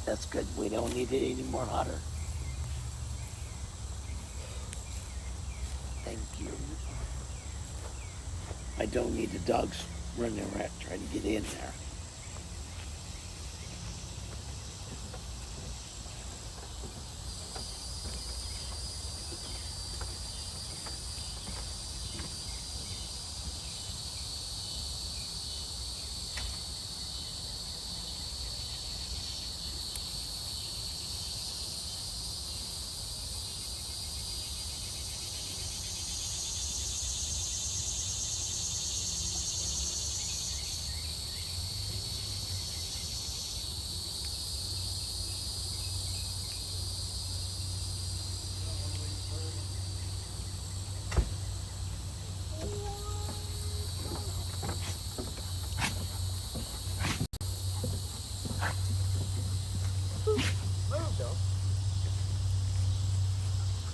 That's good. We don't need it any more hotter. Thank you. I don't need the dogs running around trying to get in there.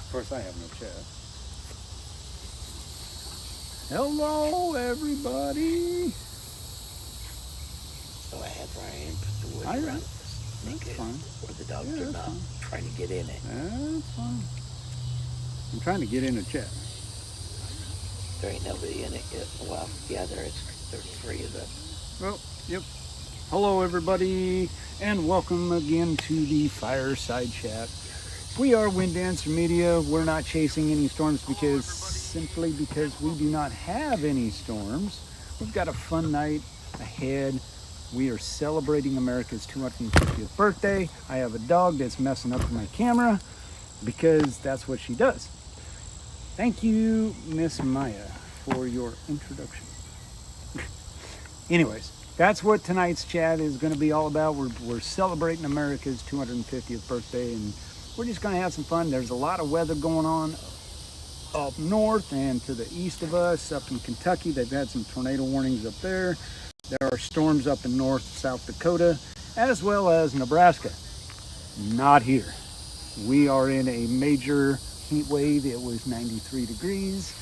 Of course, I have no chat. Hello, everybody. So I had Ryan put the wood All right. around this. Make it fine. where the dogs Yeah, are that's not trying to get in it. That's fine. I'm trying to get in a chat. There ain't nobody in it yet. Well, yeah, there is. There's 3 of them. Well, yep. Hello, everybody, and welcome again to the Fireside Chat. We are Wind Dancer Media. We're not chasing any storms simply because we do not have any storms. We've got a fun night ahead. We are celebrating America's 250th birthday. I have a dog that's messing up my camera because that's what she does. Thank you, Miss Maya, for your introduction. Anyways, that's what tonight's chat is going to be all about. We're celebrating America's 250th birthday, and we're just going to have some fun. There's a lot of weather going on up north and to the east of us. Up in Kentucky, they've had some tornado warnings up there. There are storms up in North South Dakota, as well as Nebraska. Not here. We are in a major heat wave. It was 93 degrees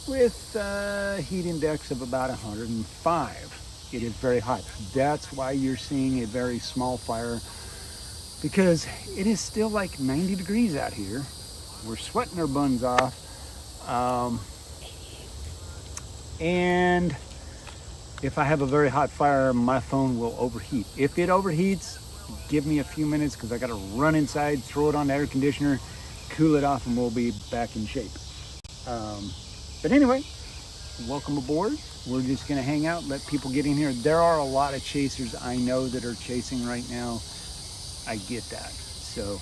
with a heat index of about 105. It is very hot. That's why you're seeing a very small fire, because it is still like 90 degrees out here. We're sweating our buns off. And if I have a very hot fire, my phone will overheat. If it overheats, give me a few minutes because I got to run inside, throw it on the air conditioner, cool it off, and we'll be back in shape. But anyway, welcome aboard. We're just going to hang out, let people get in here. There are a lot of chasers I know that are chasing right now. I get that. So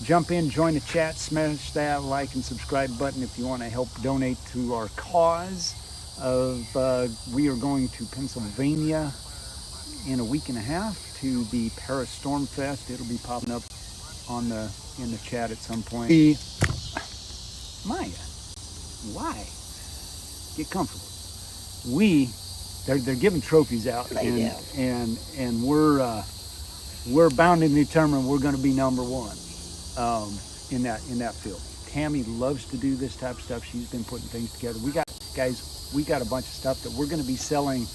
jump in, join the chat, smash that like and subscribe button if you want to help donate to our cause of we are going to Pennsylvania in a week and a half to the Paris Storm Fest. It'll be popping up on in the chat at some point. Maya, why? Get comfortable. They're giving trophies out, and we're bound and determined we're going to be number one in that field. Tammy loves to do this type of stuff. She's been putting things together. We got a bunch of stuff that we're going to be selling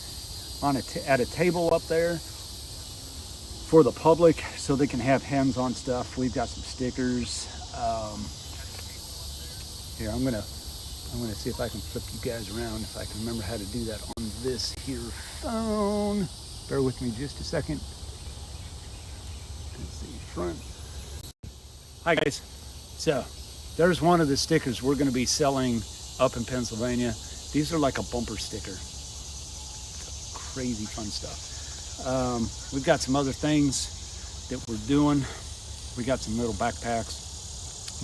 at a table up there for the public, so they can have hands-on stuff. We've got some stickers. Here, I'm gonna see if I can flip you guys around, if I can remember how to do that on this here phone. Bear with me just a second. Let's see, front. Hi guys. So there's one of the stickers we're going to be selling up in Pennsylvania. These are like a bumper sticker. Crazy fun stuff. We've got some other things that we're doing. We got some little backpacks.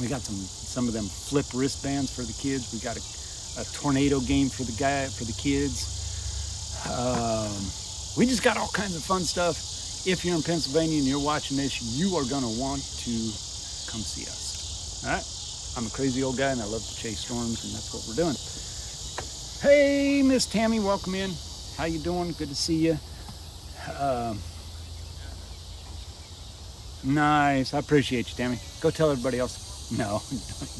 We got some of them flip wristbands for the kids. We got a tornado game for the kids. We just got all kinds of fun stuff. If you're in Pennsylvania and you're watching this, you are going to want to come see us. All right? I'm a crazy old guy and I love to chase storms, and that's what we're doing. Hey, Miss Tammy, welcome in. How you doing? Good to see you. Nice. I appreciate you, Tammy. Go tell everybody else. No,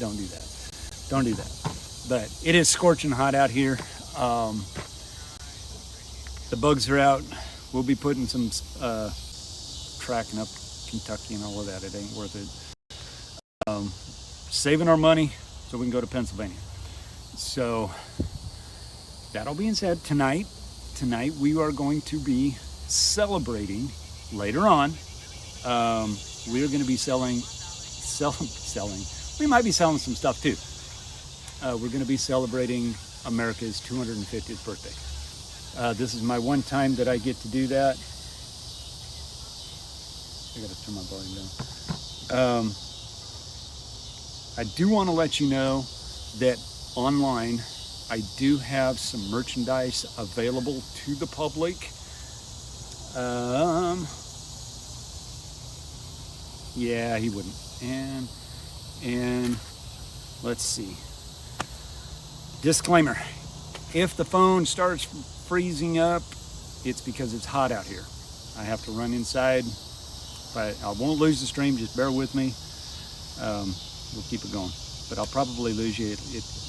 don't do that. Don't do that. But it is scorching hot out here. The bugs are out. We'll be putting some tracking up Kentucky and all of that. It ain't worth it. Saving our money so we can go to Pennsylvania. So that all being said, tonight we are going to be celebrating later on. We are going to be selling. We might be selling some stuff too. We're going to be celebrating America's 250th birthday. This is my one time that I get to do that. I got to turn my volume down. I do want to let you know that online I do have some merchandise available to the public. Yeah, he wouldn't. And let's see. Disclaimer. If the phone starts freezing up, it's because it's hot out here. I have to run inside. But I won't lose the stream, just bear with me. We'll keep it going. But I'll probably lose you. It's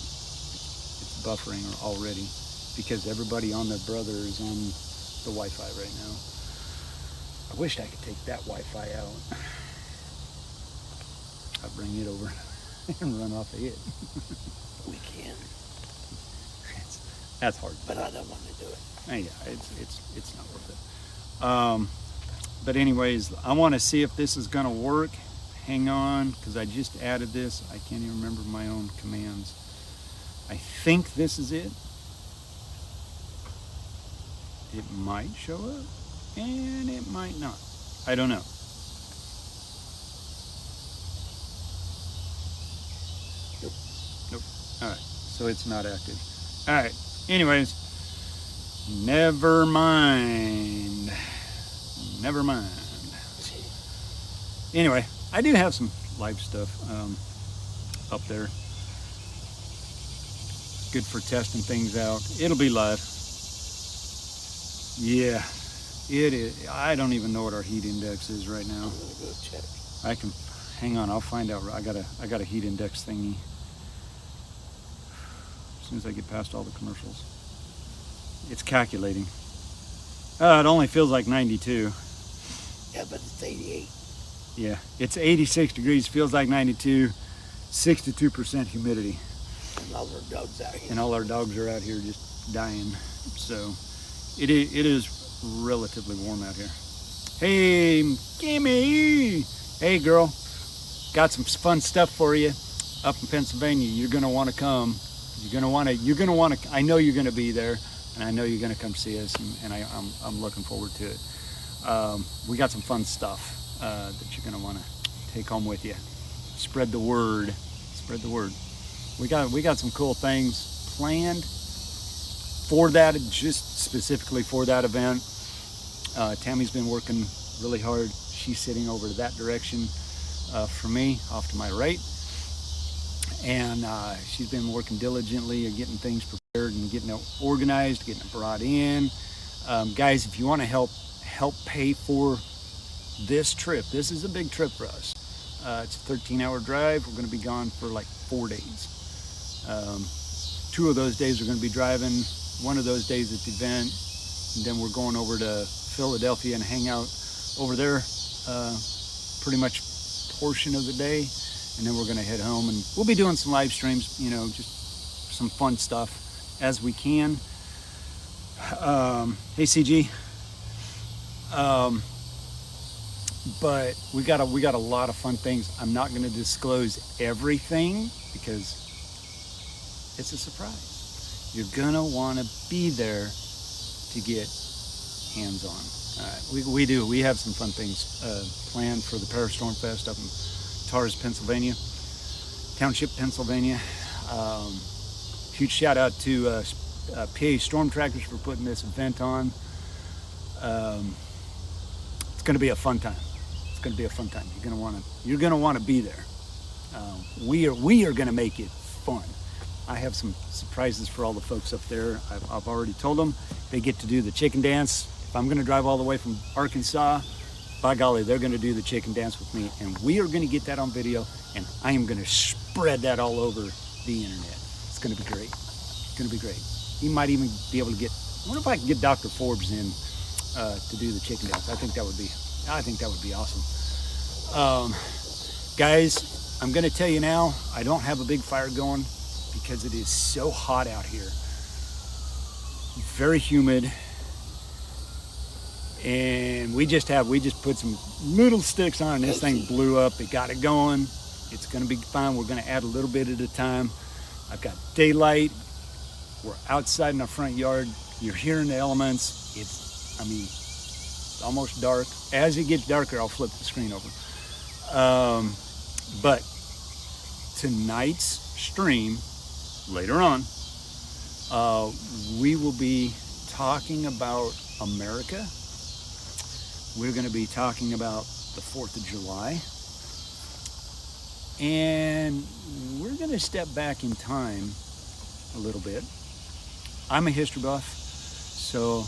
buffering already because everybody on the brother is on the Wi-Fi right now. I wish I could take that Wi-Fi out. I'll bring it over and run off of it. We can. That's hard. But I don't want to do it. Yeah, it's not worth it. But anyways, I want to see if this is going to work. Hang on, because I just added this. I can't even remember my own commands. I think this is it. It might show up, and it might not. I don't know. Nope. All right, so it's not active. All right, anyways, never mind. Anyway, I do have some live stuff up there. Good for testing things out. It'll be live. Yeah, it is. I don't even know what our heat index is right now. I'm gonna go check. I can, hang on, I'll find out. I got a heat index thingy. As soon as I get past all the commercials. It's calculating. It only feels like 92. Yeah, but it's 88. Yeah, it's 86 degrees, feels like 92, 62% humidity. And all our dogs out here. And all our dogs are out here just dying. So it is relatively warm out here. Hey, Kimmy. Hey, girl. Got some fun stuff for you up in Pennsylvania. You're going to want to come. You're going to want to, I know you're going to be there, and I know you're going to come see us, and I'm looking forward to it. We got some fun stuff that you're going to want to take home with you. Spread the word. Spread the word. We got some cool things planned for that, just specifically for that event. Tammy's been working really hard. She's sitting over to that direction for me, off to my right. And she's been working diligently at getting things prepared and getting it organized, getting it brought in. Guys, if you want to help pay for this trip, this is a big trip for us. It's a 13-hour drive. We're going to be gone for like 4 days. 2 of those days we're going to be driving. 1 of those days at the event. And then we're going over to Philadelphia and hang out over there pretty much portion of the day. And then we're going to head home, and we'll be doing some live streams, you know, just some fun stuff as we can. Hey, CG. But we got a lot of fun things. I'm not going to disclose everything because it's a surprise. You're going to want to be there to get hands-on. All right, we have some fun things planned for the Parastorm Fest up in Tars, Pennsylvania, Township, Pennsylvania. Huge shout out to PA Storm Trackers for putting this event on. It's going to be a fun time. It's going to be a fun time. You're going to want to be there. We are going to make it fun. I have some surprises for all the folks up there. I've already told them they get to do the chicken dance. If I'm going to drive all the way from Arkansas, by golly, they're going to do the chicken dance with me, and we are going to get that on video, and I am going to spread that all over the internet. It's going to be great. It's going to be great. You might even be able to get. I wonder if I can get Dr. Forbes in to do the chicken dance. I think that would be awesome. Guys, I'm gonna tell you now, I don't have a big fire going because it is so hot out here. Very humid. And we just put some little sticks on, and this thing blew up. It got it going. It's gonna be fine. We're gonna add a little bit at a time. I've got daylight. We're outside in our front yard. You're hearing the elements. It's almost dark. As it gets darker, I'll flip the screen over. But tonight's stream, later on, we will be talking about America. We're going to be talking about the 4th of July. And we're going to step back in time a little bit. I'm a history buff, so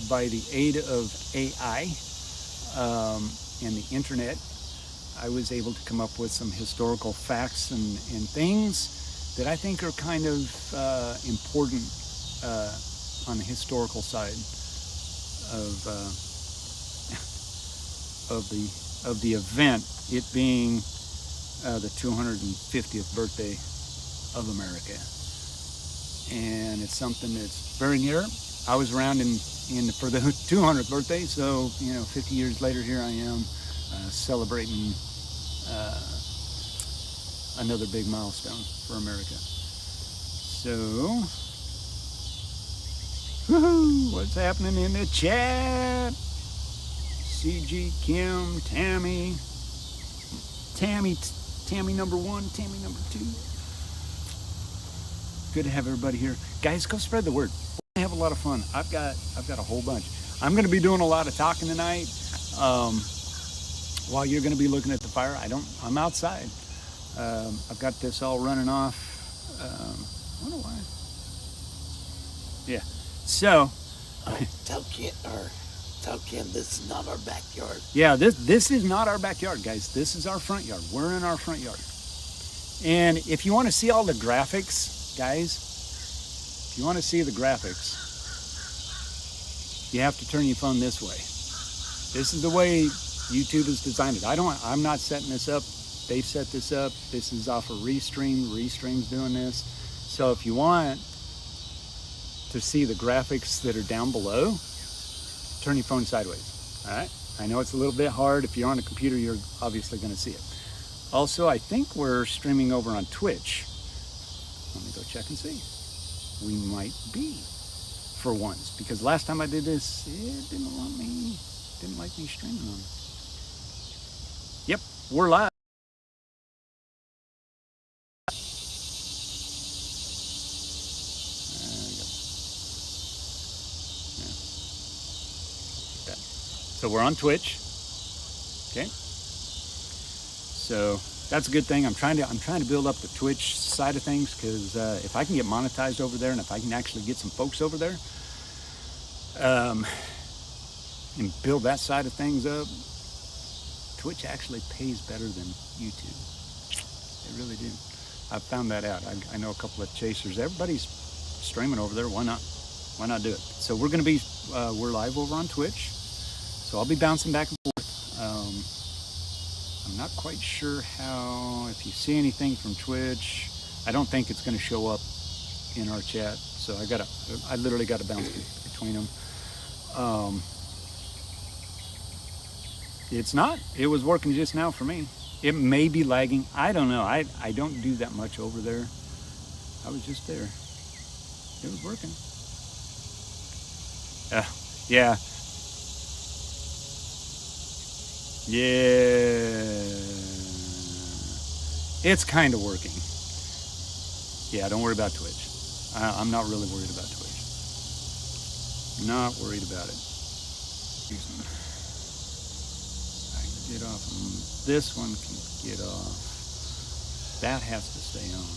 by the aid of AI and the internet, I was able to come up with some historical facts and things that I think are kind of important on the historical side of the event, it being the 250th birthday of America. And it's something that's very near. I was around for the 200th birthday, so 50 years later, here I am celebrating another big milestone for America. So, woohoo! What's happening in the chat? CG, Kim, Tammy number 1, Tammy number 2. Good to have everybody here, guys. Go spread the word. We're gonna have a lot of fun. I've got a whole bunch. I'm going to be doing a lot of talking tonight. While you're going to be looking at the fire, I'm outside. I've got this all running off. I wonder why. Yeah. So. Tell Ken this is not our backyard. Yeah, this is not our backyard, guys. This is our front yard. We're in our front yard. And if you want to see all the graphics, guys, if you want to see the graphics, you have to turn your phone this way. This is the way YouTube has designed it. I'm not setting this up. They've set this up. This is off of Restream. Restream's doing this. So if you want to see the graphics that are down below, turn your phone sideways. All right? I know it's a little bit hard. If you're on a computer, you're obviously going to see it. Also, I think we're streaming over on Twitch. Let me go check and see. We might be for once, because last time I did this, it didn't like me streaming on. Yep, we're live. So we're on Twitch. Okay. So that's a good thing. I'm trying to build up the Twitch side of things, because if I can get monetized over there, and if I can actually get some folks over there, and build that side of things up, Twitch actually pays better than YouTube. They really do. I've found that out. I know a couple of chasers. Everybody's streaming over there. Why not? Why not do it? So we're going to be we're live over on Twitch. So I'll be bouncing back and forth. I'm not quite sure how, if you see anything from Twitch, I don't think it's going to show up in our chat. So I literally got to bounce between them. It's not. It was working just now for me. It may be lagging. I don't know. I don't do that much over there. I was just there. It was working. Yeah. Yeah. It's kind of working. Yeah, don't worry about Twitch. I'm not really worried about Twitch. Not worried about it. I can get off. This one can get off. That has to stay on.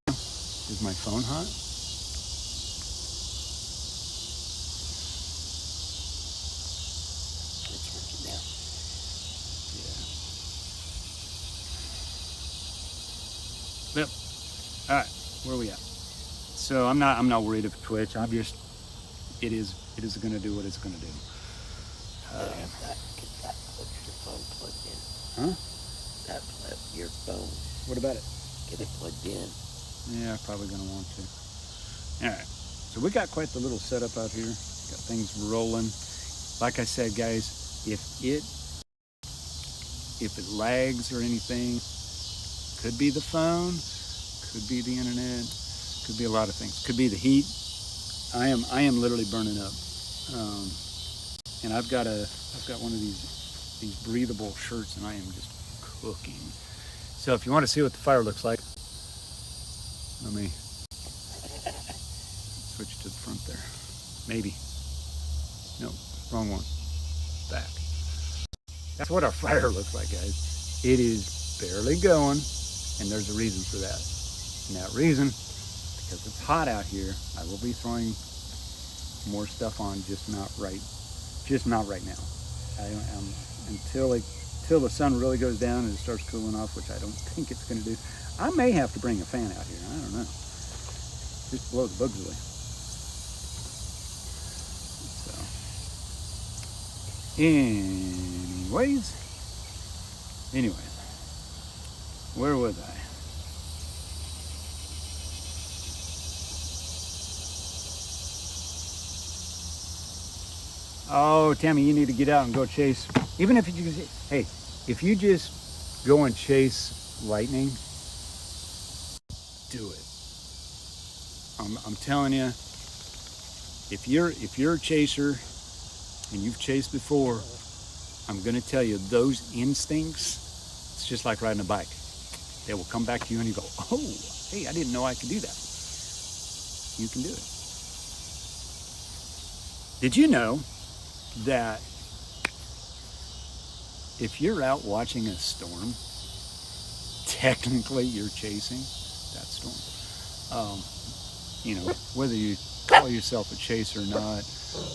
Is my phone hot? It's working now. Yeah. Yep. All right. Where are we at? So I'm not worried about Twitch. It is going to do what it's going to do. Gotta have that, get that, put your phone plugged in. Huh? That, your phone, What about it? get it plugged in. Yeah, probably gonna want to. All right. So we got quite the little setup out here. Got things rolling. Like I said, guys, if it lags or anything, could be the phone, could be the internet, could be a lot of things. Could be the heat. I am literally burning up. Um, and I've got one of these breathable shirts, and I am just cooking. So if you want to see what the fire looks like, let me switch to the front there. Maybe. No, wrong one. Back. That's what our fire looks like, guys. It is barely going, and there's a reason for that. And that reason, because it's hot out here, I will be throwing more stuff on, just not right now. Until the sun really goes down and it starts cooling off, which I don't think it's going to do. I may have to bring a fan out here. I don't know. Just blow the bugs away. So, anyways, where was I? Oh, Tammy, you need to get out and go chase. Even if you just, hey, if you just go and chase lightning, do it. I'm telling you, if you're a chaser and you've chased before, I'm gonna tell you those instincts. It's just like riding a bike. They will come back to you and you go, oh, hey, I didn't know I could do that. You can do it. Did you know that if you're out watching a storm, technically you're chasing that storm? Whether you call yourself a chaser or not,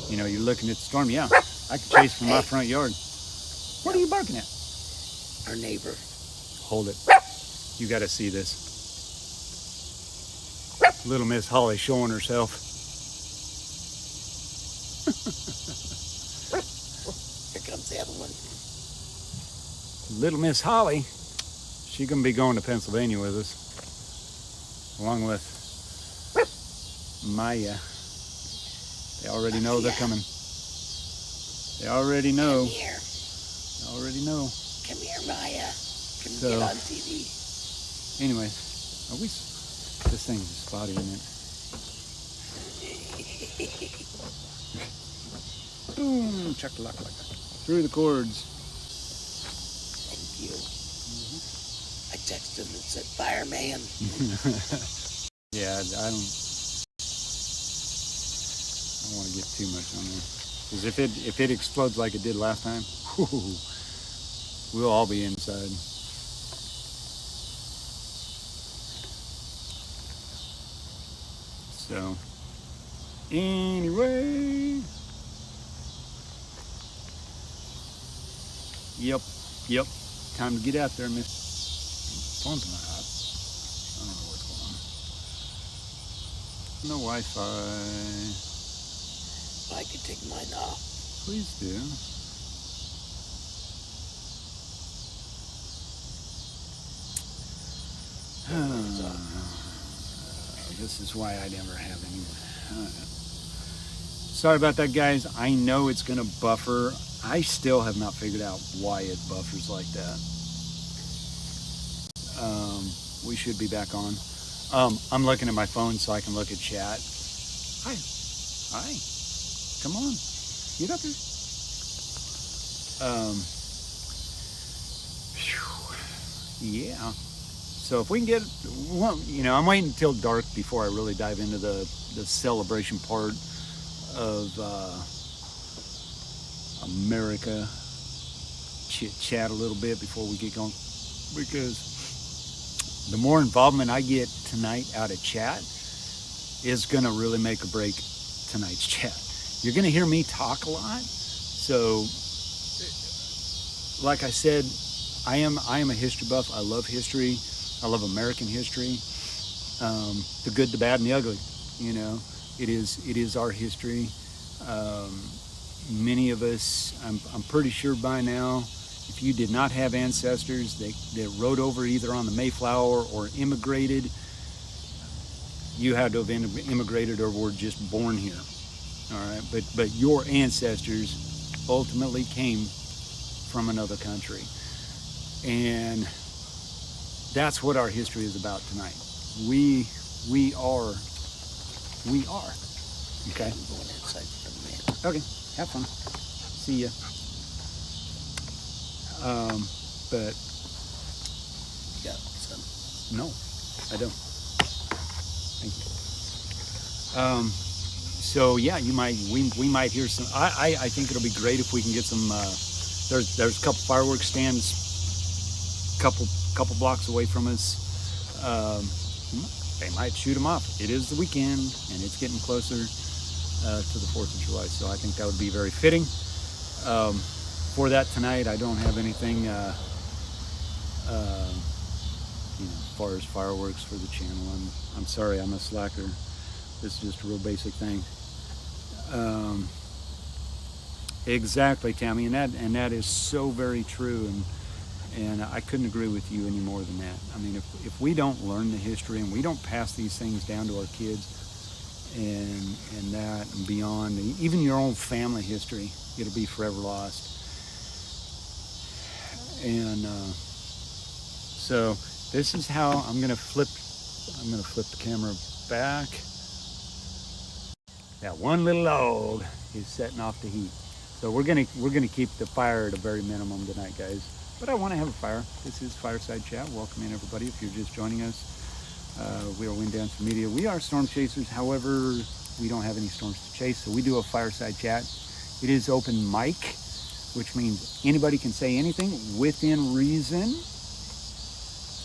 you're looking at the storm. Yeah, I can chase from my front yard. What are you barking at? Our neighbor. Hold it. You got to see this. Little Miss Holly showing herself. Here comes the other one. Little Miss Holly, she's gonna be going to Pennsylvania with us, along with Maya. They already know they're coming. They already know. Come here. They already know. Come here, Maya. Come So, get on TV. Anyways, this thing's spotty, isn't it? Boom, chuck-a-laka-laka. Through the cords. Thank you. I texted him and said, fireman. Yeah, I don't want to get too much on there. Because if it explodes like it did last time, we'll all be inside. So, anyway. Yep. Time to get out there, miss. Phone's not hot. I don't know what's going on. No Wi-Fi. I could take mine off. Please do. This is why I never have any. Sorry about that, guys. I know it's going to buffer. I still have not figured out why it buffers like that. We should be back on. I'm looking at my phone so I can look at chat. Hi. Come on. Get up here. Yeah. So if we can get, I'm waiting until dark before I really dive into the celebration part of America. Chit chat a little bit before we get going, because the more involvement I get tonight out of chat is gonna really make or break tonight's chat. You're gonna hear me talk a lot. So, like I said, I am a history buff. I love history. I love American history, the good, the bad, and the ugly. It is our history. Many of us, I'm pretty sure by now, if you did not have ancestors that rode over either on the Mayflower or immigrated, you had to have immigrated or were just born here. All right, but your ancestors ultimately came from another country, and that's what our history is about tonight. We are. Okay. I'm going inside for a minute. Okay. Have fun. See ya. But Yeah, some. no, I don't. Thank you. So yeah, we might hear some. I think it'll be great if we can get some. There's a couple fireworks stands, couple blocks away from us. They might shoot them off. It is the weekend, and it's getting closer to the 4th of July, so I think that would be very fitting. For that tonight, I don't have anything, as far as fireworks for the channel. I'm sorry, I'm a slacker. This is just a real basic thing. Exactly, Tammy, and that is so very true, and I couldn't agree with you any more than that. I mean, if we don't learn the history and we don't pass these things down to our kids, and that and beyond, even your own family history, it'll be forever lost. And so this is how I'm gonna flip the camera back. That one little log is setting off the heat, so we're gonna keep the fire at a very minimum tonight, guys. But I want to have a fire. This is Fireside Chat. Welcome in, everybody, if you're just joining us. We are Wind Dancer Media. We are storm chasers. However, we don't have any storms to chase, so we do a Fireside Chat. It is open mic, which means anybody can say anything within reason.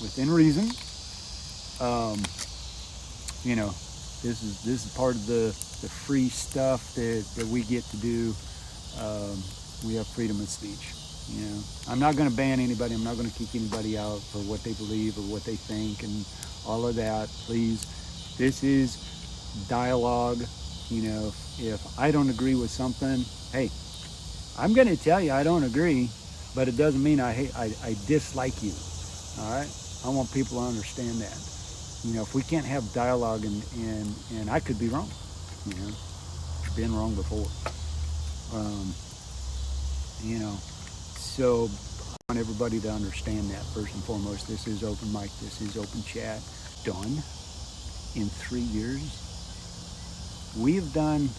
Within reason. This is part of the free stuff that we get to do. We have freedom of speech. I'm not going to ban anybody. I'm not going to kick anybody out for what they believe or what they think and all of that. Please, this is dialogue. If I don't agree with something, hey, I'm going to tell you I don't agree, but it doesn't mean I dislike you. All right? I want people to understand that. If we can't have dialogue and I could be wrong. I've been wrong before. So I want everybody to understand that first and foremost. This is open mic. This is open chat. Done in 3 years. We have done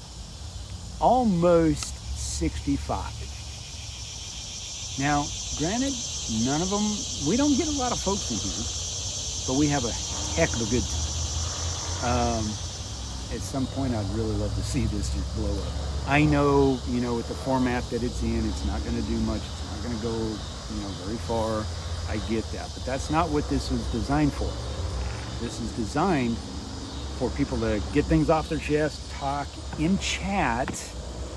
almost 65. Now, granted, none of them, we don't get a lot of folks in here, but we have a heck of a good time. At some point, I'd really love to see this just blow up. I know, with the format that it's in, it's not going to do much. It's not going to go, very far. I get that, but that's not what this was designed for. This is designed for people to get things off their chest, talk in chat,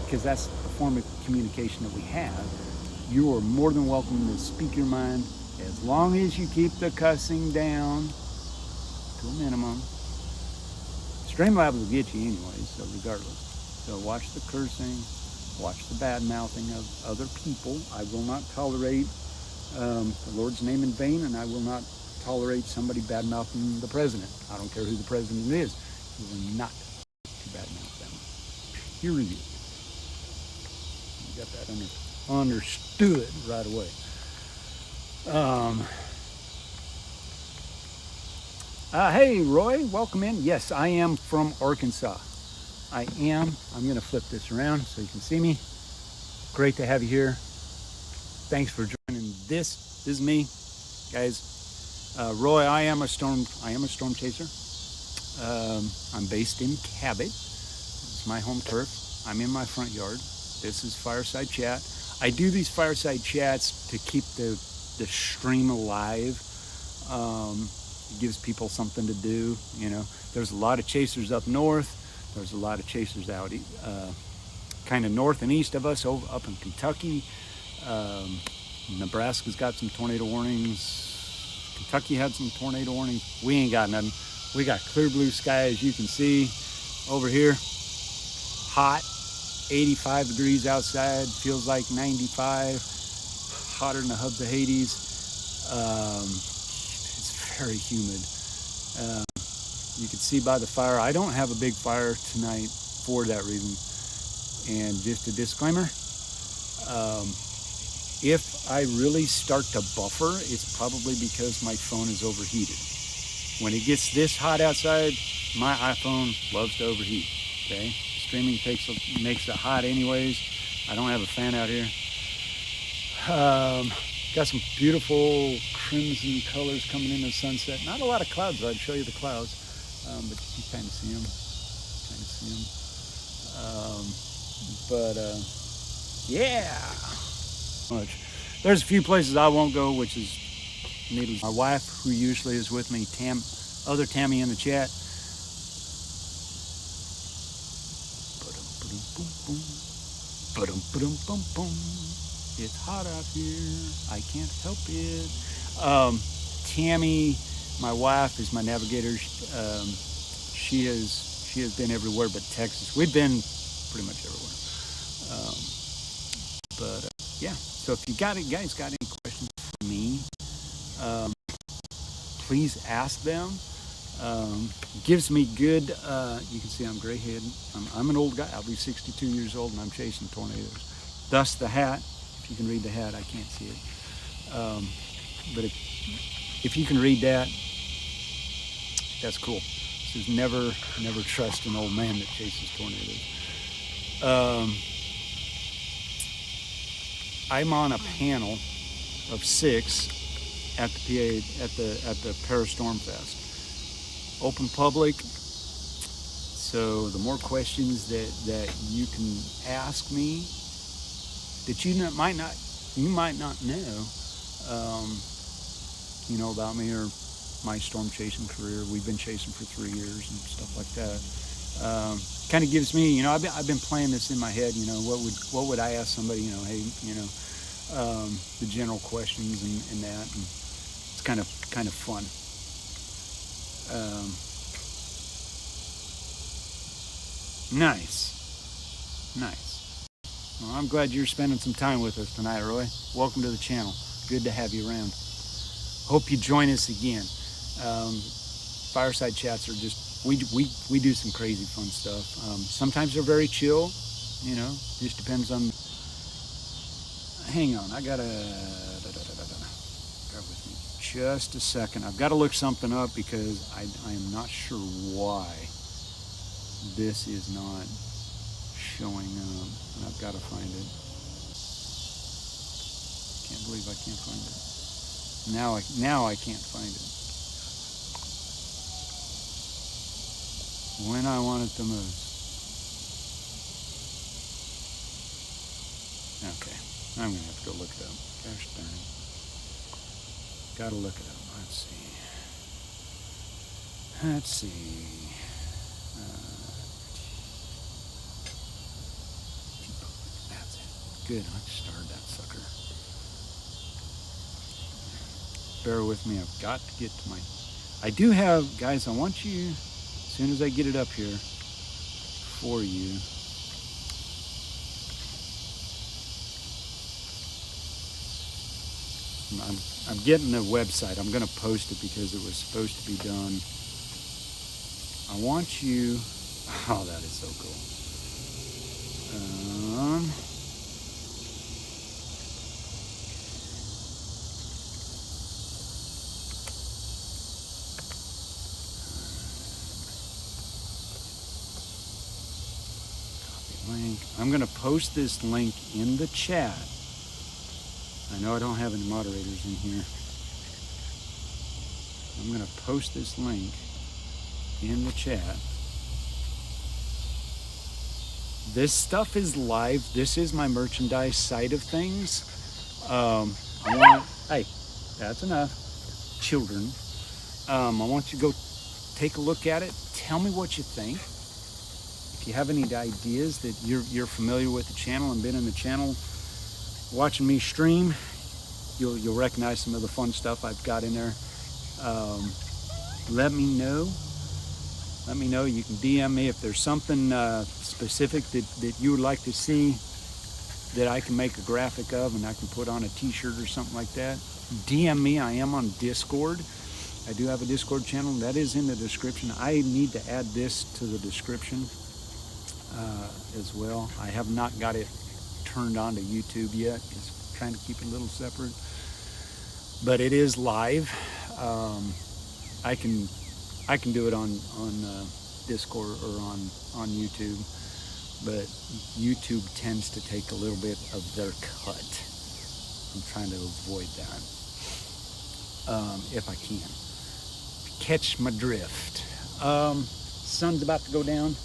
because that's the form of communication that we have. You are more than welcome to speak your mind, as long as you keep the cussing down to a minimum. Streamlabs will get you anyway, so regardless. So watch the cursing, watch the bad mouthing of other people. I will not tolerate the Lord's name in vain, and I will not tolerate somebody bad mouthing the president. I don't care who the president is. You will not bad mouth them. Period. You got that understood right away. Hey, Roy, welcome in. Yes, I am from Arkansas. I am. I'm going to flip this around so you can see me. Great to have you here. Thanks for joining. This is me, guys. Roy, I am a storm chaser. I'm based in Cabot. It's my home turf. I'm in my front yard. This is Fireside Chat. I do these Fireside Chats to keep the stream alive. It gives people something to do. There's a lot of chasers up north. There's a lot of chasers out kind of north and east of us, up in Kentucky. Nebraska's got some tornado warnings. Kentucky had some tornado warnings. We ain't got nothing. We got clear blue sky, as you can see over here. Hot. 85 degrees outside, feels like 95, hotter than the hubs of Hades. It's very humid. Um, you can see by the fire, I don't have a big fire tonight for that reason. And just a disclaimer, um, if I really start to buffer, it's probably because my phone is overheated. When it gets this hot outside, my iPhone loves to overheat. Okay, streaming makes it hot anyways. I don't have a fan out here. Got some beautiful crimson colors coming in the sunset. Not a lot of clouds. I'd show you the clouds, but you can kind of see them. Yeah. Much. There's a few places I won't go, which is needless. My wife, who usually is with me, other Tammy in the chat. It's hot out here. I can't help it. Tammy, my wife, is my navigator. She has been everywhere but Texas. We've been pretty much everywhere. Yeah. So if you guys got any questions for me, please ask them. Gives me good. You can see I'm gray-headed. I'm an old guy. I'll be 62 years old, and I'm chasing tornadoes. Thus the hat. If you can read the hat, I can't see it. But if you can read that, that's cool. It says never trust an old man that chases tornadoes. I'm on a panel of 6 at the Paris Storm Fest. Open public. So the more questions that you can ask me that you might not know, about me or my storm chasing career. We've been chasing for 3 years and stuff like that. Kind of gives me, I've been playing this in my head. What would I ask somebody? Hey, the general questions and that, and it's kind of fun. Nice. Well, I'm glad you're spending some time with us tonight, Roy. Welcome to the channel. Good to have you around. Hope you join us again. Fireside chats are just, we do some crazy fun stuff. Sometimes they're very chill, just depends on. Hang on, I gotta, bear with me just a second. I've got to look something up because I am not sure why this is not showing up, and I've got to find it. Can't believe I can't find it. Now I can't find it. When I want it the most. Okay, I'm gonna have to go look it up. Gosh darn it. Gotta look it up. Let's see. That's it. Good, I started that sucker. Bear with me, I've got to get to I do have, guys, I want you, as soon as I get it up here for you, I'm getting the website. I'm going to post it because it was supposed to be done. I want you, oh, that is so cool. Copy link. I'm going to post this link in the chat. I know I don't have any moderators in here. I'm going to post this link in the chat. This stuff is live. This is my merchandise side of things. Hey, that's enough. Children. I want you to go take a look at it. Tell me what you think. If you have any ideas that you're familiar with the channel and been in the channel, watching me stream, you'll recognize some of the fun stuff I've got in there. Let me know. let me know. You can DM me if there's something specific that you would like to see that I can make a graphic of and I can put on a t-shirt or something like that. DM me. I am on Discord. I do have a Discord channel. That is in the description. I need to add this to the description as well. I have not got it turned on to YouTube yet. Just trying to keep it a little separate. But it is live. I can do it on Discord or on YouTube, but YouTube tends to take a little bit of their cut. I'm trying to avoid that if I can. Catch my drift. Sun's about to go down.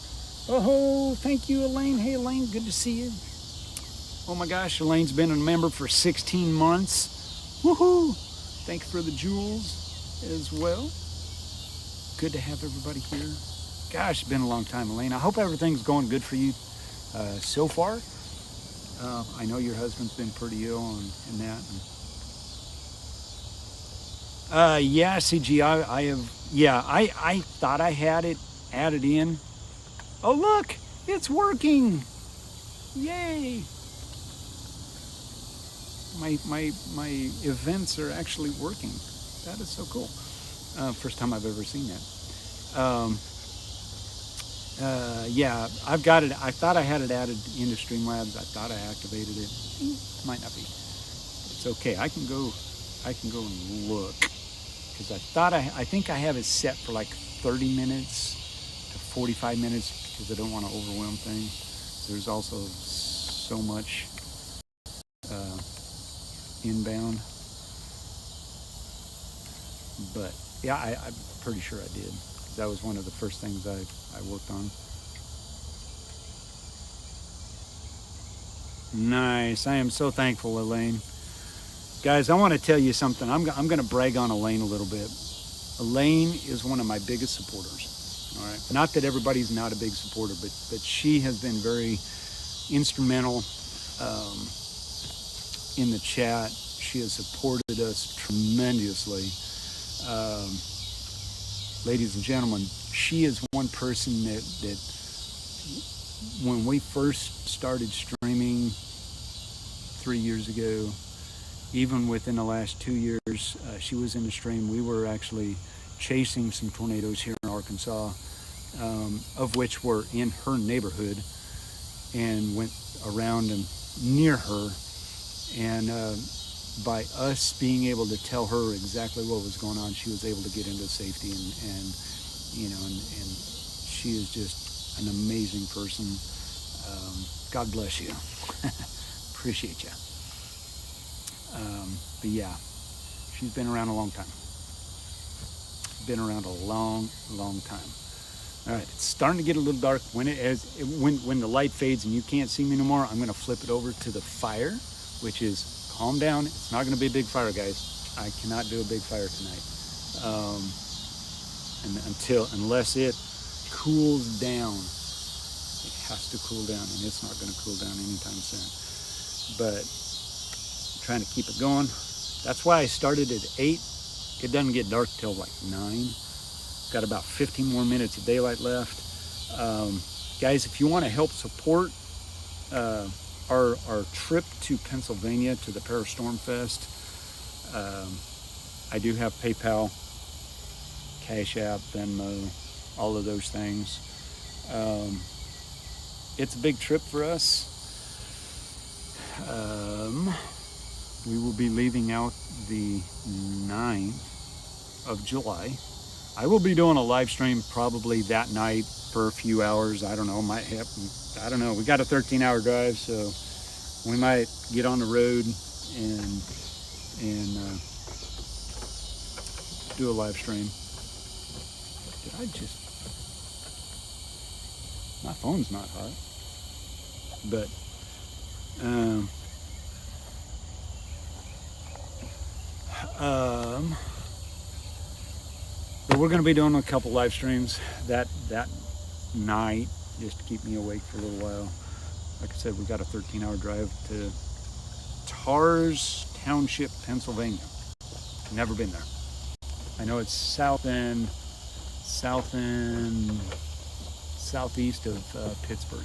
Oh, thank you, Elaine. Hey, Elaine, good to see you. Oh my gosh, Elaine's been a member for 16 months. Woohoo! Thanks for the jewels as well. Good to have everybody here. Gosh, it's been a long time, Elaine. I hope everything's going good for you so far. I know your husband's been pretty ill and that. Yeah, CG, I have, yeah, I thought I had it added in. Oh, look, it's working. Yay. My events are actually working. That is so cool. First time I've ever seen that. Yeah, I've got it. I thought I had it added into Streamlabs. I thought I activated it. Might not be. It's okay. I can go and look because I think I have it set for like 30 minutes to 45 minutes because I don't want to overwhelm things. There's also so much inbound, but yeah, I'm pretty sure I did. That was one of the first things I worked on. Nice. I am so thankful, Elaine. Guys, I want to tell you something. I'm going to brag on Elaine a little bit. Elaine is one of my biggest supporters. All right. Not that everybody's not a big supporter, but she has been very instrumental in the chat. She has supported us tremendously. Ladies and gentlemen, she is one person that when we first started streaming 3 years ago, even within the last 2 years, she was in the stream. We were actually chasing some tornadoes here in Arkansas, of which were in her neighborhood, and went around and near her. And by us being able to tell her exactly what was going on, she was able to get into safety, and she is just an amazing person. God bless you. Appreciate you. But yeah, she's been around a long time. Been around a long, long time. All right, it's starting to get a little dark. When the light fades and you can't see me no more, I'm going to flip it over to the fire, which is calm down. It's not going to be a big fire, guys. I cannot do a big fire tonight, unless it cools down. It has to cool down, and it's not going to cool down anytime soon. But I'm trying to keep it going. That's why I started at 8. It doesn't get dark till like 9. Got about 15 more minutes of daylight left. Guys, if you want to help support our trip to Pennsylvania to the Parastorm Fest, I do have PayPal, Cash App, Venmo, all of those things. It's a big trip for us. We will be leaving out the 9th of July. I will be doing a live stream probably that night for a few hours. I don't know, might happen. I don't know. We got a 13-hour drive, so we might get on the road and do a live stream. Did I just... My phone's not hot. But but we're going to be doing a couple live streams that night just to keep me awake for a little while. Like I said, we got a 13-hour drive to Tars Township, Pennsylvania. Never been there. I know it's south end south and southeast of Pittsburgh.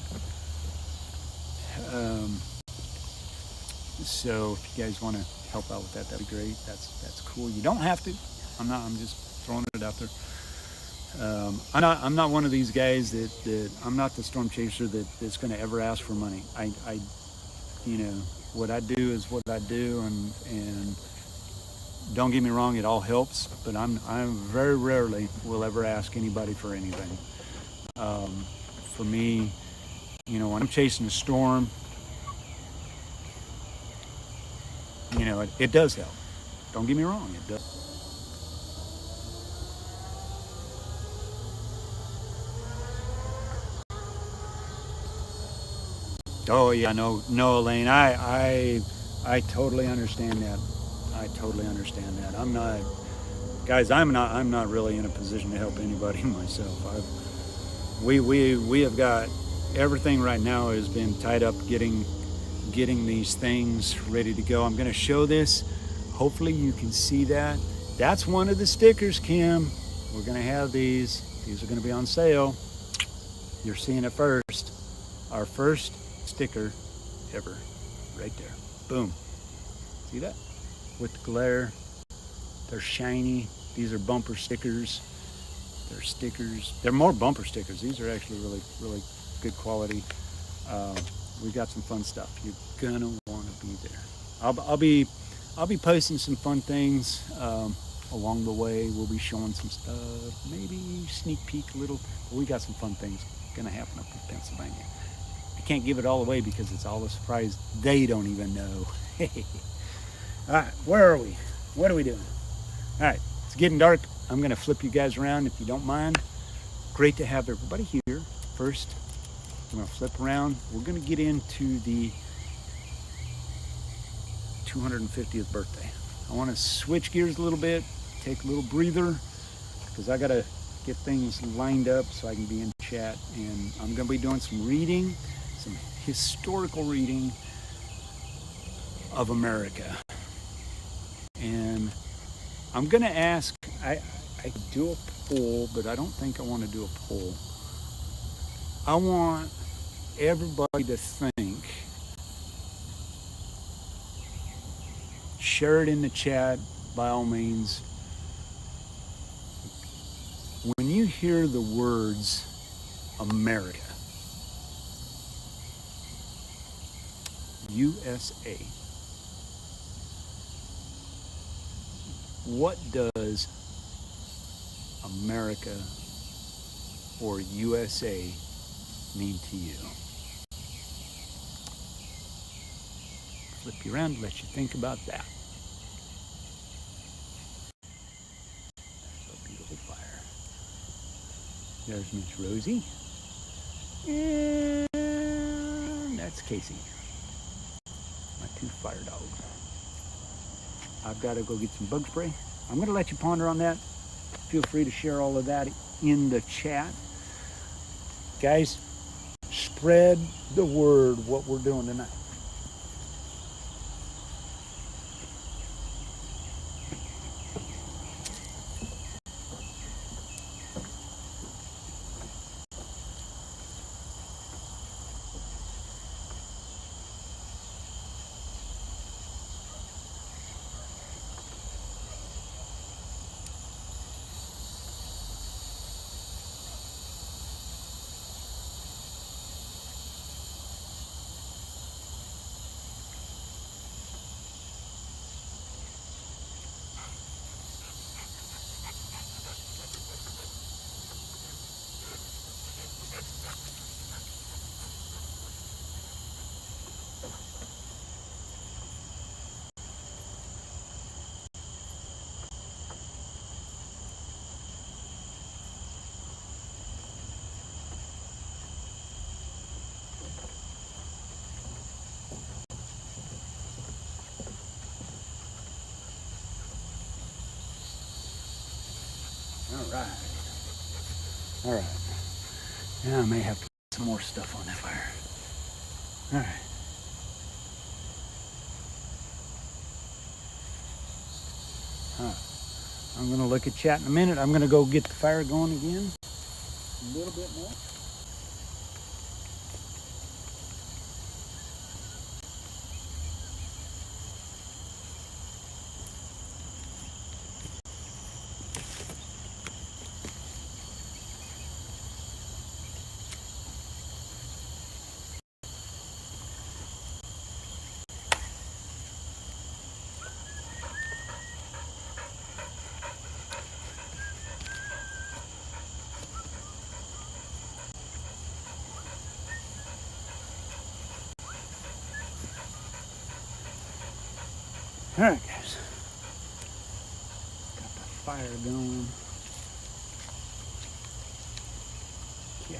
So if you guys want to help out with that, that'd be great. That's cool. You don't have to. I'm just throwing it out there. I'm not one of these guys that I'm not the storm chaser that's going to ever ask for money. I what I do is what I do, and don't get me wrong, it all helps, but I'm very rarely will ever ask anybody for anything. For me, when I'm chasing a storm, it does help. Don't get me wrong, it does. Oh yeah, no, Elaine. I totally understand that. I totally understand that. I'm not, guys. I'm not really in a position to help anybody myself. We have got everything right now has been tied up getting these things ready to go. I'm going to show this. Hopefully you can see that. That's one of the stickers, Kim. We're going to have these. These are going to be on sale. You're seeing it first. Our first sticker ever, right there. Boom. See that? With the glare. They're shiny. These are bumper stickers. They're stickers. They're more bumper stickers. These are actually really, really good quality. We've got some fun stuff. You're gonna want to be there. I'll be posting some fun things along the way. We'll be showing some stuff. Maybe sneak peek a little. We got some fun things gonna happen up in Pennsylvania. I can't give it all away because it's all a surprise. They don't even know. All right, where are we? What are we doing? All right, it's getting dark. I'm gonna flip you guys around if you don't mind. Great to have everybody here. First, I'm gonna flip around. We're gonna get into the 250th birthday. I wanna switch gears a little bit, take a little breather, because I gotta get things lined up so I can be in chat. And I'm gonna be doing some reading, some historical reading of America. And I'm gonna ask, I do a poll, but I don't think I want to do a poll. I want everybody to think, share it in the chat by all means. When you hear the words America, USA, what does America or USA mean to you? Flip you around, let you think about that. There's a beautiful fire. There's Miss Rosie. And that's Casey. My two fire dogs. I've got to go get some bug spray. I'm going to let you ponder on that. Feel free to share all of that in the chat. Guys, spread the word what we're doing tonight. All right. Now I may have to put some more stuff on that fire. All right. I'm going to look at chat in a minute. I'm going to go get the fire going again. A little bit more. All right, guys. Got the fire going. Yeah.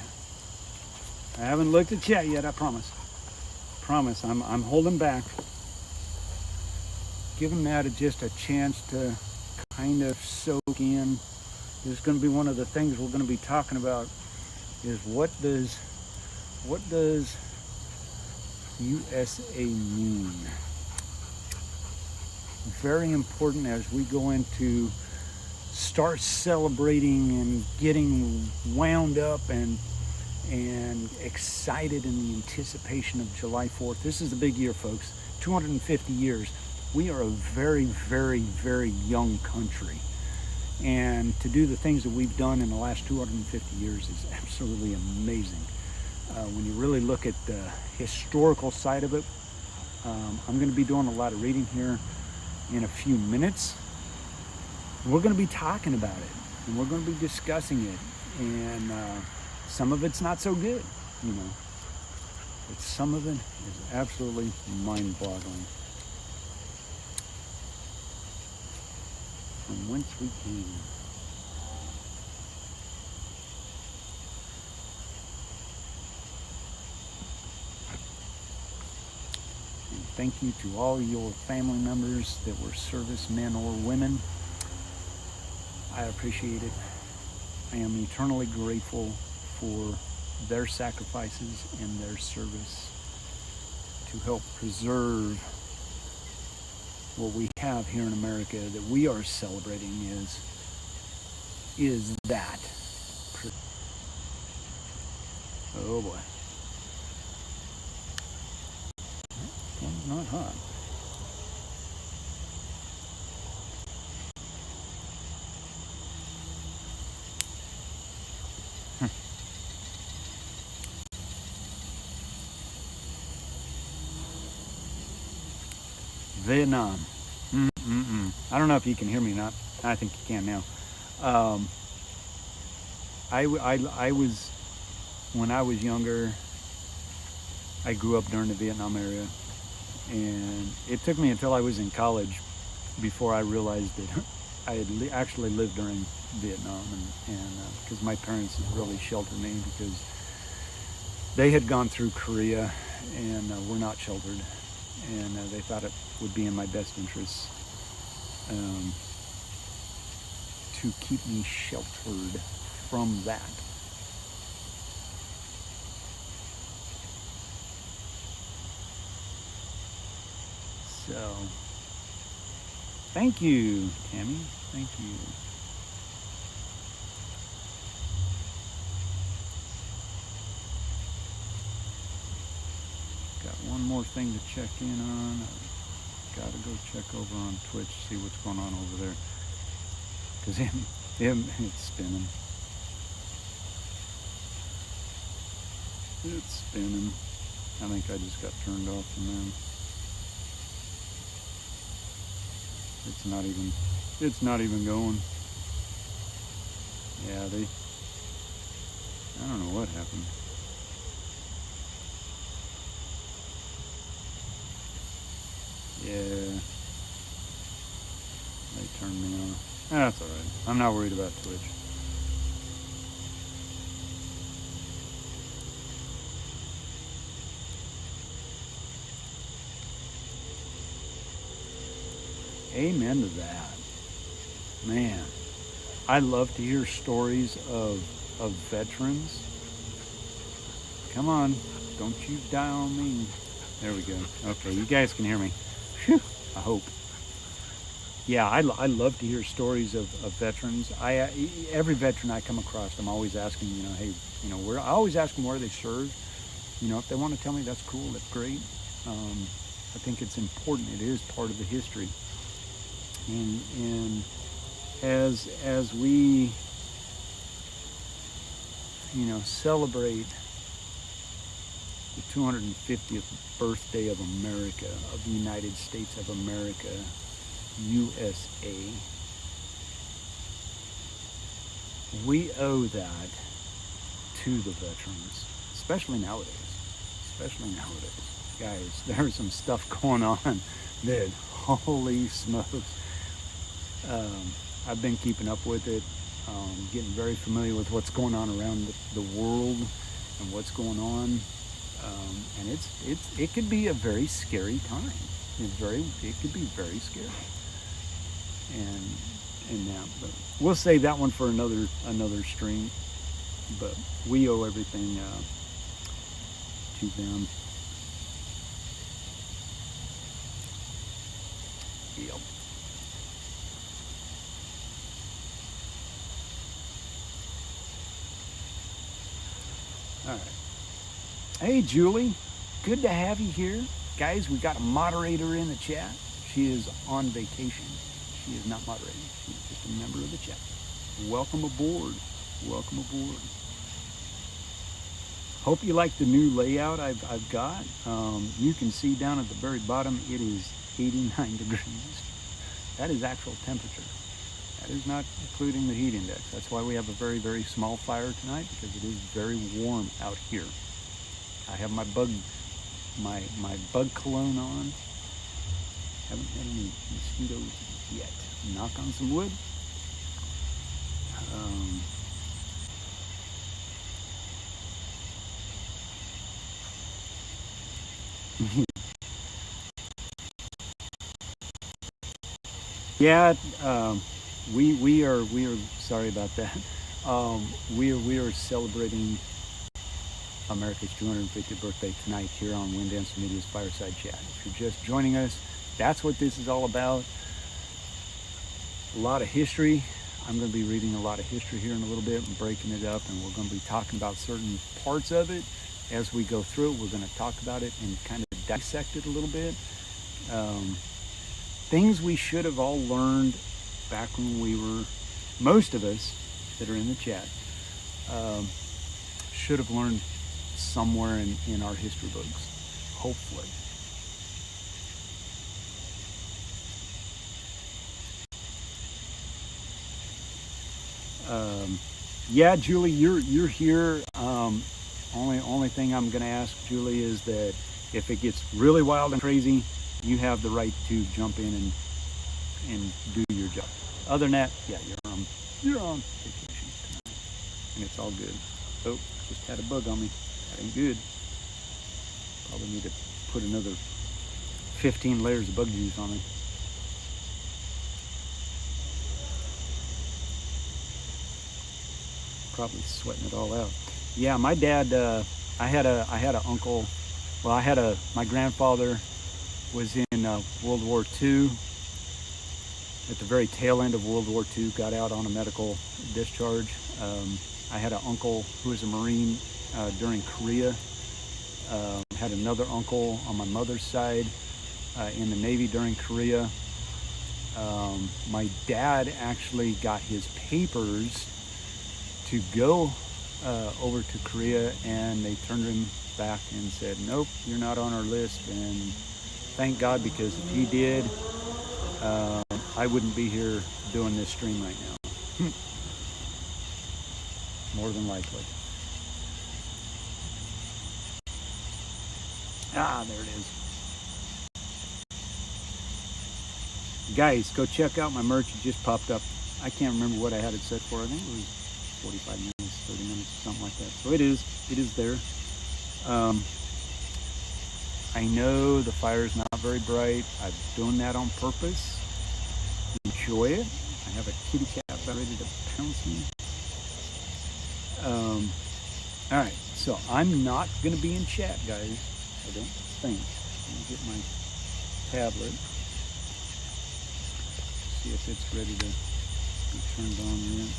I haven't looked at chat yet, I promise. Promise, I'm holding back. Giving that just a chance to kind of soak in. This is going to be one of the things we're going to be talking about is what does USA mean? Very important as we go into start celebrating and getting wound up and excited in the anticipation of July 4th. This is a big year, folks. 250 years. We are a very, very, very young country. And to do the things that we've done in the last 250 years is absolutely amazing. When you really look at the historical side of it, I'm going to be doing a lot of reading here in a few minutes. We're going to be talking about it, and we're going to be discussing it, and some of it's not so good, you know, but some of it is absolutely mind-boggling. From whence we came. And thank you to all your family members that were servicemen or women. I appreciate it. I am eternally grateful for their sacrifices and their service to help preserve what we have here in America that we are celebrating is that. Oh boy. It's not hot. Vietnam. I don't know if you can hear me or not. I think you can now. I was, when I was younger, I grew up during the Vietnam era. And it took me until I was in college before I realized that I had actually lived during Vietnam. And because my parents had really sheltered me because they had gone through Korea and were not sheltered. And they thought it would be in my best interest to keep me sheltered from that. So, thank you, Tammy. Thank you. Got one more thing to check in on. Gotta go check over on Twitch, see what's going on over there. Because it's spinning. It's spinning. I think I just got turned off from them. It's not even going. Yeah, I don't know what happened. Yeah, they turned me on. That's all right. I'm not worried about Twitch. Amen to that. Man, I love to hear stories of veterans. Come on, don't you die on me. There we go. Okay, you guys can hear me. Whew, I hope. yeah, I love to hear stories of veterans. Every veteran I come across, I'm always asking, hey, I always ask them where they served. If they want to tell me, that's cool, that's great. I think it's important. It is part of the history. And as we, celebrate the 250th birthday of America, of the United States of America, USA, we owe that to the veterans, especially nowadays. Especially nowadays. Guys, there's some stuff going on that, holy smokes. I've been keeping up with it, getting very familiar with what's going on around the world and what's going on. And it could be a very scary time. It could be very scary. And now, but we'll save that one for another stream. But we owe everything to them. Yep. All right. Hey, Julie. Good to have you here. Guys, we got a moderator in the chat. She is on vacation. She is not moderating. She's just a member of the chat. Welcome aboard. Welcome aboard. Hope you like the new layout I've got. You can see down at the very bottom, it is 89 degrees. That is actual temperature. That is not including the heat index. That's why we have a very, very small fire tonight, because it is very warm out here. I have my bug cologne on. Haven't had any mosquitoes yet. Knock on some wood. Yeah, we are sorry about that. We are celebrating America's 250th birthday tonight here on Wind Dancer Media's Fireside Chat. If you're just joining us, that's what this is all about. A lot of history. I'm going to be reading a lot of history here in a little bit and breaking it up, and we're going to be talking about certain parts of it. As we go through it, we're going to talk about it and kind of dissect it a little bit. Things we should have all learned back when we were, most of us that are in the chat, should have learned somewhere in our history books, hopefully. Yeah, Julie, you're here. Only thing I'm going to ask, Julie, is that if it gets really wild and crazy, you have the right to jump in and do your job. Other than that, yeah, you're on vacation tonight, and it's all good. Oh, just had a bug on me. That ain't good. Probably need to put another 15 layers of bug juice on me. Probably sweating it all out. Yeah, my dad. I had an uncle. Well, my grandfather was in World War II. At the very tail end of World War II, got out on a medical discharge. I had an uncle who was a Marine during Korea. Had another uncle on my mother's side in the Navy during Korea. My dad actually got his papers to go over to Korea, and they turned him back and said, nope, you're not on our list. And thank God, because if he did, I wouldn't be here doing this stream right now. More than likely. Ah, there it is. Guys, go check out my merch. It just popped up. I can't remember what I had it set for. I think it was 45 minutes, 30 minutes, something like that. So it is there. I know the fire is not very bright. I'm doing that on purpose. Enjoy it. I have a kitty cat about ready to pounce me. All right, so I'm not going to be in chat, guys. I don't think. Let me get my tablet see if it's ready to be turned on yet.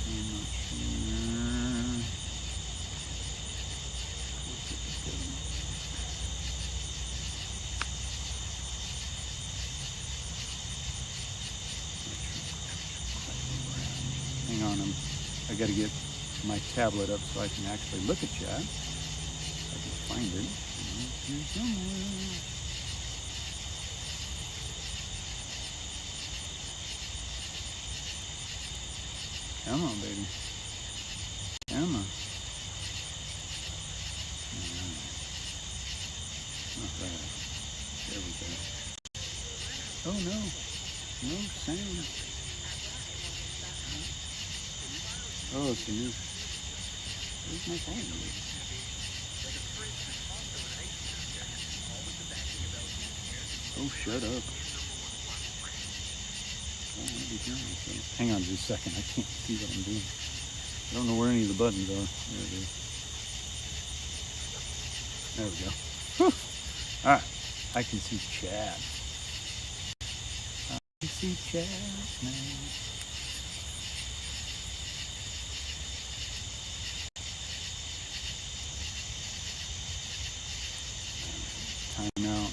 I'm not sure. Hang on, I got to get my tablet up so I can actually look at chat. I can find it. It's here somewhere. Come on, baby. Come on. Alright. There we go. Oh no. No sound. Oh, it's a new. Where's my phone? Oh, shut up. I want to be hearing myself. Hang on just a second. I can't see what I'm doing. I don't know where any of the buttons are. There it is. There we go. Whew. All right. I can see chat. I can see chat now. Time out.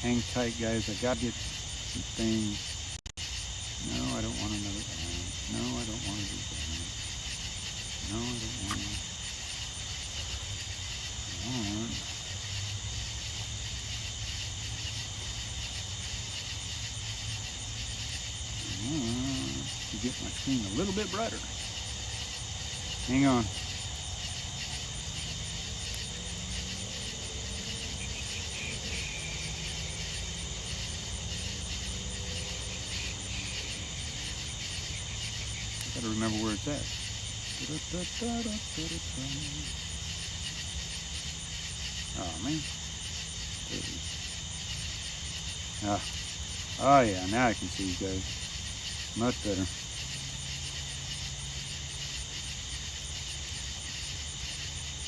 Hang tight, guys. I got to get some things. No, I don't want another ad. No, I don't want to do that. No, I don't want to. To get my screen a little bit brighter. Hang on. Gotta remember where it's at. Oh man. Oh yeah, now I can see you guys. Much better.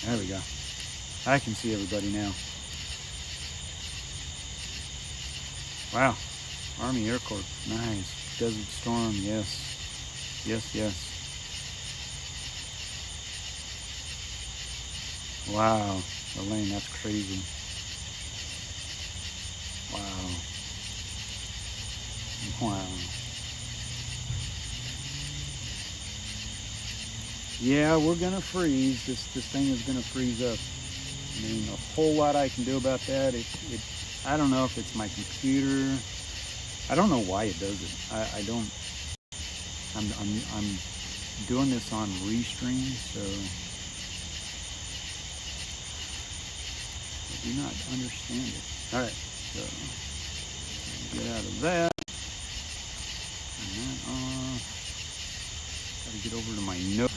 There we go. I can see everybody now. Wow. Army Air Corps. Nice. Desert Storm, yes. Yes, yes. Wow, Elaine, that's crazy. Wow. Wow. Yeah, we're gonna freeze. This thing is gonna freeze up. I mean, a whole lot I can do about that. I don't know if it's my computer. I don't know why it does it. I don't. I'm doing this on Restream, so I do not understand it. All right, so get out of that. And then gotta get over to my note.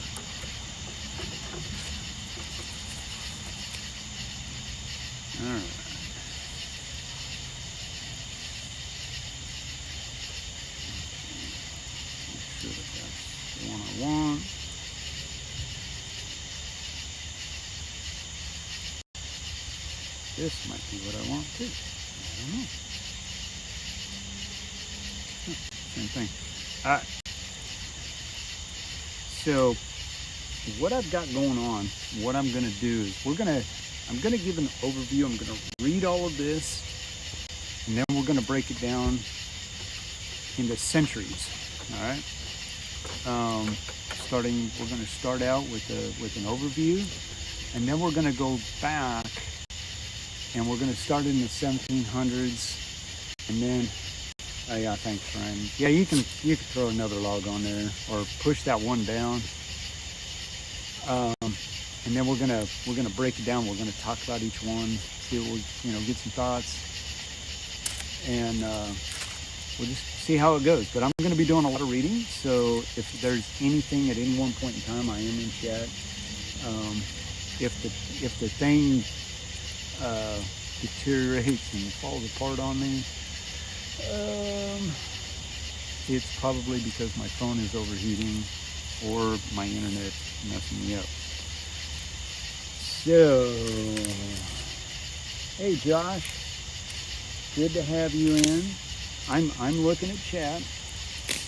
All right. Make sure that that's the one I want. This might be what I want too. I don't know. Same thing. All right. So what I've got going on, what I'm going to do is I'm going to give an overview. I'm going to read all of this, and then we're going to break it down into centuries. All right. We're going to start out with an overview, and then we're going to go back, and we're going to start in the 1700s, and then. Yeah, thanks, Ryan. Yeah, you can throw another log on there, or push that one down. And then we're gonna break it down. We're gonna talk about each one, see what get some thoughts, and we'll just see how it goes. But I'm gonna be doing a lot of reading, so if there's anything at any one point in time, I am in chat. If the thing deteriorates and falls apart on me, it's probably because my phone is overheating or my internet messing me up. So, hey Josh, good to have you in. I'm looking at chat.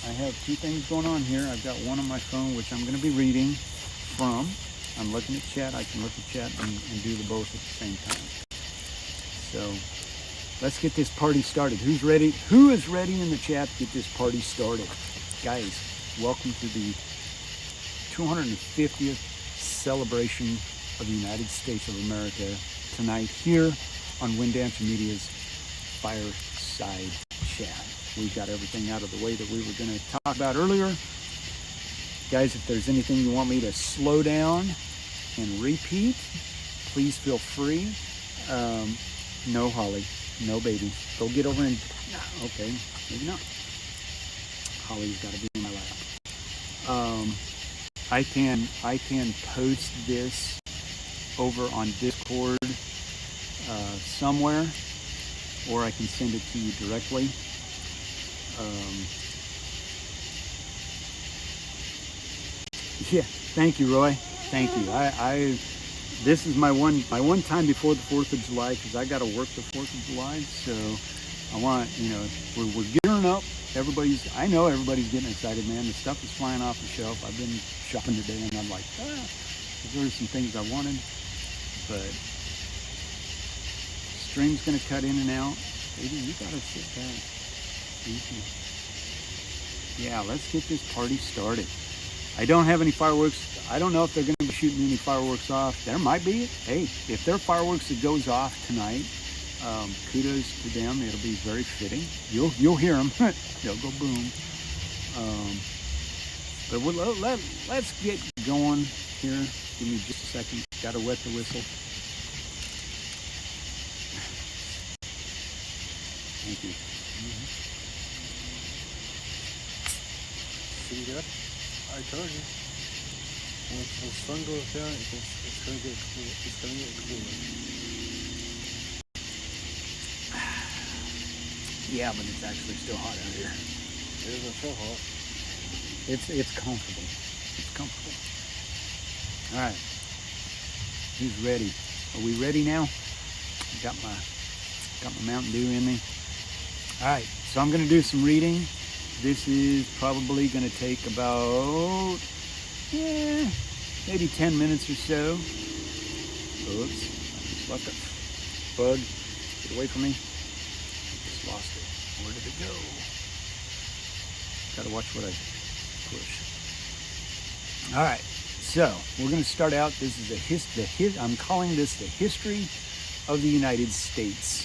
I have two things going on here. I've got one on my phone, which I'm going to be reading from. I'm looking at chat. I can look at chat and do the both at the same time. So let's get this party started. Who's ready? Who is ready in the chat to get this party started? Guys, welcome to the 250th celebration of the United States of America tonight here on Wind Dancer Media's Fireside Chat. We've got everything out of the way that we were going to talk about earlier. Guys, if there's anything you want me to slow down and repeat, please feel free. No, Holly. No, baby. Go get over and... Okay, maybe not. Holly's got to be in my lap. I can post this over on Discord somewhere, or I can send it to you directly. Yeah, thank you, Roy. Thank you. This is my one time before the 4th of July, because I got to work the 4th of July. So I want, we're gearing up. I know everybody's getting excited, man. The stuff is flying off the shelf. I've been shopping today, and I'm like, there were some things I wanted, but stream's gonna cut in and out. Baby, you gotta sit back. Yeah, let's get this party started. I don't have any fireworks. I don't know if they're going to be shooting any fireworks off. There might be. Hey, if there are fireworks that goes off tonight, kudos to them. It'll be very fitting. You'll hear them. They'll go boom. But let's get going here. Give me just a second. Got to wet the whistle. Thank you. See that? I told you. Once the sun goes down, it's gonna get cooler. It's gonna get cooler. Yeah, but it's actually still hot out here. It isn't so hot. It's comfortable. It's comfortable. All right. Who's ready? Are we ready now? Got my Mountain Dew in me. All right. So I'm gonna do some reading. This is probably going to take about, maybe 10 minutes or so. Oops, I just left it. Bug, get away from me. I just lost it. Where did it go? Got to watch what I push. All right, so we're going to start out. This is I'm calling this the history of the United States.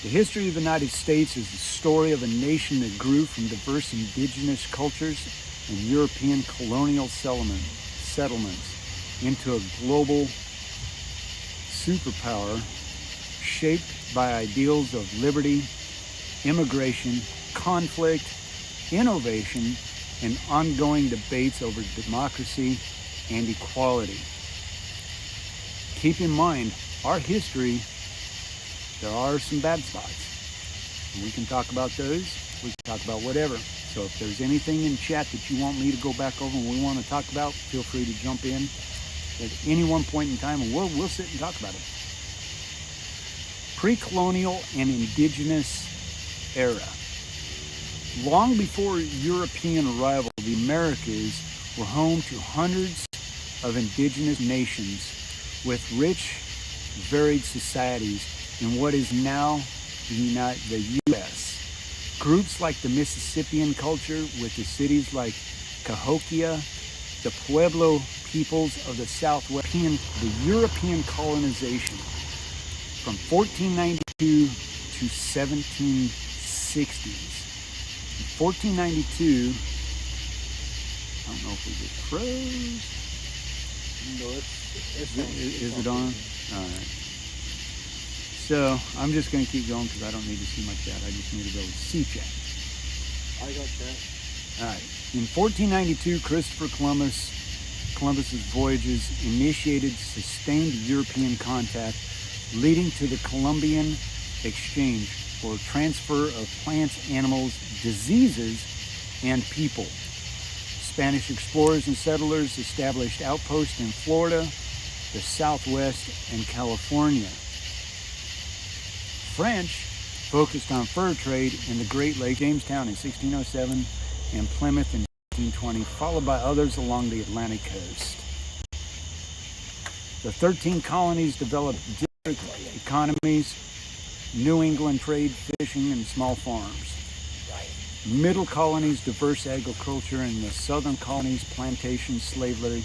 The history of the United States is the story of a nation that grew from diverse indigenous cultures and European colonial settlements into a global superpower shaped by ideals of liberty, immigration, conflict, innovation, and ongoing debates over democracy and equality. Keep in mind, our history, there are some bad spots. We can talk about those. We can talk about whatever. So if there's anything in chat that you want me to go back over and we want to talk about, feel free to jump in at any one point in time, and we'll sit and talk about it. Pre-colonial and indigenous era. Long before European arrival, the Americas were home to hundreds of indigenous nations with rich, varied societies in what is now the U.S. Groups like the Mississippian culture with the cities like Cahokia, the Pueblo peoples of the Southwest, the European colonization from 1492 to 1760s. In 1492, I don't know if we just froze. No, Is it on? All right. So I'm just going to keep going because I don't need to see my chat. I just need to go see chat. I got chat. All right. In 1492, Christopher Columbus's voyages initiated sustained European contact, leading to the Columbian Exchange for transfer of plants, animals, diseases, and people. Spanish explorers and settlers established outposts in Florida, the Southwest, and California. French focused on fur trade in the Great Lakes, Jamestown in 1607, and Plymouth in 1820, followed by others along the Atlantic coast. The 13 colonies developed different economies: New England trade, fishing, and small farms. Middle colonies, diverse agriculture, and the southern colonies, plantation, slavery-based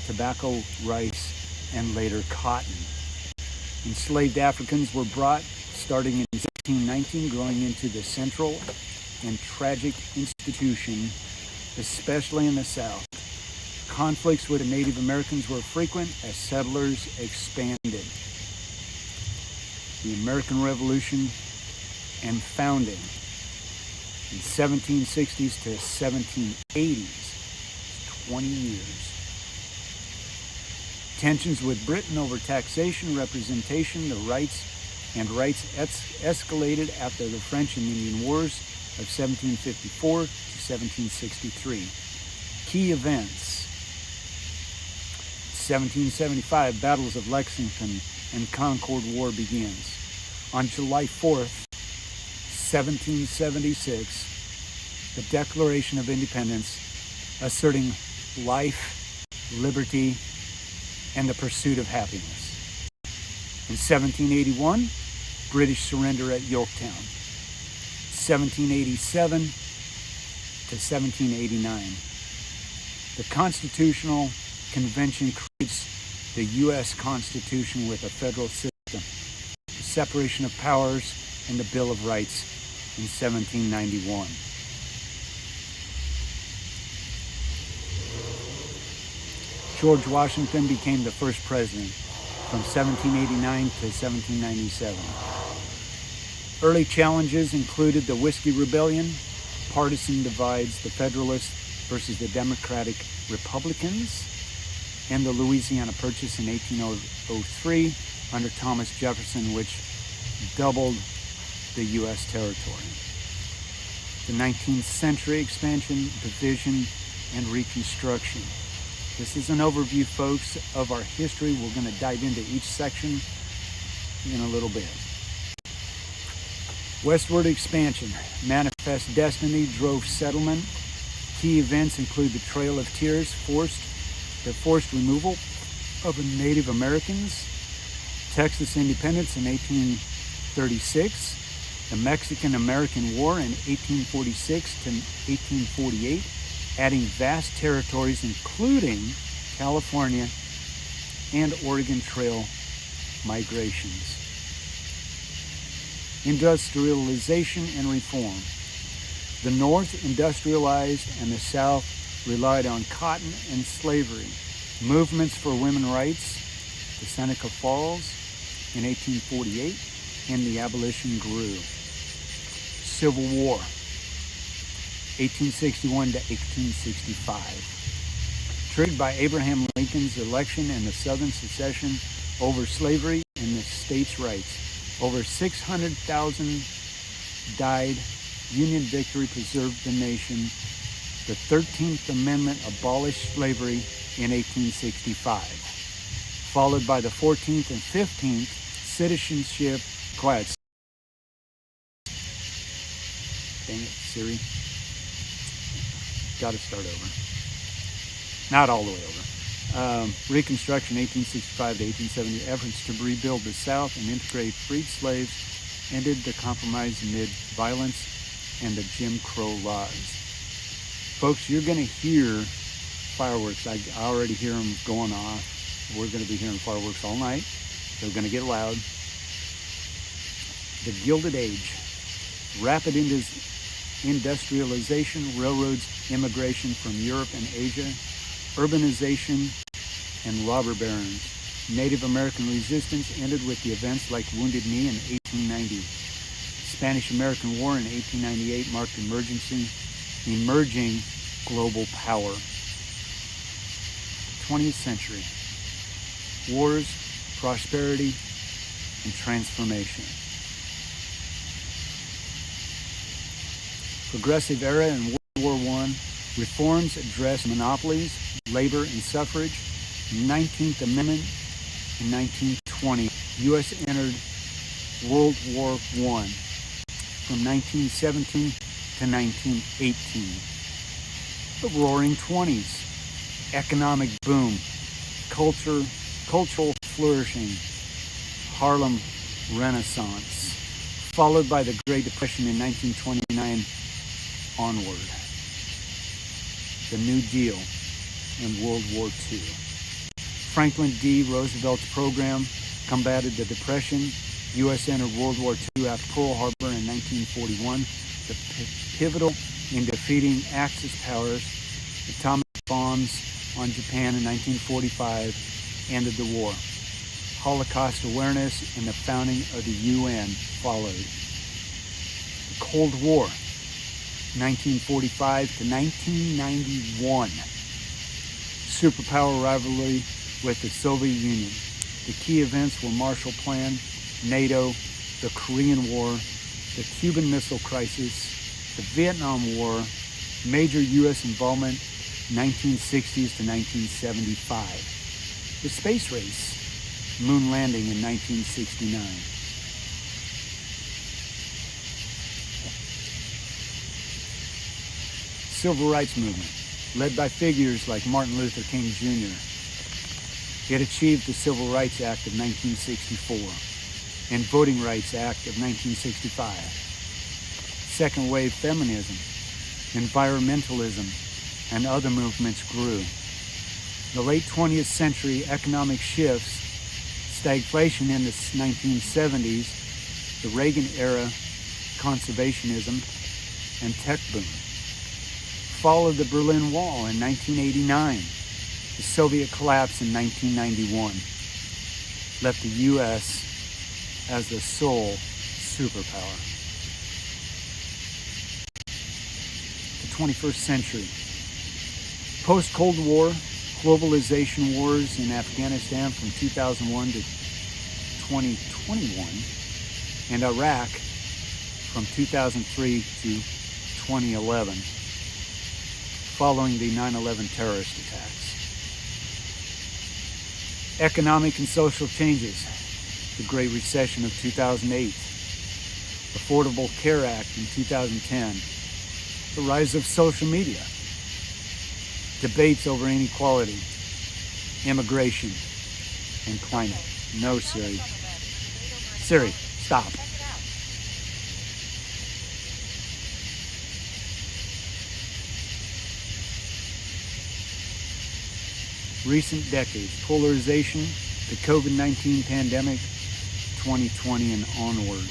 tobacco, rice, and later cotton. Enslaved Africans were brought starting in 1619, growing into the central and tragic institution, especially in the South. Conflicts with the Native Americans were frequent as settlers expanded. The American Revolution and founding in 1760s to 1780s, 20 years. Tensions with Britain over taxation, representation, the rights escalated after the French and Indian Wars of 1754 to 1763. Key events: 1775, Battles of Lexington and Concord War begins. On July 4th, 1776, the Declaration of Independence, asserting life, liberty, and the pursuit of happiness. In 1781, British surrender at Yorktown. 1787 to 1789, the Constitutional Convention creates the U.S. Constitution with a federal system, the separation of powers, and the Bill of Rights in 1791. George Washington became the first president from 1789 to 1797. Early challenges included the Whiskey Rebellion, partisan divides, the Federalists versus the Democratic Republicans, and the Louisiana Purchase in 1803 under Thomas Jefferson, which doubled the U.S. territory. The 19th century expansion, division, and reconstruction. This is an overview, folks, of our history. We're going to dive into each section in a little bit. Westward expansion, manifest destiny drove settlement. Key events include the Trail of Tears, the forced removal of Native Americans, Texas independence in 1836, the Mexican-American War in 1846 to 1848, adding vast territories including California and Oregon Trail migrations. Industrialization and reform. The North industrialized and the South relied on cotton and slavery. Movements for women's rights, the Seneca Falls in 1848, and the abolition grew. Civil War, 1861 to 1865. Triggered by Abraham Lincoln's election and the Southern secession over slavery and the states' rights. Over 600,000 died. Union victory preserved the nation. The 13th Amendment abolished slavery in 1865, followed by the 14th and 15th citizenship. Quiet. Dang it, Siri. Got to start over. Not all the way over. Reconstruction, 1865 to 1870. Efforts to rebuild the South and integrate freed slaves ended the compromise amid violence and the Jim Crow laws. Folks, you're going to hear fireworks. I already hear them going off. We're going to be hearing fireworks all night. They're going to get loud. The Gilded Age. Rapid industrialization, railroads, immigration from Europe and Asia, urbanization, and robber barons. Native American resistance ended with the events like Wounded Knee in 1890. Spanish-American War in 1898 marked emerging global power. 20th century. Wars, prosperity, and transformation. Progressive era in World War I. Reforms addressed monopolies, labor, and suffrage. 19th Amendment in 1920. U.S. entered World War I from 1917 to 1918. The Roaring Twenties, economic boom, cultural flourishing, Harlem Renaissance, followed by the Great Depression in 1929 onward. The New Deal and World War II. Franklin D. Roosevelt's program combated the Depression. U.S. entered World War II after Pearl Harbor in 1941. The pivotal in defeating Axis powers, atomic bombs on Japan in 1945 ended the war. Holocaust awareness and the founding of the UN followed. The Cold War, 1945 to 1991. Superpower rivalry with the Soviet Union. The key events were Marshall Plan, NATO, the Korean War, the Cuban Missile Crisis, the Vietnam War, major U.S. involvement 1960s to 1975. The space race, moon landing in 1969. Civil rights movement, led by figures like Martin Luther King Jr. It achieved the Civil Rights Act of 1964 and Voting Rights Act of 1965. Second wave feminism, environmentalism, and other movements grew. The late 20th century economic shifts, stagflation in the 1970s, the Reagan era conservationism, and tech boom. Fall of the Berlin Wall in 1989, the Soviet collapse in 1991, left the U.S. as the sole superpower. The 21st century. Post-Cold War, globalization wars in Afghanistan from 2001 to 2021, and Iraq from 2003 to 2011, following the 9/11 terrorist attacks. Economic and social changes. The Great Recession of 2008, Affordable Care Act in 2010, the rise of social media, debates over inequality, immigration, and climate. No, Siri. Siri, stop. Recent decades, polarization, the COVID-19 pandemic, 2020 and onward.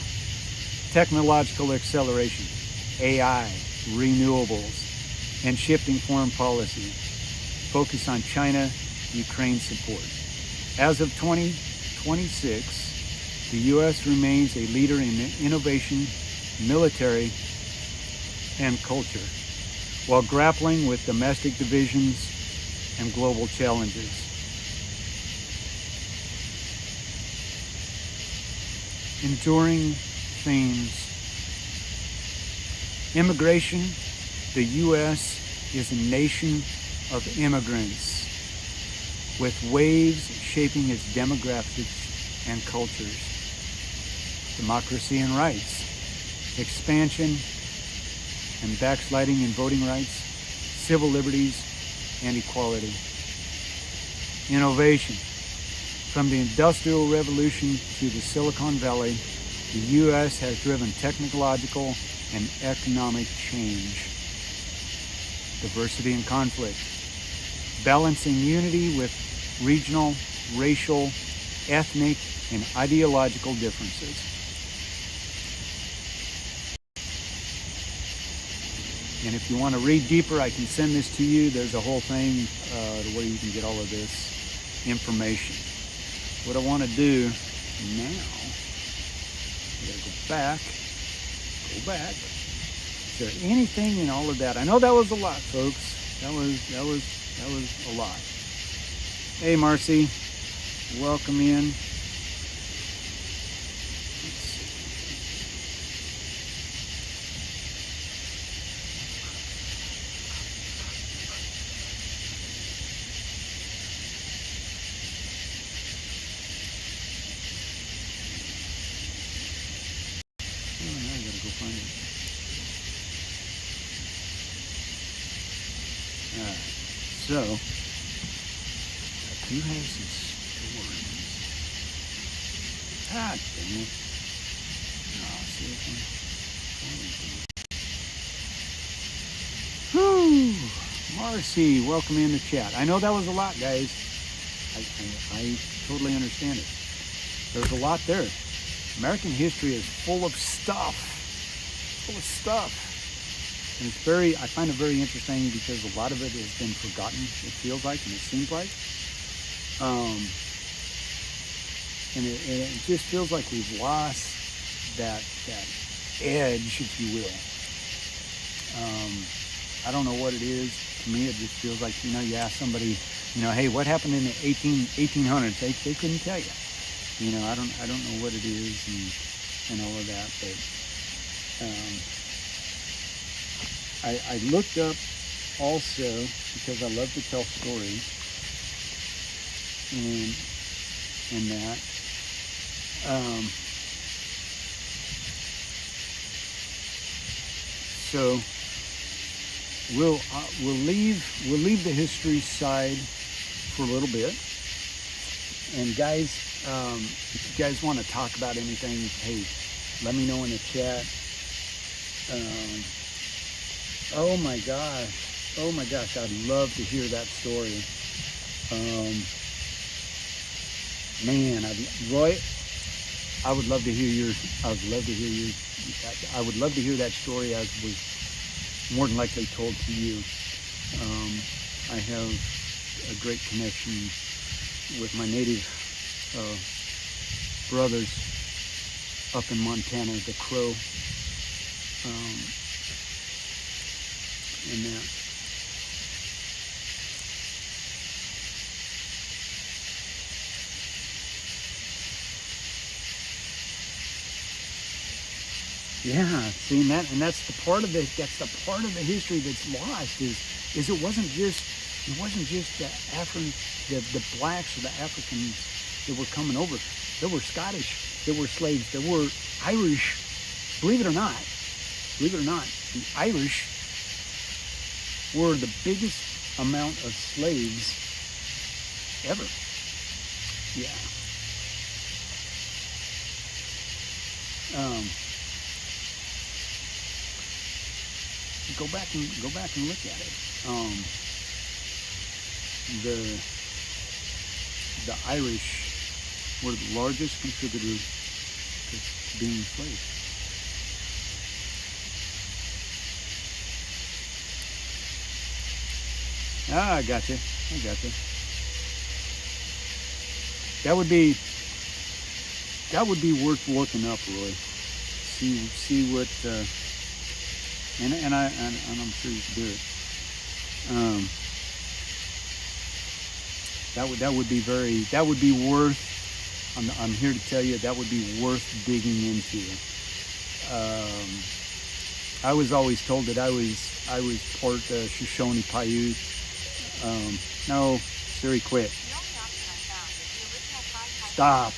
Technological acceleration, AI, renewables, and shifting foreign policy. Focus on China, Ukraine support. As of 2026, the U.S. remains a leader in innovation, military, and culture, while grappling with domestic divisions and global challenges. Enduring themes. Immigration. The U.S. is a nation of immigrants, with waves shaping its demographics and cultures. Democracy and rights. Expansion and backsliding in voting rights, civil liberties, and equality. Innovation. From the Industrial Revolution to the Silicon Valley, the U.S. has driven technological and economic change. Diversity and conflict. Balancing unity with regional, racial, ethnic, and ideological differences. And if you want to read deeper, I can send this to you. There's a whole thing where you can get all of this information. What I want to do now, I gotta go back. Is there anything in all of that? I know that was a lot, folks. That was a lot. Hey, Marcy, welcome in. Oh, now I gotta go find it. Alright, so I do have some stories. Ah, dang it. Oh, seriously? Whew. Marcy, welcome in the chat. I know that was a lot, guys. I totally understand it. There's a lot there. American history is full of stuff. Full of stuff. And it's I find it very interesting because a lot of it has been forgotten, it feels like, and it seems like. And it just feels like we've lost that edge, if you will. I don't know what it is. To me, it just feels like, you ask somebody, hey, what happened in the 1800s? They couldn't tell you. I don't know what it is and all of that, but I looked up also because I love to tell stories and that. So we'll leave the history side for a little bit. And guys, if you guys want to talk about anything, hey, let me know in the chat. Oh my gosh, I'd love to hear that story. Man, Roy, I would love to hear that story as was more than likely told to you. I have a great connection with my native brothers up in Montana, the Crow, and that. Yeah, see, and that's the part of the history that's lost is it wasn't just the blacks or the Africans that were coming over. There were Scottish, there were slaves, there were Irish. Believe it or not, the Irish were the biggest amount of slaves ever. Yeah. Go back and look at it. The Irish were the largest contributors to being enslaved. I got you. That would be worth looking up, Roy. See what. And I'm sure you can do it. That would be worth. I'm here to tell you that would be worth digging into. I was always told that I was part Shoshone Paiute. No, Siri, quit. Stop,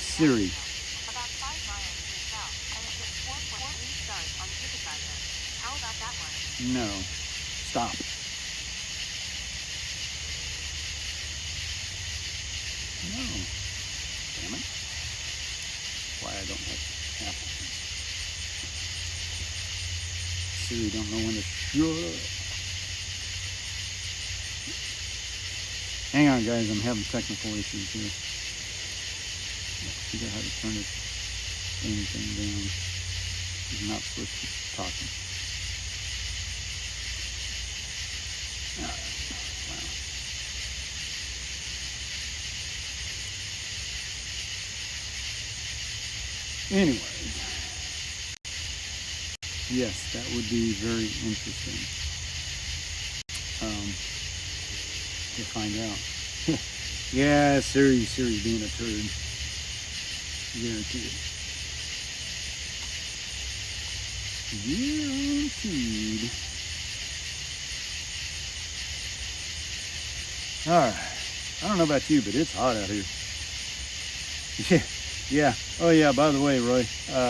Siri. No, stop. No, damn it. Why I don't like Apple. Siri don't know when to shut up. Hang on, guys, I'm having technical issues here. Let's figure out how to turn this thing down. He's not supposed to be talking. Wow. Anyways, yes, that would be very interesting to find out. Yeah, Siri's being a turd. Guaranteed. Guaranteed. All right. I don't know about you, but it's hot out here. Yeah. Yeah. Oh, yeah. By the way, Roy,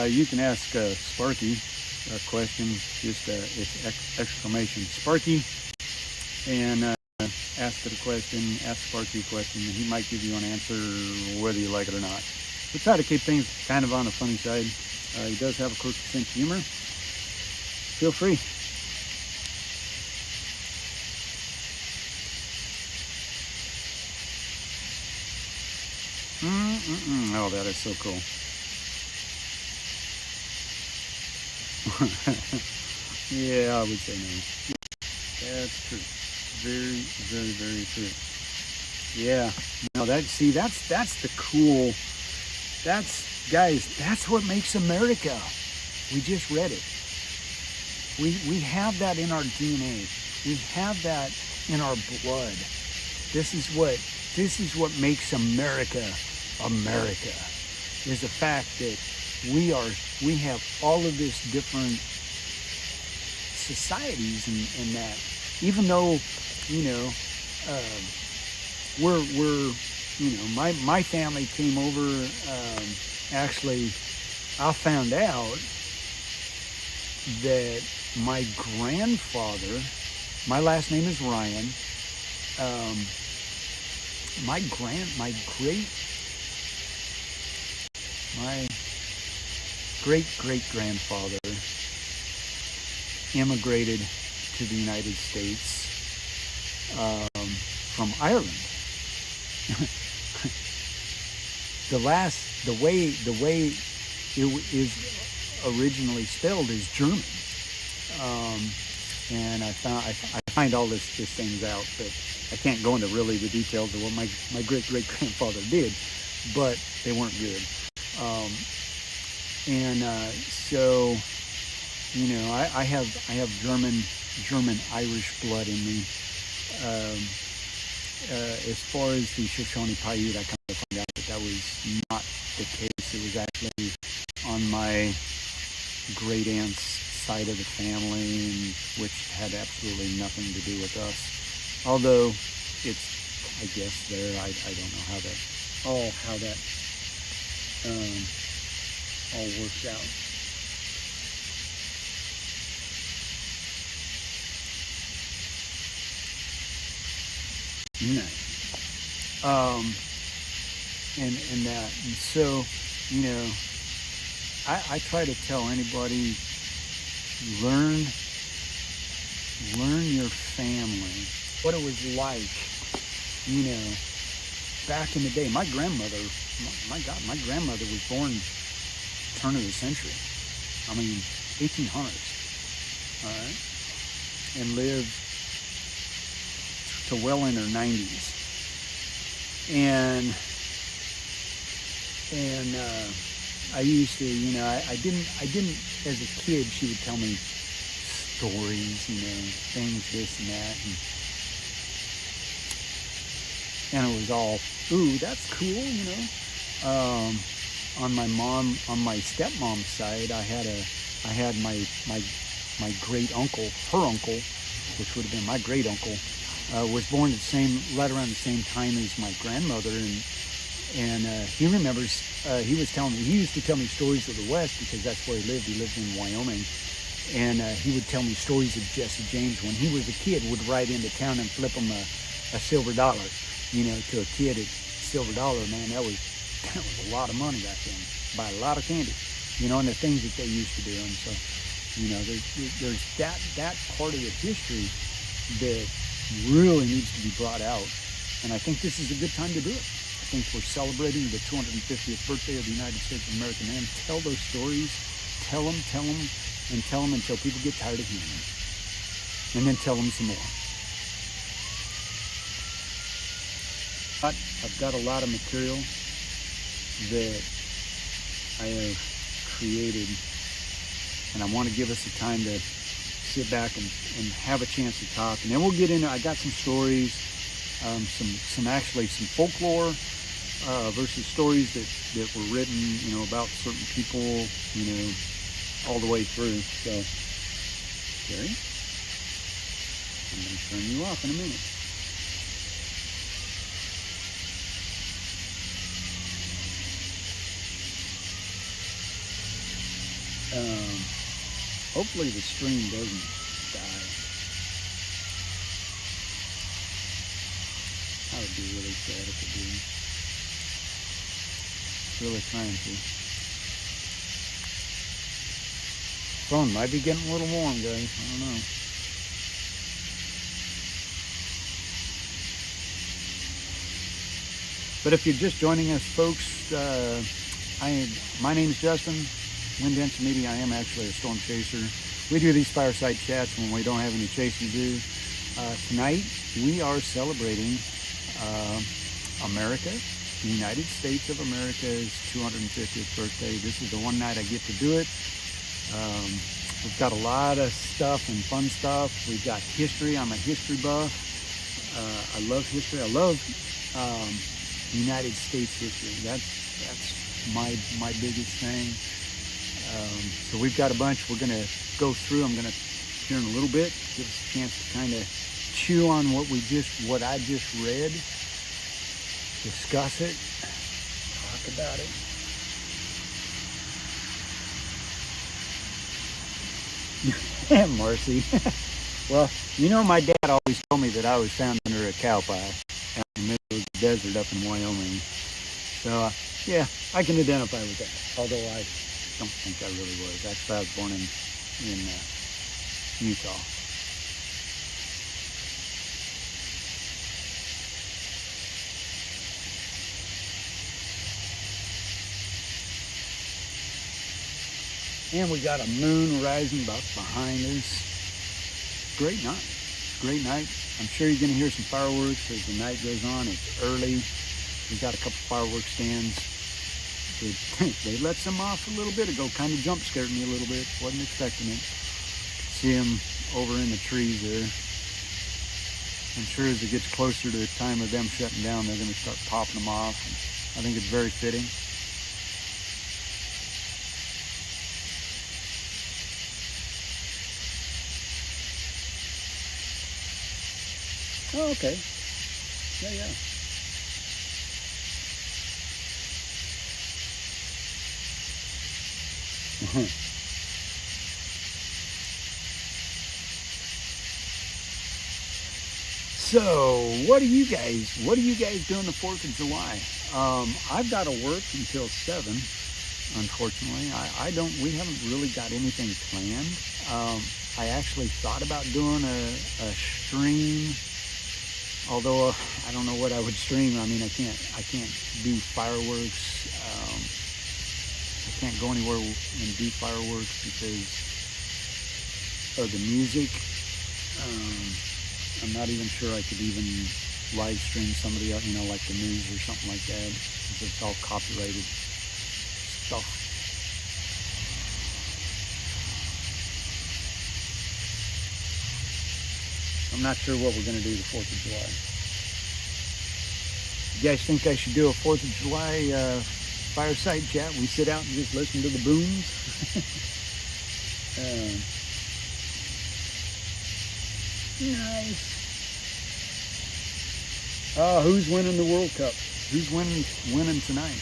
you can ask Sparky a question. Just it's exclamation Sparky, and ask it a question. Ask Sparky a question, and he might give you an answer whether you like it or not. We try to keep things kind of on the funny side. He does have a quirky sense of humor. Feel free. Oh, that is so cool. Yeah, I would say no. That's true. Very, very, very true. Yeah. No, that's the cool. That's what makes America. We just read it. We have that in our DNA. We have that in our blood. This is what makes America America. Is the fact that we have all of this different societies and that even though uh, we're my family came over, actually I found out that my grandfather, my last name is Ryan, my great grandfather immigrated to the United States from Ireland. the way it is originally spelled is German, and I find all this things out, but I can't go into really the details of what my great grandfather did, but they weren't good. So I have German Irish blood in me. As far as the Shoshone Paiute, I kind of found out that was not the case. It was actually on my great aunt's side of the family, which had absolutely nothing to do with us. Although it's, I guess there, I don't know how that all works out. Nice. And that, and so, I try to tell anybody, learn your family, what it was like, back in the day. My grandmother, my grandmother was born turn of the century. I mean, 1800s, all right, and lived to well in her 90s, and I used to, I didn't as a kid. She would tell me stories, things, this and that, and it was all, ooh, that's cool, on my stepmom's side, I had my great uncle, her uncle, which would have been my great uncle, was born right around the same time as my grandmother, and he remembers. He used to tell me stories of the West because that's where he lived. He lived in Wyoming, and he would tell me stories of Jesse James when he was a kid. Would ride into town and flip him a silver dollar. To a kid, a silver dollar, man, that was a lot of money back then. Buy a lot of candy, and the things that they used to do. And so, there's that part of the history that really needs to be brought out, and I think this is a good time to do it. I think we're celebrating the 250th birthday of the United States of America. Man, tell those stories, tell them, and tell them until people get tired of hearing them, and then tell them some more. I've got a lot of material that I have created, and I want to give us a time to sit back and have a chance to talk, and then we'll get into. I got some stories, some folklore versus stories that were written, about certain people, all the way through. So, Gary, I'm going to turn you off in a minute. Hopefully the stream doesn't die. I would be really sad if it did. Really trying to. Phone might be getting a little warm, guys. I don't know. But if you're just joining us, folks, my name is Justin. Wind Density Media. I am actually a storm chaser. We do these fireside chats when we don't have any chasing to do. Tonight, we are celebrating America, the United States of America's 250th birthday. This is the one night I get to do it. We've got a lot of stuff and fun stuff. We've got history. I'm a history buff. I love history. I love United States history. That's my biggest thing. So we've got a bunch we're going to go through. I'm going to, here in a little bit, give us a chance to kind of chew on what I just read, discuss it, talk about it. Yeah, Marcy. Well, you know, my dad always told me that I was found under a cow pie out in the middle of the desert up in Wyoming. So, yeah, I can identify with that, although I don't think I really was. Actually, I was born in Utah. And we got a moon rising about behind us. Great night. Great night. I'm sure you're going to hear some fireworks as the night goes on. It's early. We got a couple fireworks stands. They let some off a little bit ago. Kind of jump scared me a little bit. Wasn't expecting it. See them over in the trees there. I'm sure as it gets closer to the time of them shutting down, they're going to start popping them off. And I think it's very fitting. Oh, okay. Yeah. So, what do you guys doing the 4th of July? I've got to work until 7, unfortunately. We haven't really got anything planned. I actually thought about doing a stream, although I don't know what I would stream. I mean, I can't do fireworks. I can't go anywhere and do fireworks because of the music. I'm not even sure I could even live stream somebody else, like the news or something like that, because it's all copyrighted stuff. I'm not sure what we're going to do the 4th of July. You guys think I should do a 4th of July fireside chat? We sit out and just listen to the booms? Nice. Who's winning the World Cup? Who's winning tonight?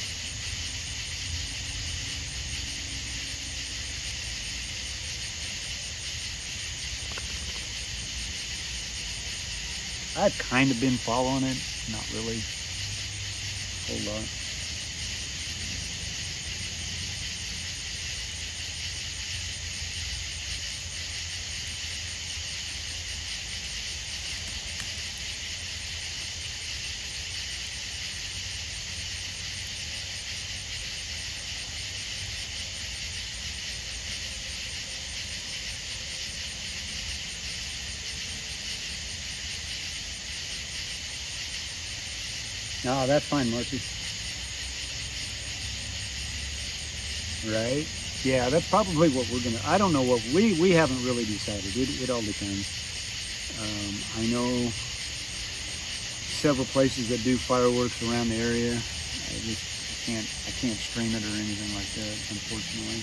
I've kind of been following it, not really a whole lot. No, that's fine, Marcy. Right? Yeah, that's probably what we're gonna. I don't know what we haven't really decided. It all depends. I know several places that do fireworks around the area. I can't stream it or anything like that, unfortunately.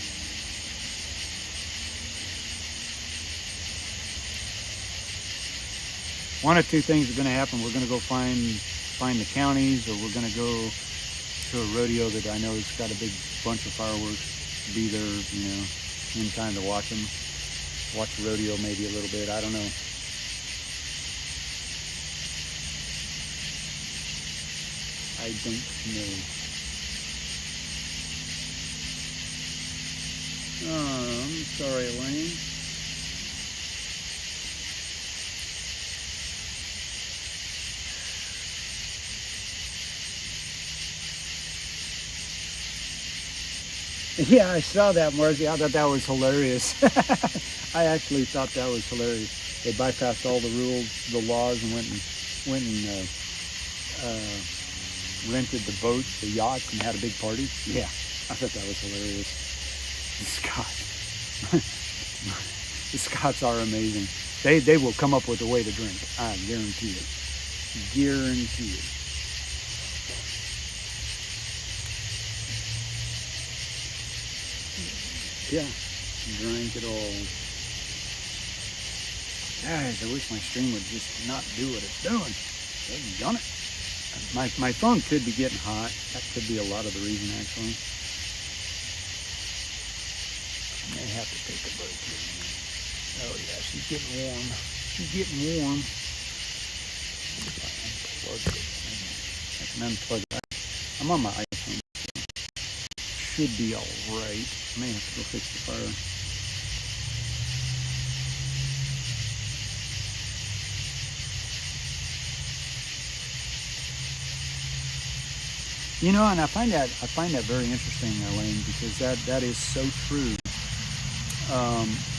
One of two things are going to happen. We're going to go find the counties, or we're going to go to a rodeo that I know has got a big bunch of fireworks. Be there, in time to watch them. Watch the rodeo maybe a little bit. I don't know. I don't know. Oh, I'm sorry, Elaine. Yeah, I saw that, Marcy. I thought that was hilarious. I actually thought that was hilarious. They bypassed all the rules, the laws, and went and rented the boats, the yachts, and had a big party. Yeah, I thought that was hilarious. The Scots, the Scots are amazing. They will come up with a way to drink. I guarantee it. Guarantee it. Yeah, drank it all. Guys, I wish my stream would just not do what it's doing. They've done it. My phone could be getting hot. That could be a lot of the reason, actually. I may have to take a break here. Oh yeah, she's getting warm. She's getting warm. If I unplug it, I can unplug it. I'm on my iPhone. Should be all right. I may have to go fix the fire. You know, and I find that very interesting, Elaine, because that is so true.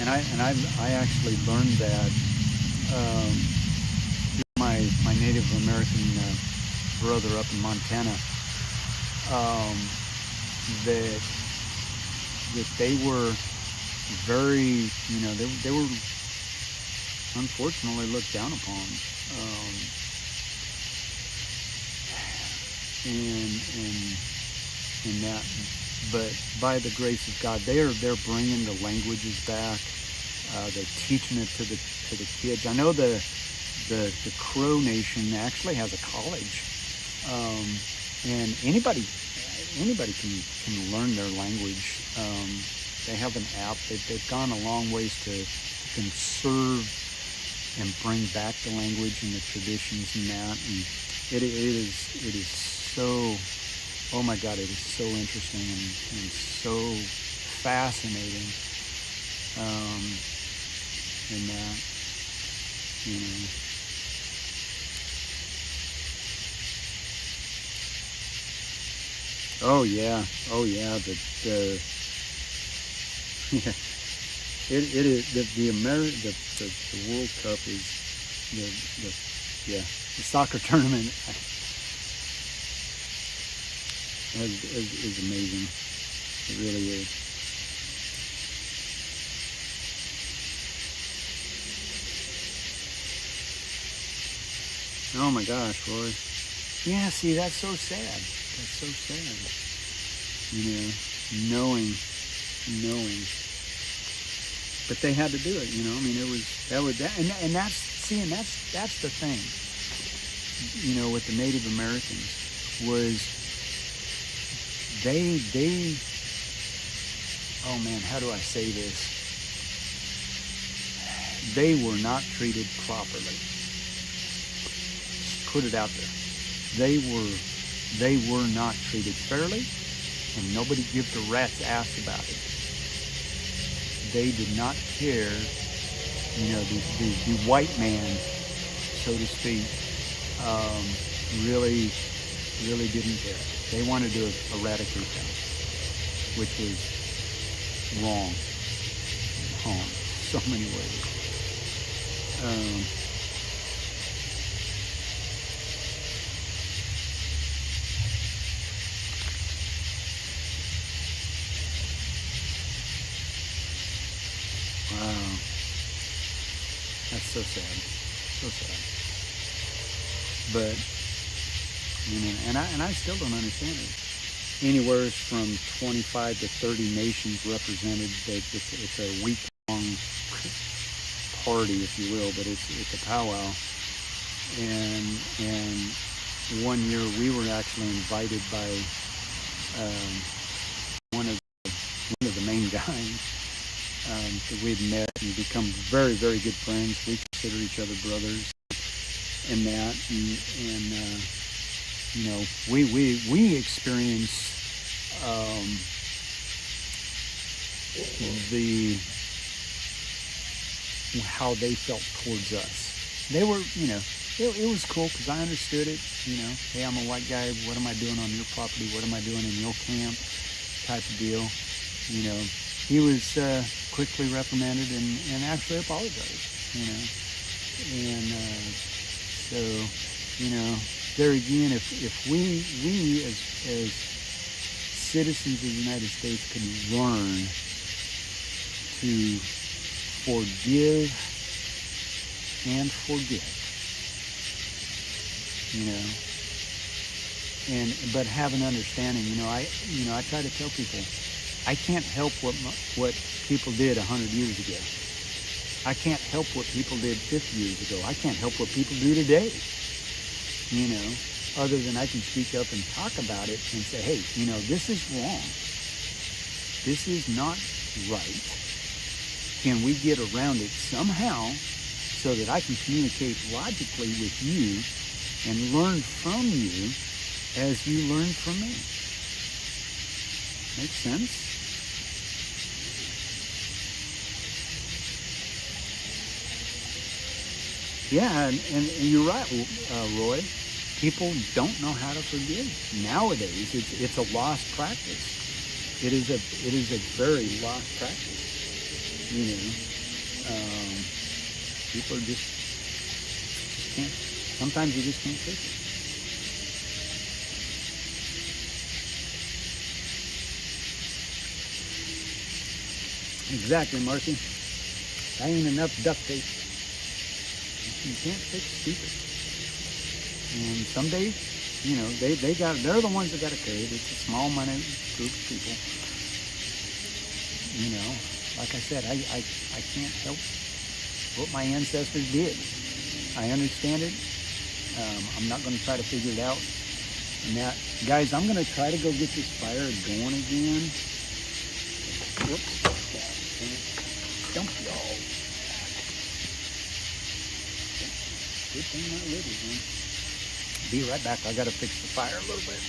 And I actually learned that through my Native American brother up in Montana. That they were very, they were unfortunately looked down upon. And that, but by the grace of God, they're bringing the languages back. They're teaching it to the kids. I know the Crow Nation actually has a college, and anybody can learn their language. They have an app. They've gone a long ways to conserve and bring back the language and the traditions and that. And it is so, oh my God, it is so interesting and so fascinating. And that, Oh yeah. The yeah. It is the World Cup is the soccer tournament is amazing. It really is. Oh my gosh, Roy. Yeah, see, that's so sad. That's so sad. Knowing. But they had to do it, I mean, and that's the thing, with the Native Americans was they, oh man, how do I say this? They were not treated properly. Put it out there. They were not treated fairly, and nobody gives a rat's ass about it. They did not care, the white man, so to speak, really didn't care. They wanted to eradicate them, which was wrong, so many ways. Wow, that's so sad, But and I still don't understand it. Anywhere from 25 to 30 nations represented. It's a week-long party, if you will, but it's a powwow. And one year we were actually invited by one of the main guys. we'd met and become very, very good friends. We consider each other brothers and that. And we experienced the how they felt towards us. They were, it was cool because I understood it. Hey, I'm a white guy. What am I doing on your property? What am I doing in your camp? Type of deal. He was quickly reprimanded and actually apologized. And so, there again, if we as citizens of the United States could learn to forgive and forget, but have an understanding. I try to tell people, I can't help what people did 100 years ago. I can't help what people did 50 years ago. I can't help what people do today. Other than I can speak up and talk about it and say, hey, this is wrong. This is not right. Can we get around it somehow so that I can communicate logically with you and learn from you as you learn from me? Makes sense? Yeah, and you're right, Roy. People don't know how to forgive nowadays. It's a lost practice. It is a very lost practice. People just can't. Sometimes you just can't fix it. Exactly, Marcy. That ain't enough duct tape. You can't fix stupid. And some days, they're the ones that got to carry it. It's a small minute group of people. Like I said, I can't help what my ancestors did. I understand it. I'm not going to try to figure it out. And that, guys, I'm going to try to go get this fire going again. Whoops. Dump y'all. Good thing my lid is on. Be right back. I got to fix the fire a little bit.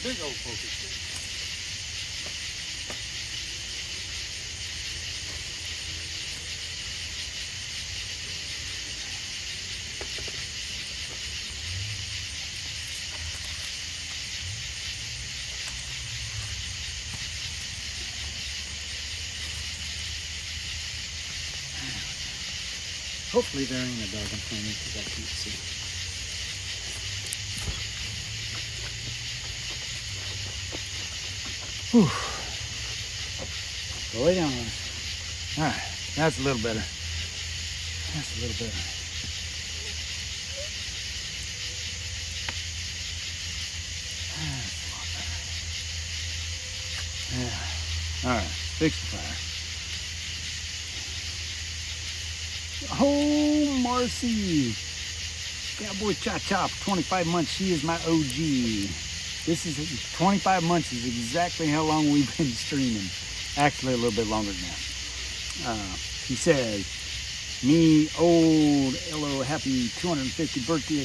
Big old focus stick. Hopefully there ain't a dog in front of me because I can't see. Whew. Go lay down on it. All right, that's a little better. That's a little better. That's a lot better. Yeah. All right, fix the fire. Oh, Marcy. Cowboy Cha-Cha for 25 months. She is my OG. This is 25 months is exactly how long we've been streaming. Actually, a little bit longer than that. He says, me old Elo, happy 250 birthday.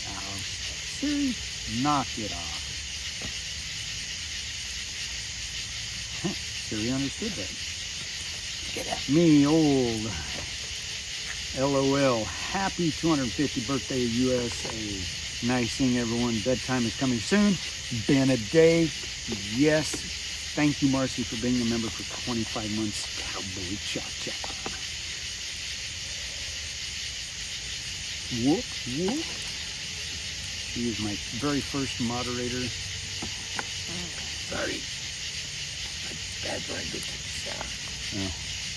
Oh, Siri, knock it off. Siri understood that. Get out. Me, old. LOL. Happy 250th birthday, USA. Nice seeing everyone. Bedtime is coming soon. Been a day. Yes. Thank you, Marcy, for being a member for 25 months. Cowboy cha-cha. Whoop, whoop. She is my very first moderator. Sorry. My bad brain gets sound. Oh.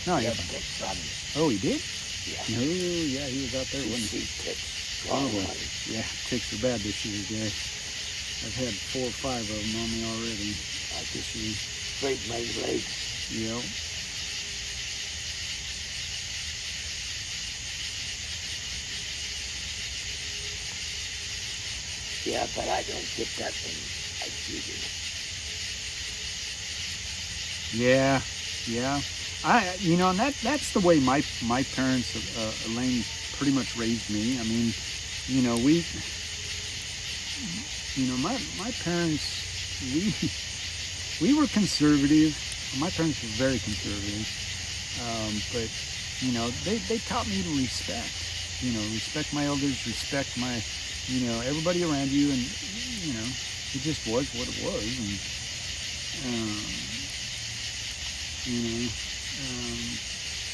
No, He yeah. had ticks on me. Oh, he did? Yeah. Oh, yeah, he was out there, You wasn't he? see ticks. Oh, Wrong well. one. Yeah, ticks are bad this year, guys. I've had 4 or 5 of them on me already this year. Break my legs. Yep. Yeah, but I don't get that when I feed him. Yeah, yeah. And that's the way my parents, Elaine, pretty much raised me. I mean, my parents, we were conservative. My parents were very conservative, but they taught me to respect. Respect my elders, respect my, everybody around you, and it just was what it was, and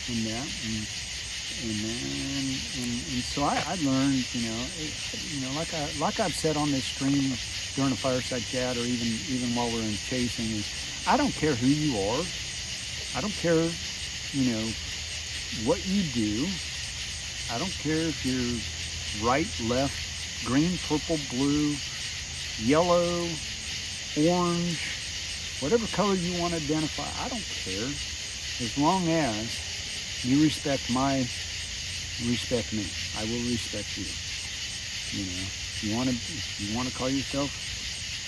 and that, and so I learned, like I've said on this stream during a fireside chat, or even while we're in chasing, is I don't care who you are, I don't care, what you do, I don't care if you're right, left, green, purple, blue, yellow, orange, whatever color you want to identify, I don't care, as long as you respect me, I will respect you. You want to call yourself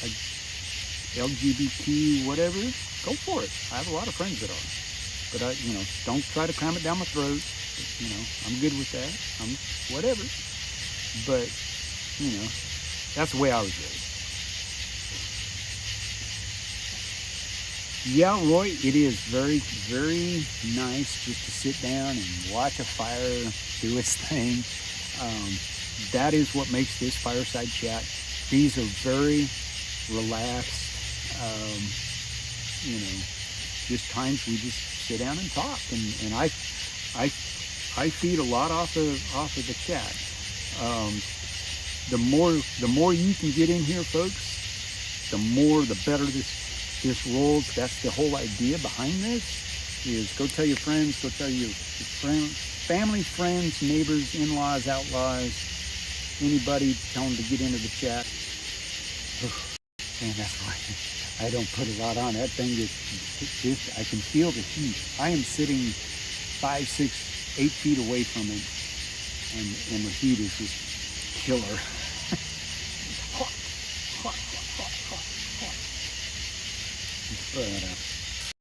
a LGBT whatever, go for it. I have a lot of friends that are, but don't try to cram it down my throat. I'm good with that. I'm whatever, but that's the way I was raised. Yeah, Roy, it is very, very nice just to sit down and watch a fire do its thing. That is what makes this fireside chat. These are very relaxed, just times we just sit down and talk. And I feed a lot off of the chat. The more you can get in here, folks, the better this rolls. That's the whole idea behind this, is go tell your friends, go tell your family, friends, neighbors, in-laws, outlaws, anybody, tell them to get into the chat. And that's why I don't put a lot on. That thing is just, I can feel the heat. I am sitting 5, 6, 8 feet away from it, and the heat is just killer. But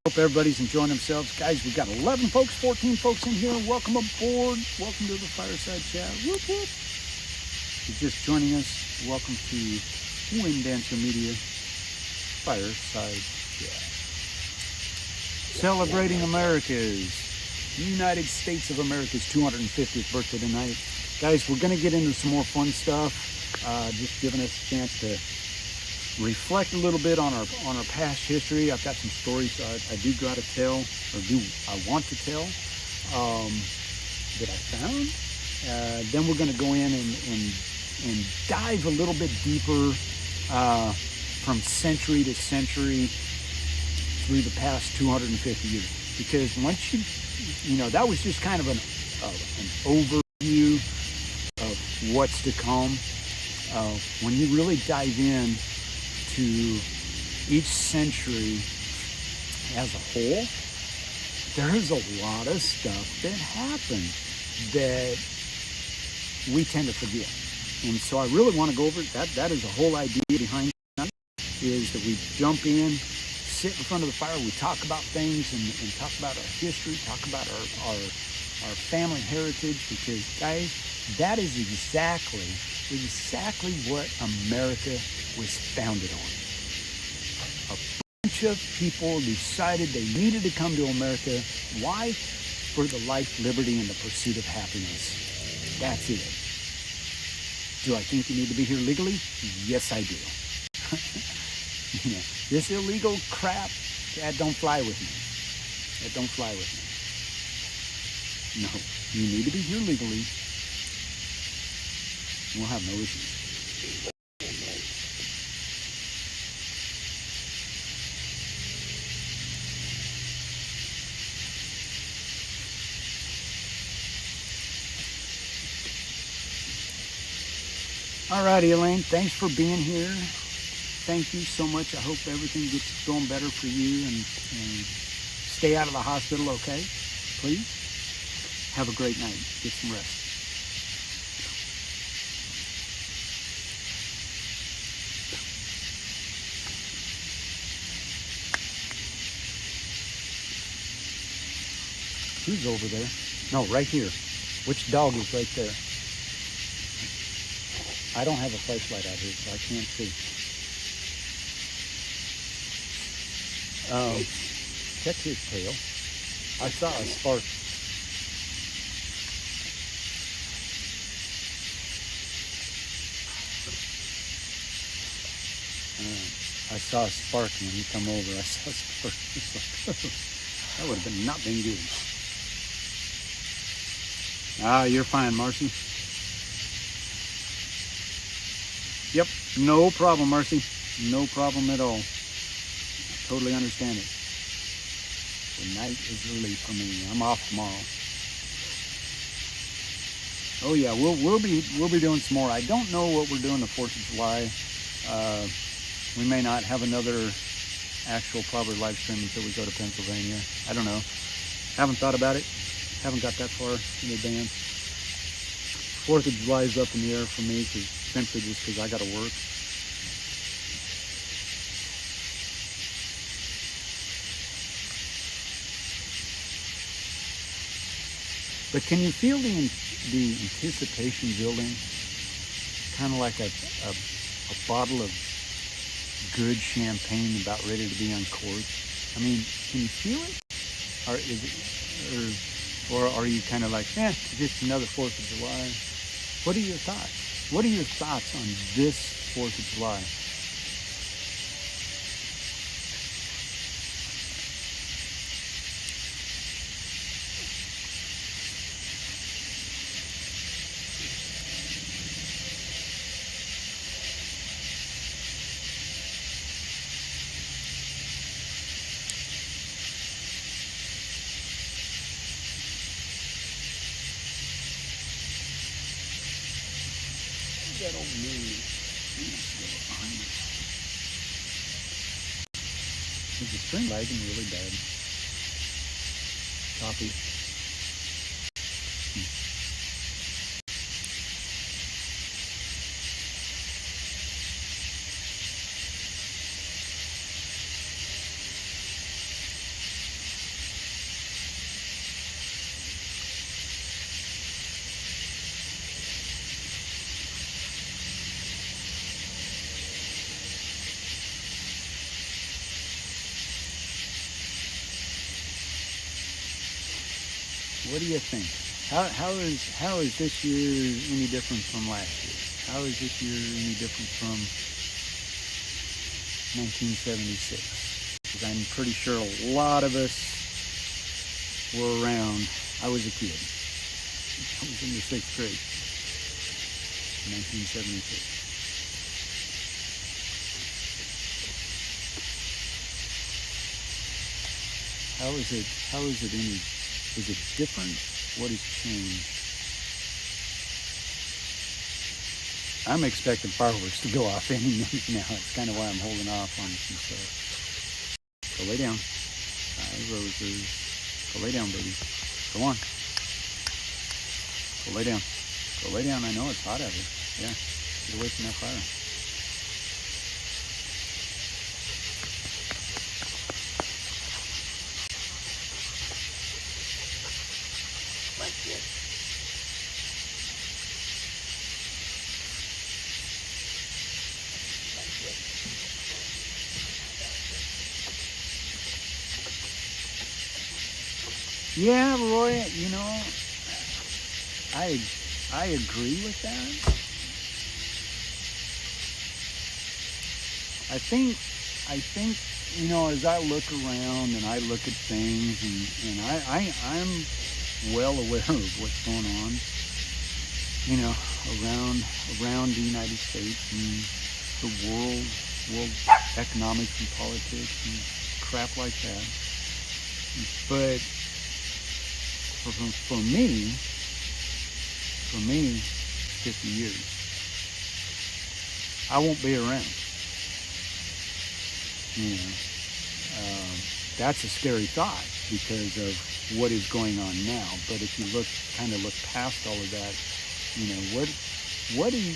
hope everybody's enjoying themselves. Guys, we've got 11 folks, 14 folks in here. Welcome aboard. Welcome to the Fireside Chat. Whoop, whoop. If you're just joining us, welcome to Wind Dancer Media Fireside Chat. Celebrating United States of America's 250th birthday tonight. Guys, we're going to get into some more fun stuff. Just giving us a chance to reflect a little bit on our past history. I've got some stories I do got to tell, or I want to tell, that I found. Then we're going to go in and dive a little bit deeper from century to century through the past 250 years. Because once that was just kind of an overview of what's to come. When you really dive in to each century as a whole, there's a lot of stuff that happened that we tend to forget. And so I really want to go over it. That is the whole idea behind it, is that we jump in, sit in front of the fire, we talk about things and talk about our history, talk about our family heritage, because guys, that is exactly what America was founded on. A bunch of people decided they needed to come to America. Why? For the life, liberty, and the pursuit of happiness. That's it. Do I think you need to be here legally? Yes, I do. You know, this illegal crap, that don't fly with me. That don't fly with me. No, you need to be here legally. We'll have no issues. Alrighty, Elaine, thanks for being here. Thank you so much. I hope everything gets going better for you, and stay out of the hospital, okay? Please. Have a great night. Get some rest. Who's over there? No, right here. Which dog is right there? I don't have a flashlight out here, so I can't see. Check his tail. I saw a spark. I saw a spark when he come over. I saw a spark. That would have been not been good. You're fine, Marcy. Yep, no problem, Marcy. No problem at all. I totally understand it. The night is relief for me. I'm off tomorrow. Oh yeah, we'll be doing some more. I don't know what we're doing the 4th of July. We may not have another actual probably live stream until we go to Pennsylvania. I don't know. Haven't thought about it. Haven't got that far in advance. 4th of July is up in the air for me, simply just because I got to work. But can you feel the anticipation building? Kind of like a bottle of good champagne about ready to be uncorked. I mean, can you feel it? Or are you kind of like, just another 4th of July? What are your thoughts? What are your thoughts on this 4th of July? That old mule. Is the string lagging really bad? Copy. What do you think? How is this year any different from last year? How is this year any different from 1976? Because I'm pretty sure a lot of us were around. I was a kid. I was in the 6th grade. 1976. How is it any? Is it different? What has changed? I'm expecting fireworks to go off any minute now. It's kind of why I'm holding off on some stuff. Go lay down. Hi, Roses. Go lay down, baby. Go on. Go lay down. Go lay down. I know it's hot out here. Yeah. Get away from that fire. Yeah, Roy, you know, I agree with that. I think, you know, as I look around and I look at things and I'm well aware of what's going on, you know, around the United States and the world economics and politics and crap like that. But for me, 50 years. I won't be around. You know, that's a scary thought because of what is going on now. But if you kind of look past all of that, you know, what do you,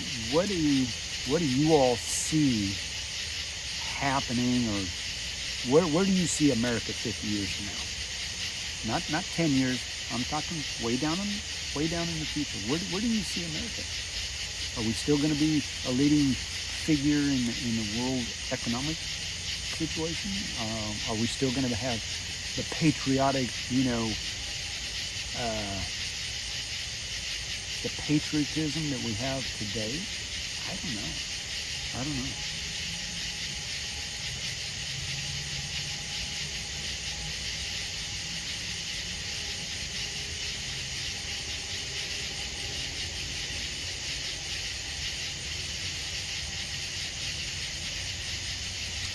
what do you all see happening, or where do you see America 50 years from now? Not 10 years. I'm talking way down in the future. Where do you see America? Are we still going to be a leading figure in the world economic situation? Are we still going to have the patriotic, you know, the patriotism that we have today? I don't know. I don't know.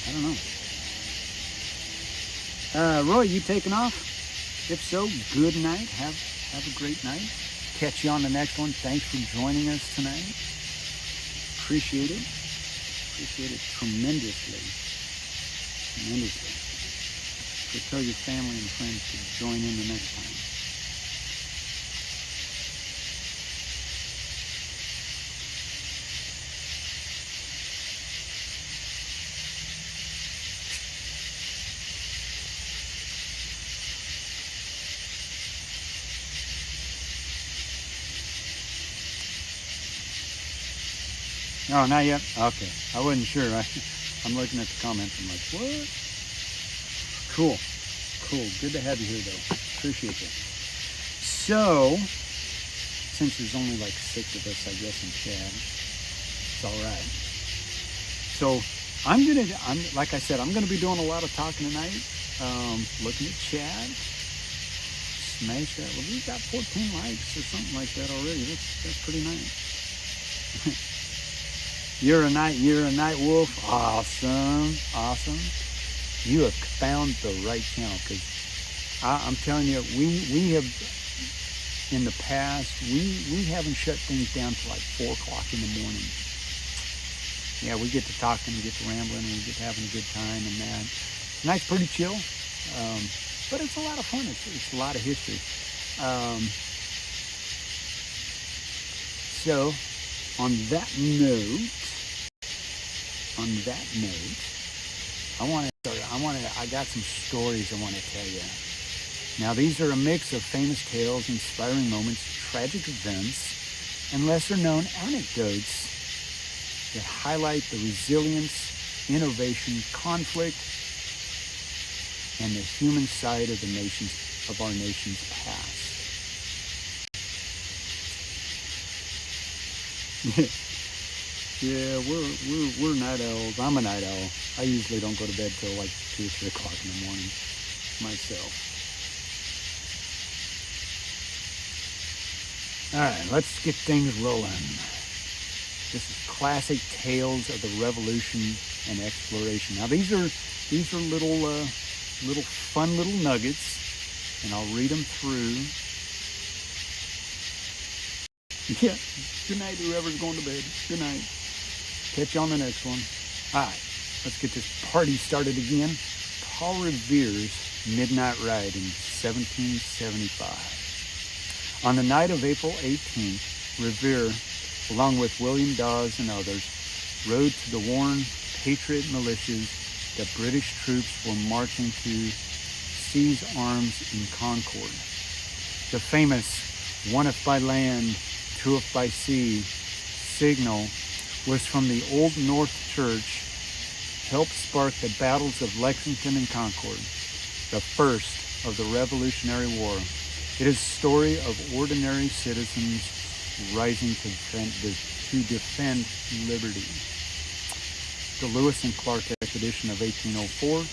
I don't know. Roy, you taking off? If so, good night. Have a great night. Catch you on the next one. Thanks for joining us tonight. Appreciate it. Appreciate it tremendously. Tremendously. So tell your family and friends to join in the next time. Oh, not yet? Okay. I wasn't sure. I'm looking at the comments. I'm like, what? Cool. Cool. Good to have you here, though. Appreciate you. So, since there's only like 6 of us, I guess, in chat, it's all right. So, like I said, I'm going to be doing a lot of talking tonight. Looking at chat. Smash that. Well, we've got 14 likes or something like that already. That's pretty nice. You're a night wolf. Awesome. You have found the right channel, because I'm telling you, we have in the past, we haven't shut things down till like 4 o'clock in the morning. Yeah, we get to talking, we get to rambling, and we get to having a good time and that. Tonight's pretty chill, but it's a lot of fun. It's a lot of history. So, on that note, I got some stories I want to tell you. Now, these are a mix of famous tales, inspiring moments, tragic events, and lesser-known anecdotes that highlight the resilience, innovation, conflict, and the human side of our nation's past. Yeah, we're night owls. I'm a night owl. I usually don't go to bed till like 2 or 3 o'clock in the morning myself. All right, let's get things rolling. This is classic tales of the revolution and exploration. Now these are little fun little nuggets, and I'll read them through. Yeah. Good night, whoever's going to bed. Good night. Catch you on the next one. All right, let's get this party started again. Paul Revere's Midnight Ride in 1775. On the night of April 18th, Revere, along with William Dawes and others, rode to the warned Patriot militias that British troops were marching to seize arms in Concord. The famous "One if by land, two if by sea" signal was from the Old North Church, helped spark the battles of Lexington and Concord, the first of the Revolutionary War. It is a story of ordinary citizens rising to defend liberty. The Lewis and Clark expedition of 1804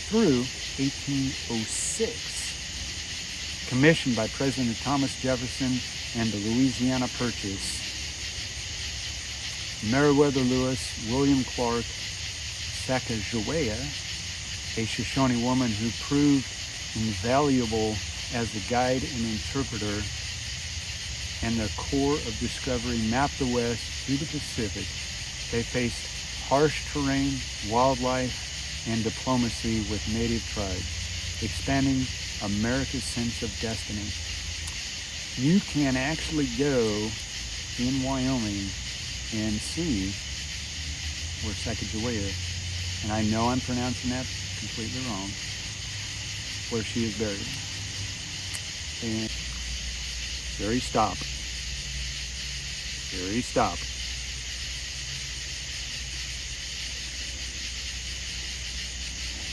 through 1806, commissioned by President Thomas Jefferson and the Louisiana Purchase. Meriwether Lewis, William Clark, Sacagawea, a Shoshone woman who proved invaluable as a guide and interpreter, and the Corps of Discovery mapped the West through the Pacific. They faced harsh terrain, wildlife, and diplomacy with native tribes, expanding America's sense of destiny. You can actually go in Wyoming and see where Sacagawea, and I know I'm pronouncing that completely wrong, where she is buried. And Jerry, stop. Jerry, stop.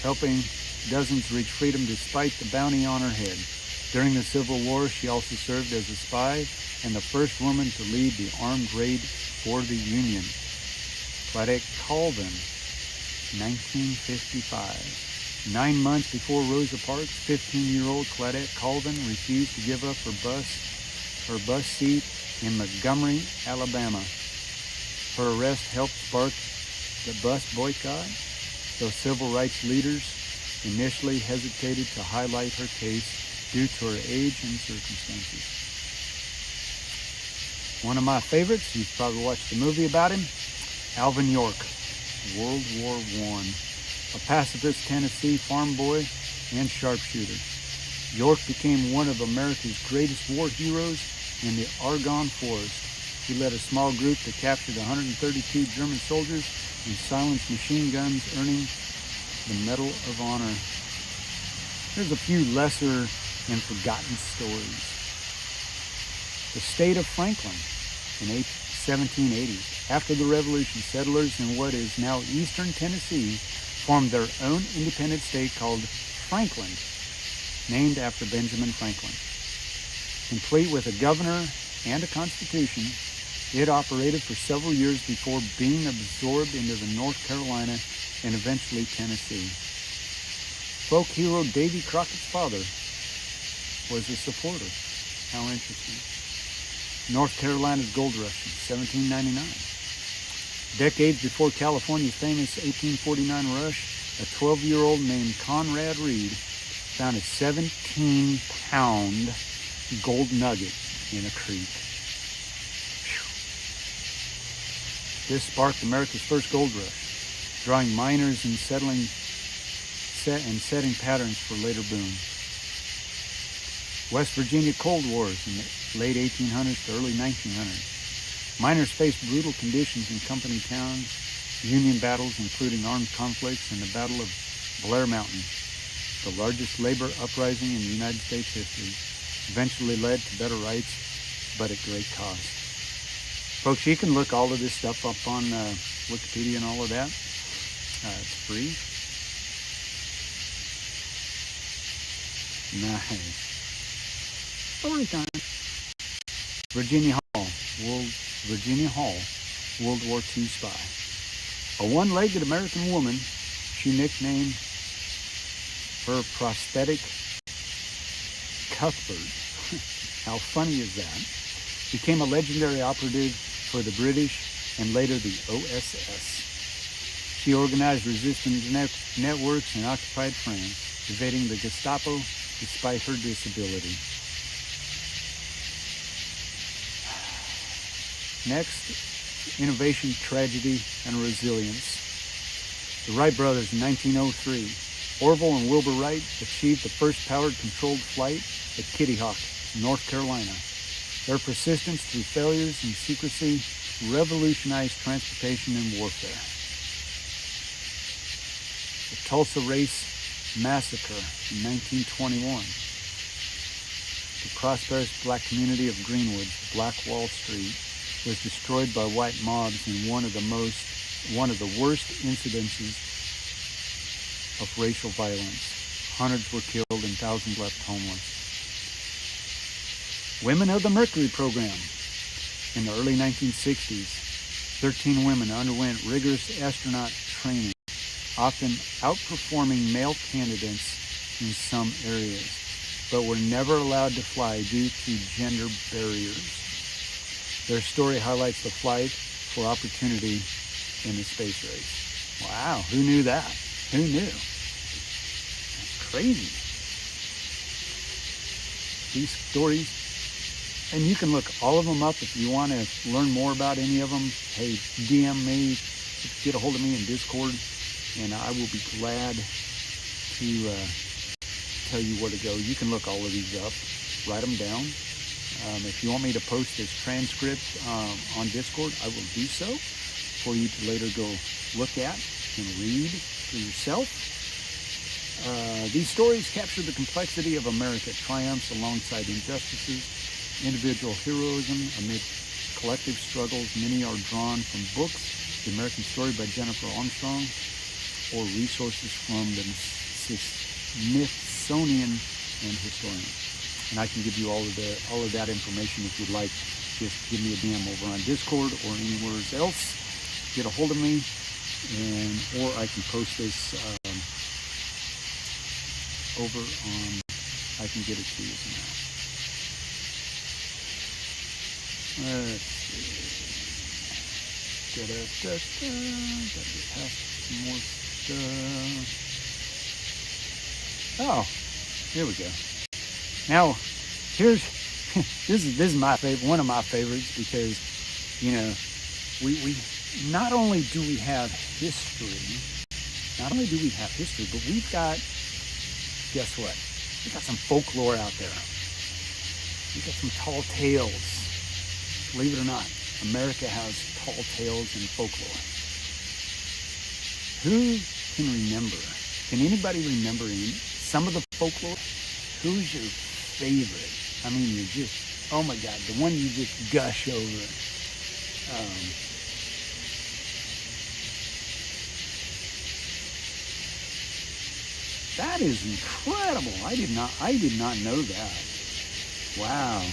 Helping dozens reach freedom despite the bounty on her head. During the Civil War, she also served as a spy and the first woman to lead the armed raid for the Union. Claudette Colvin, 1955. 9 months before Rosa Parks, 15-year-old Claudette Colvin refused to give up her bus seat in Montgomery, Alabama. Her arrest helped spark the bus boycott, though civil rights leaders initially hesitated to highlight her case due to her age and circumstances. One of my favorites, you've probably watched a movie about him, Alvin York, World War I, a pacifist Tennessee farm boy and sharpshooter. York became one of America's greatest war heroes in the Argonne Forest. He led a small group that captured 132 German soldiers and silenced machine guns, earning the Medal of Honor. Here's a few lesser and forgotten stories. The state of Franklin in the 1780s. After the Revolution, settlers in what is now eastern Tennessee formed their own independent state called Franklin, named after Benjamin Franklin. Complete with a governor and a constitution, it operated for several years before being absorbed into the North Carolina and eventually Tennessee. Folk hero Davy Crockett's father was a supporter. How interesting. North Carolina's gold rush in 1799. Decades before California's famous 1849 rush, a 12-year-old named Conrad Reed found a 17-pound gold nugget in a creek. This sparked America's first gold rush, drawing miners and setting patterns for later boom. West Virginia Cold Wars in the late 1800s to early 1900s. Miners faced brutal conditions in company towns, Union battles including armed conflicts and the Battle of Blair Mountain, the largest labor uprising in United States history, eventually led to better rights, but at great cost. Folks, you can look all of this stuff up on Wikipedia and all of that. It's free. Nice. Story time. Virginia Hall, World War II spy. A one-legged American woman, she nicknamed her prosthetic Cuthbert. How funny is that? Became a legendary operative for the British and later the OSS. She organized resistance networks in occupied France, evading the Gestapo despite her disability. Next, innovation, tragedy, and resilience. The Wright brothers in 1903. Orville and Wilbur Wright achieved the first powered controlled flight at Kitty Hawk, North Carolina. Their persistence through failures and secrecy revolutionized transportation and warfare. The Tulsa Race Massacre in 1921. The prosperous black community of Greenwood, Black Wall Street, was destroyed by white mobs in one of the worst incidences of racial violence. Hundreds were killed and thousands left homeless. Women of the Mercury program. In the early 1960s, 13 women underwent rigorous astronaut training, often outperforming male candidates in some areas, but were never allowed to fly due to gender barriers. Their story highlights the fight for opportunity in the space race. Wow, who knew that? Who knew? That's crazy. These stories, and you can look all of them up if you want to learn more about any of them. Hey, DM me, get a hold of me in Discord, and I will be glad to tell you where to go. You can look all of these up, write them down. If you want me to post this transcript on Discord, I will do so for you to later go look at and read for yourself. These stories capture the complexity of America, triumphs alongside injustices, individual heroism amid collective struggles. Many are drawn from books, The American Story by Jennifer Armstrong, or resources from the Smithsonian and historians. And I can give you all of that information if you'd like. Just give me a DM over on Discord or anywhere else. Get a hold of me, or I can post this over on. I can get it to you now. Let's see. Gotta get past some more stuff. Oh, here we go. Now, here's this is my favorite, one of my favorites, because we not only do we have history, but we've got, guess what? We got some folklore out there. We got some tall tales. Believe it or not, America has tall tales and folklore. Who can remember? Can anybody remember some of the folklore? Who's your favorite? I mean, you're just, oh my God, the one you just gush over. That is incredible. I did not know that. Wow.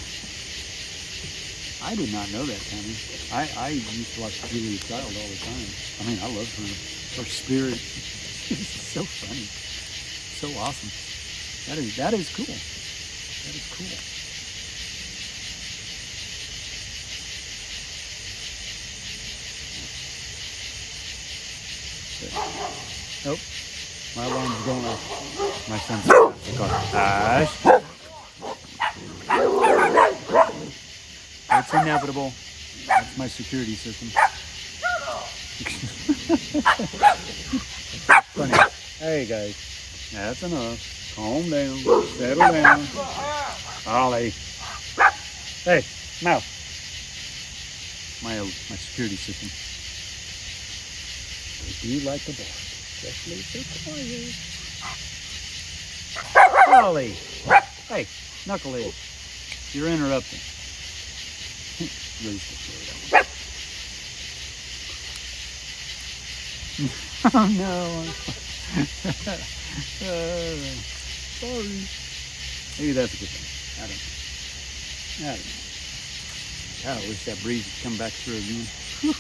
I did not know that, Tammy. I used to watch Julia Child all the time. I mean, I love her. Her spirit is so funny. So awesome. That is cool. That is cool. Oh, my alarm's going off. My son's going. Hush. It's inevitable. That's my security system. Funny. Hey guys, that's enough. Calm down. Settle down. Ollie. Hey, Mouse. My security system. They do like the bark, especially if they're quiet. Ollie. Hey, Knucklehead. You're interrupting. Oh no. Sorry. Maybe that's a good thing. I don't know. God, I wish that breeze would come back through again. Whew.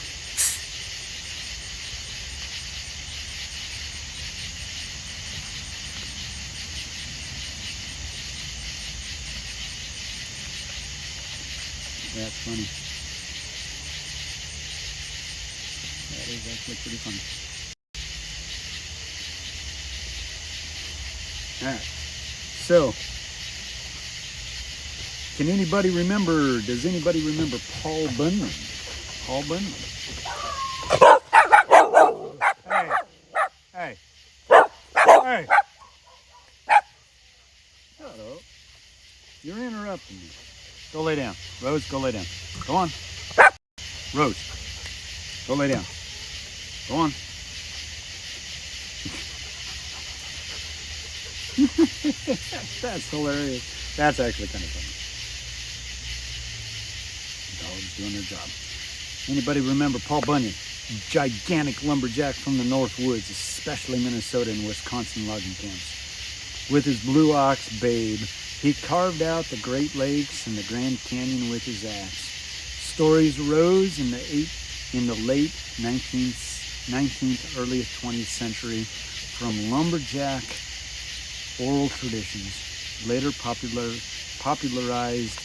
That's funny. That is actually pretty funny. Alright. So, does anybody remember Paul Bunyan? Paul Bunyan. Hey. Shut up. You're interrupting me. Go lay down. Rose, go lay down. Go on. Rose, go lay down. Go on. That's hilarious. That's actually kind of funny. Dogs doing their job. Anybody remember Paul Bunyan? Gigantic lumberjack from the North Woods, especially Minnesota and Wisconsin logging camps. with his blue ox Babe. He carved out the Great Lakes and the Grand Canyon with his axe. Stories arose in the late 19th, early 20th century from lumberjack oral traditions, later popularized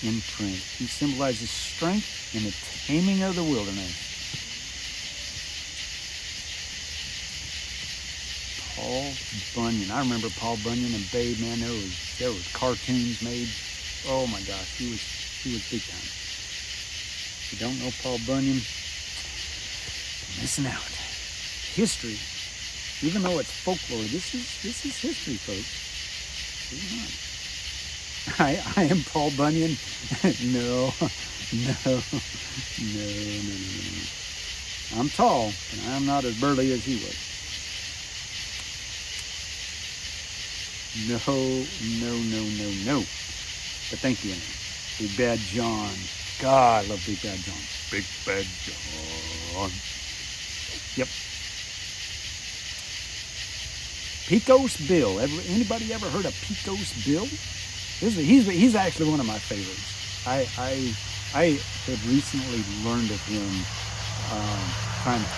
in print. He symbolizes strength in the taming of the wilderness. Paul Bunyan. I remember Paul Bunyan and Babe, man. There was cartoons made. Oh my gosh, he was big time. If you don't know Paul Bunyan, you're missing out. History, even though it's folklore, this is history, folks. I am Paul Bunyan. No. I'm tall, and I'm not as burly as he was. No. But thank you, Big Bad John. God, I love Big Bad John. Big Bad John. Yep. Pecos Bill. Anybody ever heard of Pecos Bill? He's actually one of my favorites. I have recently learned of him. Trying to.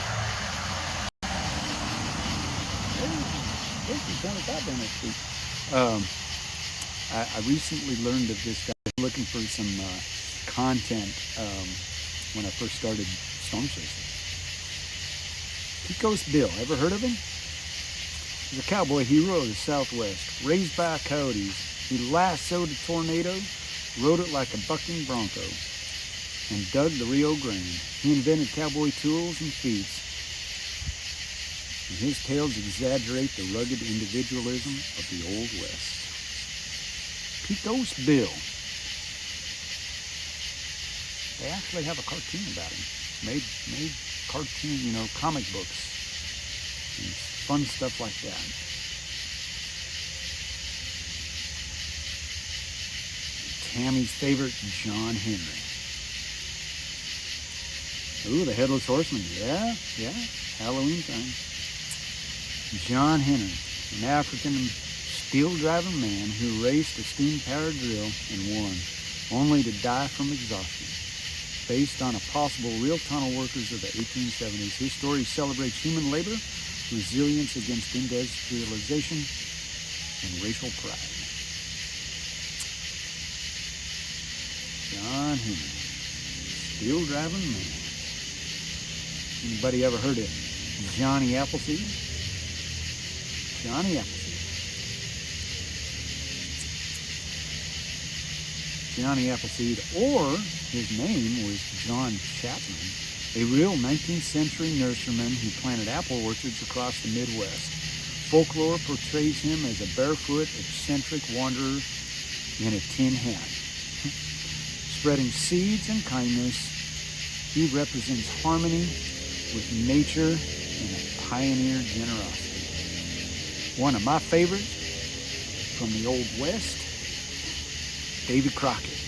I recently learned of this guy. Looking for some content when I first started storm chasing. Pecos Bill. Ever heard of him? He's a cowboy hero of the Southwest. Raised by coyotes, he lassoed a tornado, rode it like a bucking bronco, and dug the Rio Grande. He invented cowboy tools and feats, and his tales exaggerate the rugged individualism of the Old West. Pecos Bill. They actually have a cartoon about him. Made cartoon, comic books. And fun stuff like that. Tammy's favorite, John Henry. Ooh, the Headless Horseman. Yeah. Halloween time. John Henry, an African steel-driving man who raced a steam-powered drill and won, only to die from exhaustion. Based on a possible real tunnel workers of the 1870s, his story celebrates human labor, resilience against industrialization, and racial pride. John Henry, steel-driving man. Anybody ever heard of Johnny Appleseed? Johnny Appleseed. Johnny Appleseed, or his name was John Chapman, a real 19th century nurseryman who planted apple orchards across the Midwest. Folklore portrays him as a barefoot, eccentric wanderer in a tin hat. Spreading seeds and kindness, he represents harmony with nature and a pioneer generosity. One of my favorites from the Old West, Davy Crockett,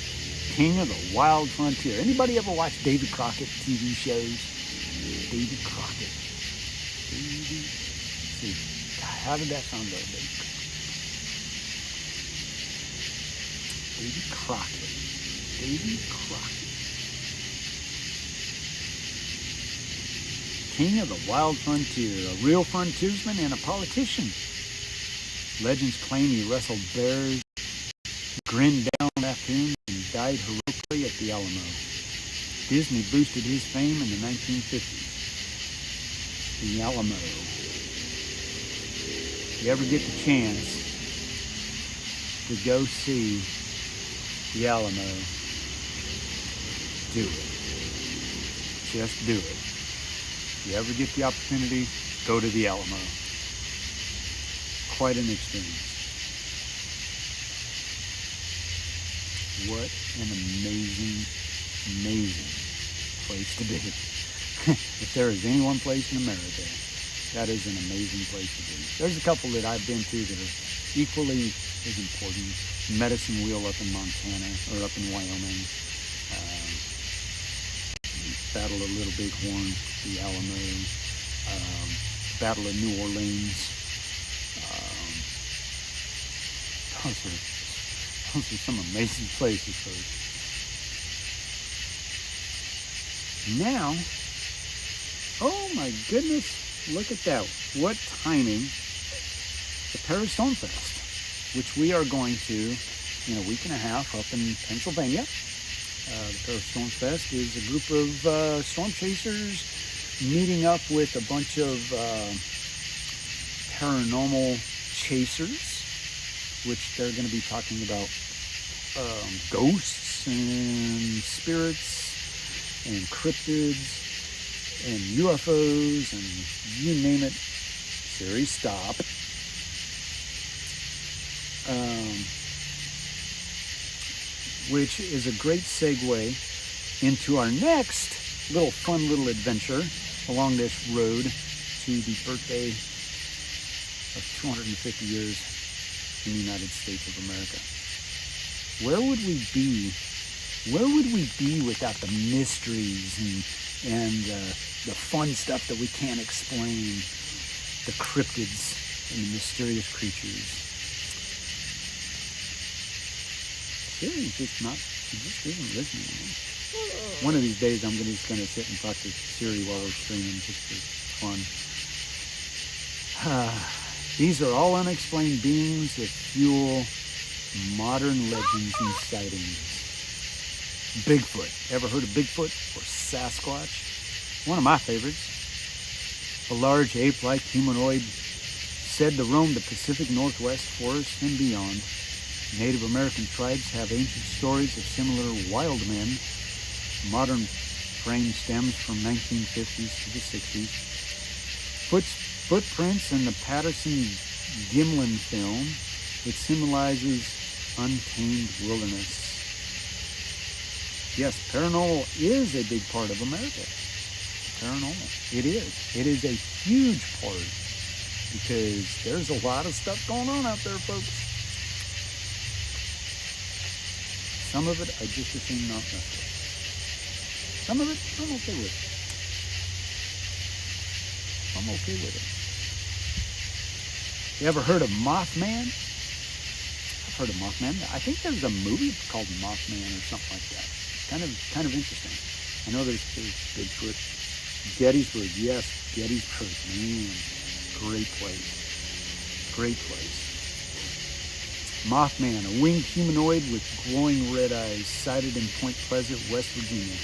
king of the wild frontier. Anybody ever watch Davy Crockett TV shows? Davy Crockett. See, how did that song go, Davy Crockett? Davy Crockett. King of the wild frontier, a real frontiersman and a politician. Legends claim he wrestled bears, grinned down raccoons, and died heroically at the Alamo. Disney boosted his fame in the 1950s. The Alamo. If you ever get the chance to go see the Alamo, do it. Just do it. If you ever get the opportunity, go to the Alamo. Quite an experience. What an amazing place to be. If there is any one place in America, that is an amazing place to be. There's a couple that I've been to that are equally as important. Medicine Wheel up in Montana, or up in Wyoming. Battle of Little Bighorn, the Alamo. Battle of New Orleans. Those are some amazing places, folks. Now, oh my goodness, look at that. What timing. The Paris Stone Fest, which we are going to in a week and a half up in Pennsylvania. The Paris Stone Fest is a group of storm chasers meeting up with a bunch of paranormal chasers, which they're going to be talking about ghosts and spirits and cryptids and UFOs and you name it. Siri, stop. Which is a great segue into our next fun little adventure along this road to the birthday of 250 years in the United States of America. Where would we be? Where would we be without the mysteries and the fun stuff that we can't explain, the cryptids and the mysterious creatures? Siri just isn't listening to me. One of these days I'm just going to sit and talk to Siri while we're streaming just for fun. These are all unexplained beings that fuel modern legends and sightings. Bigfoot. Ever heard of Bigfoot or Sasquatch? One of my favorites. A large ape-like humanoid said to roam the Pacific Northwest forests and beyond. Native American tribes have ancient stories of similar wild men. Modern frame stems from 1950s to the 60s. Footprints in the Patterson-Gimlin film, it symbolizes untamed wilderness. Yes, paranormal is a big part of America. Paranormal. It is. It is a huge part because there's a lot of stuff going on out there, folks. Some of it I just assume not mess with. Some of it I'm okay with. I'm okay with it. You ever heard of Mothman? I've heard of Mothman. I think there's a movie called Mothman or something like that. Kind of interesting. I know there's Bigfoot. Gettysburg, yes, Gettysburg, man, great place. Great place. Mothman, a winged humanoid with glowing red eyes, sighted in Point Pleasant, West Virginia.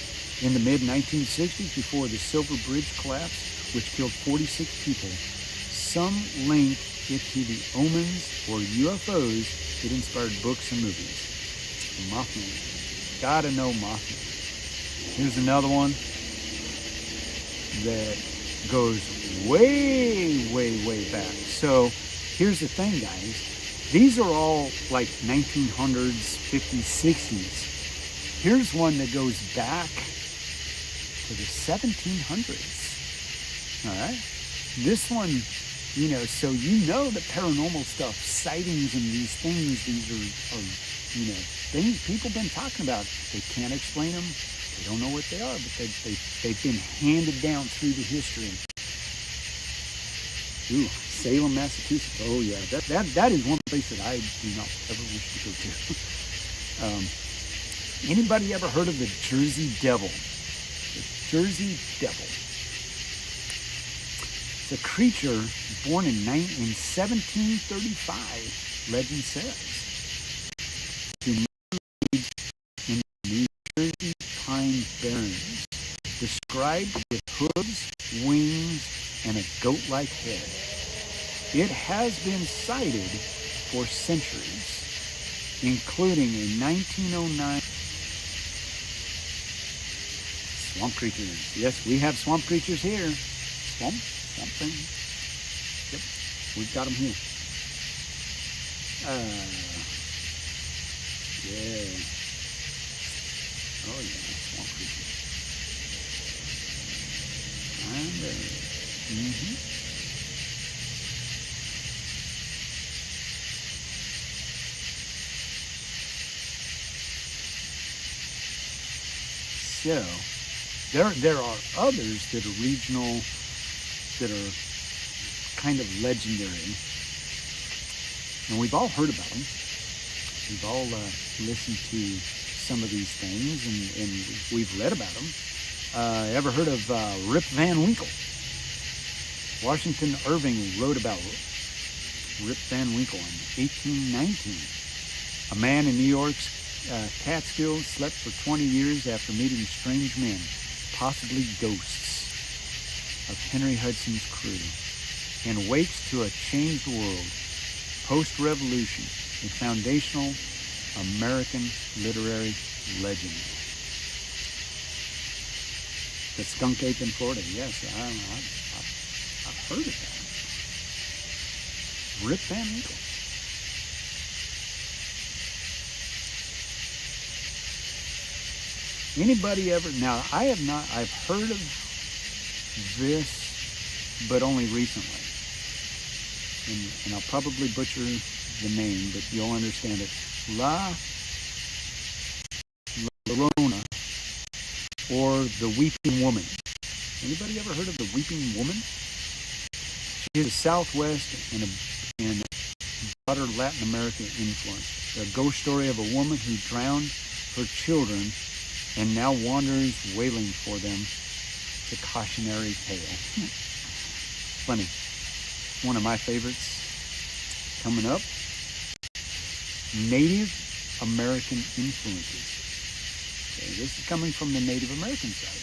In the mid-1960s, before the Silver Bridge collapse, which killed 46 people, some link it to the omens or UFOs that inspired books and movies. Mothman. Gotta know Mothman. Here's another one that goes way, way, way back. So here's the thing, guys. These are all like 1900s, 50s, 60s. Here's one that goes back to the 1700s. All right? This one, so the paranormal stuff, sightings and these things, these are things people have been talking about. They can't explain them. They don't know what they are, but they've been handed down through the history. Ooh, Salem, Massachusetts. Oh yeah, that is one place that I do not ever wish to go to. Anybody ever heard of the Jersey Devil? The Jersey Devil. It's a creature born in 1735. Legend says. Who lived in the New Jersey Pine Barrens, described with hooves, wings, and a goat-like head. It has been sighted for centuries, including a 1909 swamp creatures. Yes, we have swamp creatures here. Swamp things. Yep, we've got them here. Yeah. Oh yeah, swamp creatures. And So there are others that are regional, that are kind of legendary, and we've all heard about them. We've all listened to some of these things, and we've read about them. Ever heard of Rip Van Winkle? Washington Irving wrote about Rip Van Winkle in 1819. A man in New York's Catskills slept for 20 years after meeting strange men, possibly ghosts, of Henry Hudson's crew, and wakes to a changed world. Post-revolution, a foundational American literary legend. The skunk ape in Florida. Yes, I've heard of that. Rip Van Winkle. Anybody ever? Now, I have not. I've heard of this, but only recently. And I'll probably butcher the name, but you'll understand it. La Llorona, or the Weeping Woman. Anybody ever heard of the Weeping Woman? She is a Southwest and broader Latin American influence. The ghost story of a woman who drowned her children and now wanders wailing for them. It's a cautionary tale. Funny. One of my favorites coming up. Native American influences. Okay, this is coming from the Native American side.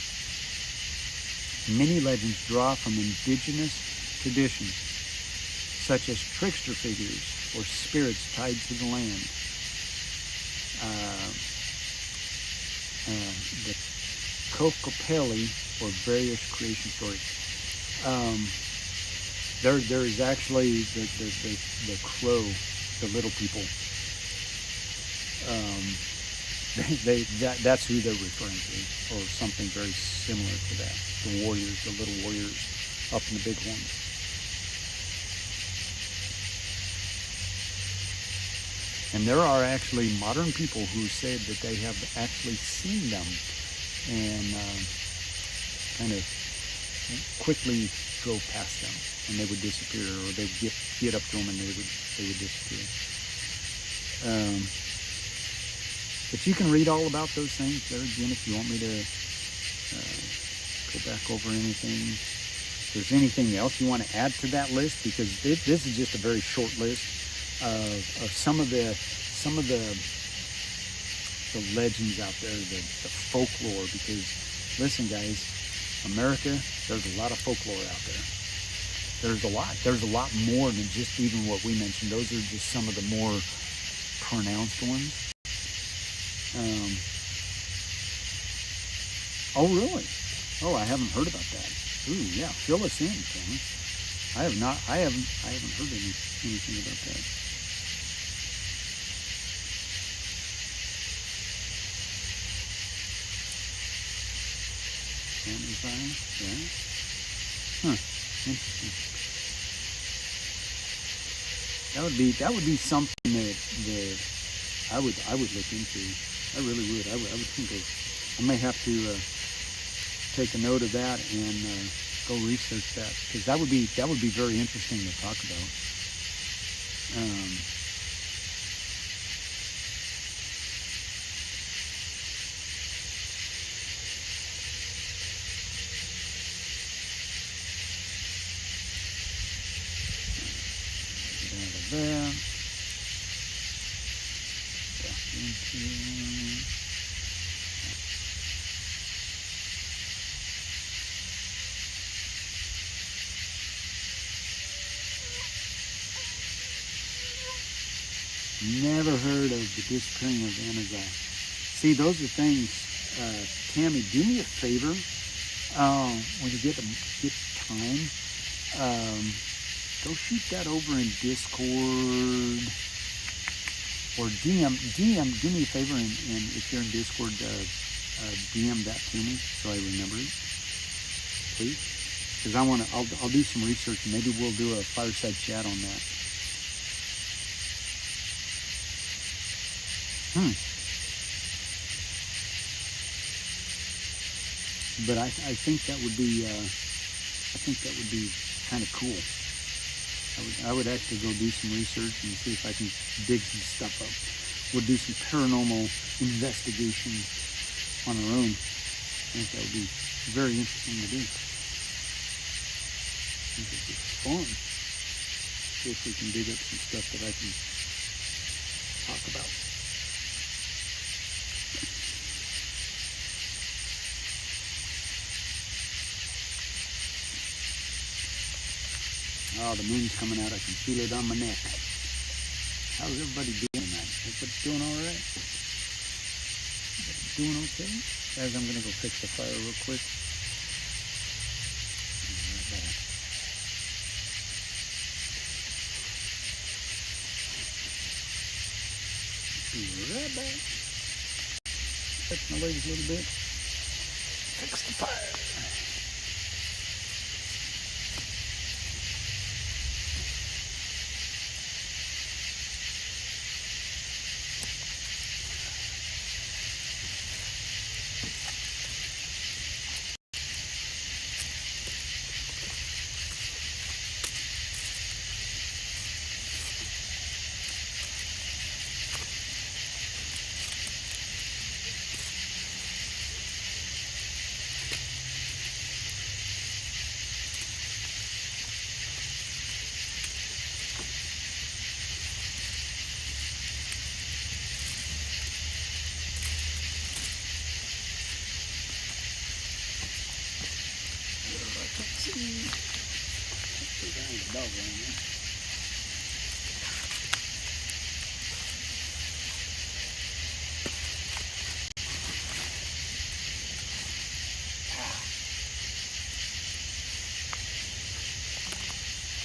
Many legends draw from indigenous traditions, such as trickster figures or spirits tied to the land. The Kokopelli, or various creation stories. There is actually the crow, the little people. That's who they're referring to, or something very similar to that. The warriors, the little warriors, up in the big horns. And there are actually modern people who said that they have actually seen them, and kind of quickly drove past them, and they would disappear, or they would get up to them and they would disappear. But you can read all about those things there again if you want me to go back over anything. If there's anything else you want to add to that list, because this is just a very short list of some of the legends out there, the folklore. Because listen, guys, America, there's a lot of folklore out there. There's a lot more than just even what we mentioned. Those are just some of the more pronounced ones. Oh really? Oh, I haven't heard about that. Ooh, yeah, fill us in, Tammy. I haven't heard anything about that. Amazon, yeah. Huh. Interesting. That would be something that I would look into. I really would. I would think I may have to take a note of that and go research that, because that would be very interesting to talk about. There. Back into. Never heard of the disappearing of Amazon. See, those are things. Tammy, do me a favor. When you get time, go shoot that over in Discord or DM. Do me a favor, and if you're in Discord, DM that to me so I remember it, please. Because I'll do some research, and maybe we'll do a fireside chat on that. But I think that would be kind of cool. I would actually go do some research and see if I can dig some stuff up. would do some paranormal investigation on our own. I think that would be very interesting to do. I think it'd be fun. See if we can dig up some stuff that I can talk about. Oh, the moon's coming out. I can feel it on my neck. How's everybody doing tonight? Everybody doing all right? Everybody doing okay? Guys, I'm going to go fix the fire real quick. Be right back. Touch my legs a little bit. Fix the fire.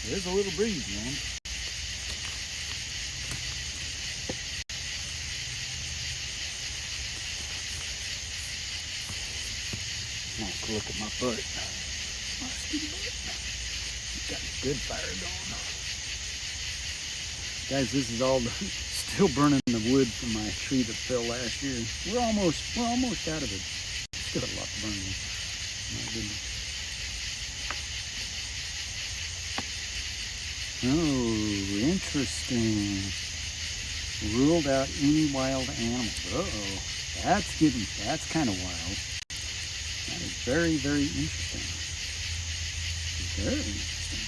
There's a little breeze, man. Nice to look at my butt. My skinny butt. Got a good fire going. Guys, this is all still burning the wood from my tree that fell last year. We're almost out of it. Still got a lot to burn though. My goodness. Oh, interesting. Ruled out any wild animals. Uh-oh. That's kind of wild. That is very, very interesting. Very interesting.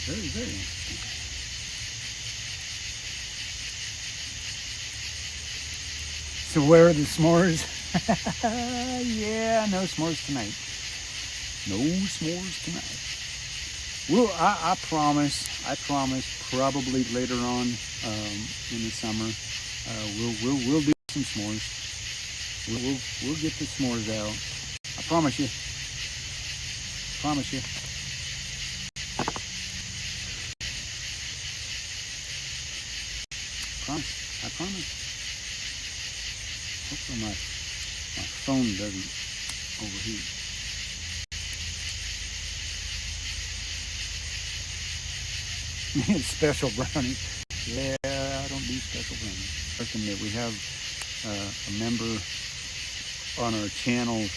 Very, very interesting. So where are the s'mores? Yeah, no s'mores tonight. No s'mores tonight. Well, I promise, probably later on in the summer, we'll do some s'mores. We'll get the s'mores out. I promise you. Promise you. I promise. Hopefully my phone doesn't overheat. Special brownie. Yeah, I don't do special brownie. I reckon that we have a member on our channel. Where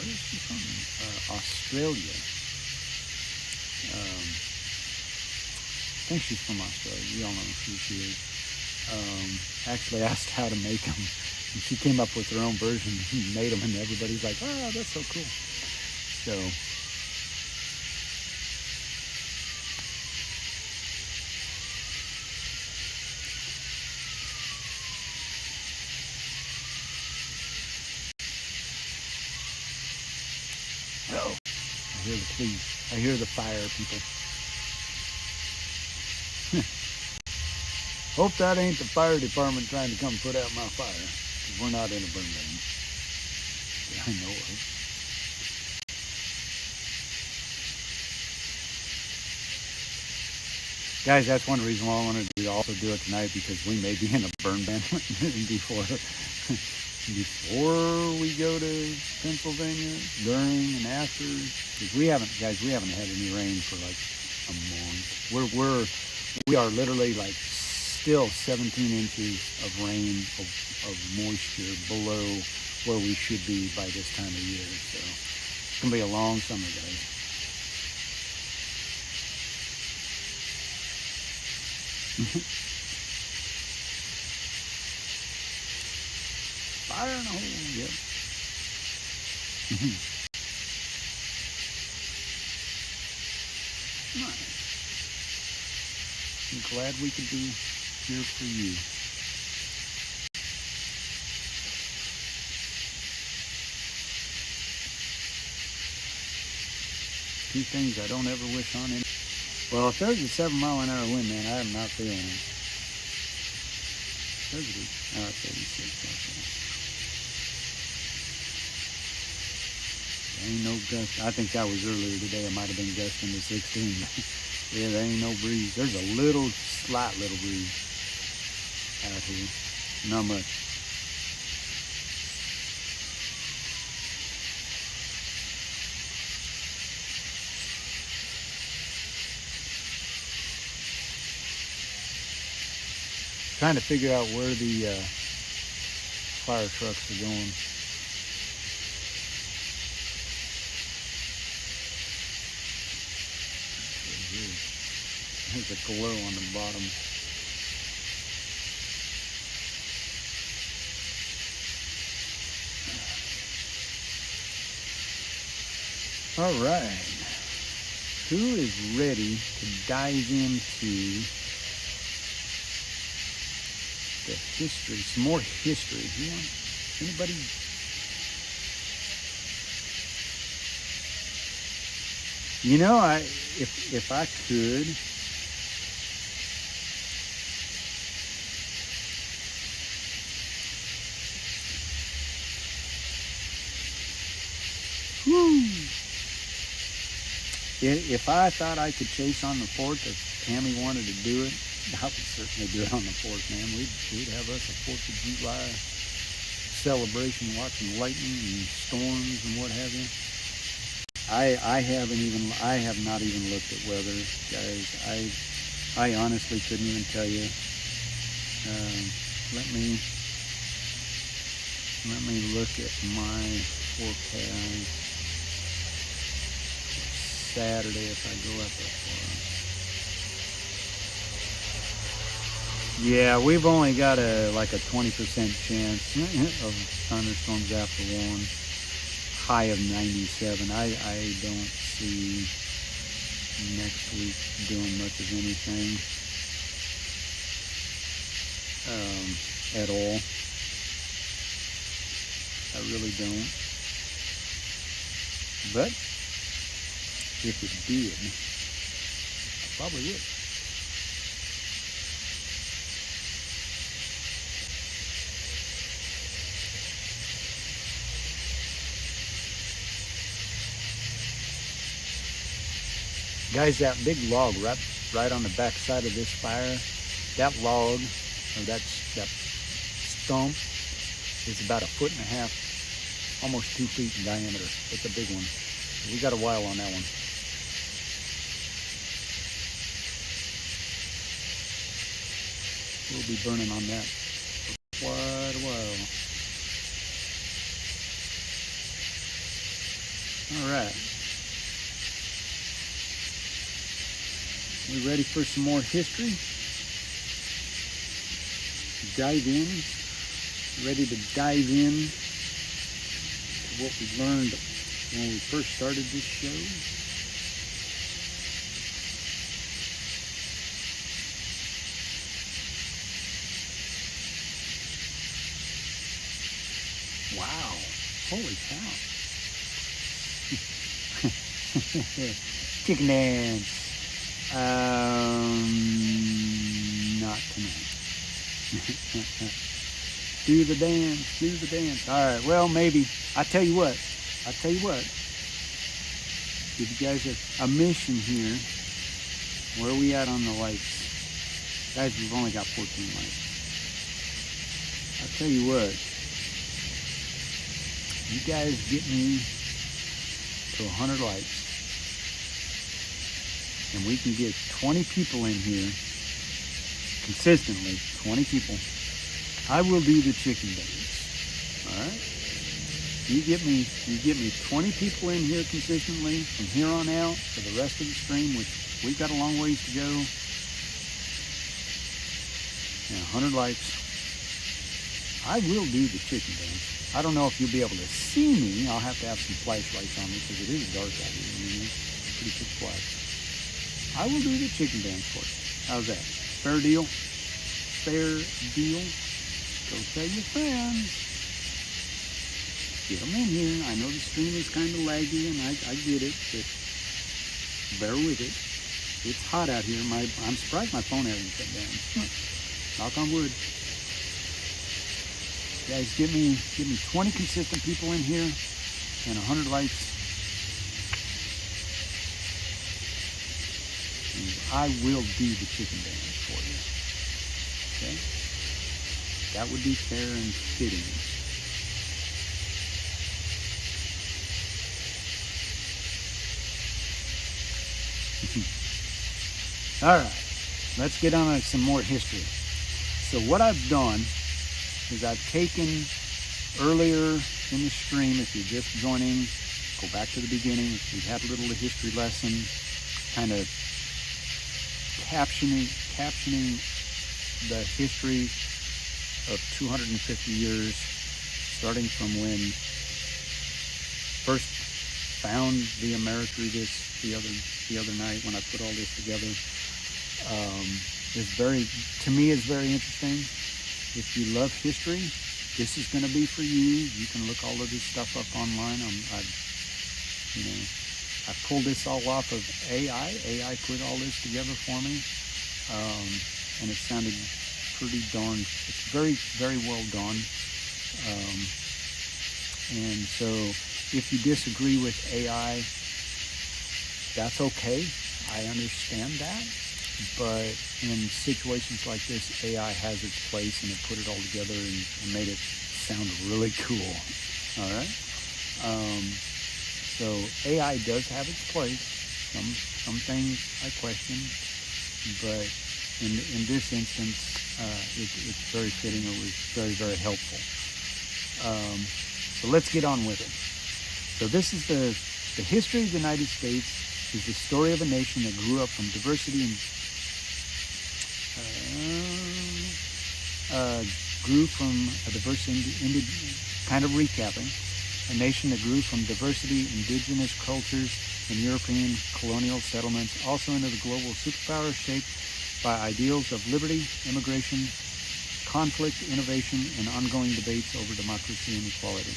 is she from? Australia. I think she's from Australia. We all know who she is. Actually asked how to make them, and she came up with her own version and made them, and everybody's like, "Oh, that's so cool." So. Oh, I hear the fire, people. Hope that ain't the fire department trying to come put out my fire, because we're not in a burn range. I know it. Guys, that's one reason why I wanted to also do it tonight, because we may be in a burn ban before we go to Pennsylvania, during and after. Because we haven't had any rain for like a month. We are literally like still 17 inches of rain of moisture below where we should be by this time of year. So it's gonna be a long summer, guys. Fire in the hole. Yep. Nice. I'm glad we could be here for you. Two things I don't ever wish on any. Well, if there's a 7-mile-an-hour wind, man, I am not feeling it. There's a 36. Okay. There ain't no gust. I think that was earlier today. It might have been gusting to 16. Yeah, there ain't no breeze. There's a little, slight little breeze out here. Not much. Trying to figure out where the fire trucks are going. There's a glow on the bottom. All right. Who is ready to dive into the history, some more history? Anybody? You know, if I could, if I thought I could chase on the 4th, if Tammy wanted to do it, I would certainly do it on the 4th, man. We'd have us a 4th of July celebration, watching lightning and storms and what have you. I have not even looked at weather, guys. I honestly couldn't even tell you. Let me look at my forecast. Saturday, if I go up that far. Yeah, we've only got like a 20% chance of thunderstorms after 1. High of 97. I don't see next week doing much of anything at all. I really don't. But if it did, I probably would. Guys, that big log right on the back side of this fire, that log, or that stump, is about 1.5 feet, almost 2 feet in diameter. It's a big one. We got a while on that one. We'll be burning on that for quite a while. All right. We ready for some more history? Dive in. Ready to dive in to what we learned when we first started this show? Wow. Holy cow. Chicken dance. Not tonight. Do the dance. All right, well, maybe. I tell you what. Give you guys a mission here. Where are we at on the lights? Guys, we've only got 14 lights. I'll tell you what. You guys get me to 100 lights. And we can get 20 people in here consistently, 20 people. I will do the chicken dance. All right? You get me 20 people in here consistently from here on out for the rest of the stream, which we've got a long ways to go. and 100 likes, I will do the chicken dance. I don't know if you'll be able to see me. I'll have to have some flashlights on me because it is dark out here. I mean, it's pretty pitch black. I will do the chicken dance for you. How's that? Fair deal? Fair deal? Go tell your friends. Get them in here. I know the stream is kind of laggy, and I get it, but bear with it. It's hot out here. I'm surprised my phone hasn't shut down. Knock on wood. Guys, give me 20 consistent people in here and 100 likes. And I will do the chicken dance for you. Okay? That would be fair and fitting. All right, let's get on to some more history. So what I've done is I've taken earlier in the stream, if you're just joining, go back to the beginning. We've had a little history lesson, kind of captioning the history of 250 years, starting from when first found the Americas the other night when I put all this together. To me, is very interesting. If you love history, this is going to be for you. You can look all of this stuff up online. I pulled this all off of AI. AI put all this together for me, and it sounded pretty darn. It's very, very well done. And so, if you disagree with AI, that's okay. I understand that. But in situations like this, AI has its place, and it put it all together and made it sound really cool. All right. So AI does have its place. Some things I question, but in this instance, it's very fitting. It was very, very helpful. So let's get on with it. So this is the history of the United States is the story of a nation that grew up from diversity and grew from a diverse, kind of recapping, a nation that grew from diversity, indigenous cultures, and European colonial settlements, also into the global superpower shaped by ideals of liberty, immigration, conflict, innovation, and ongoing debates over democracy and equality.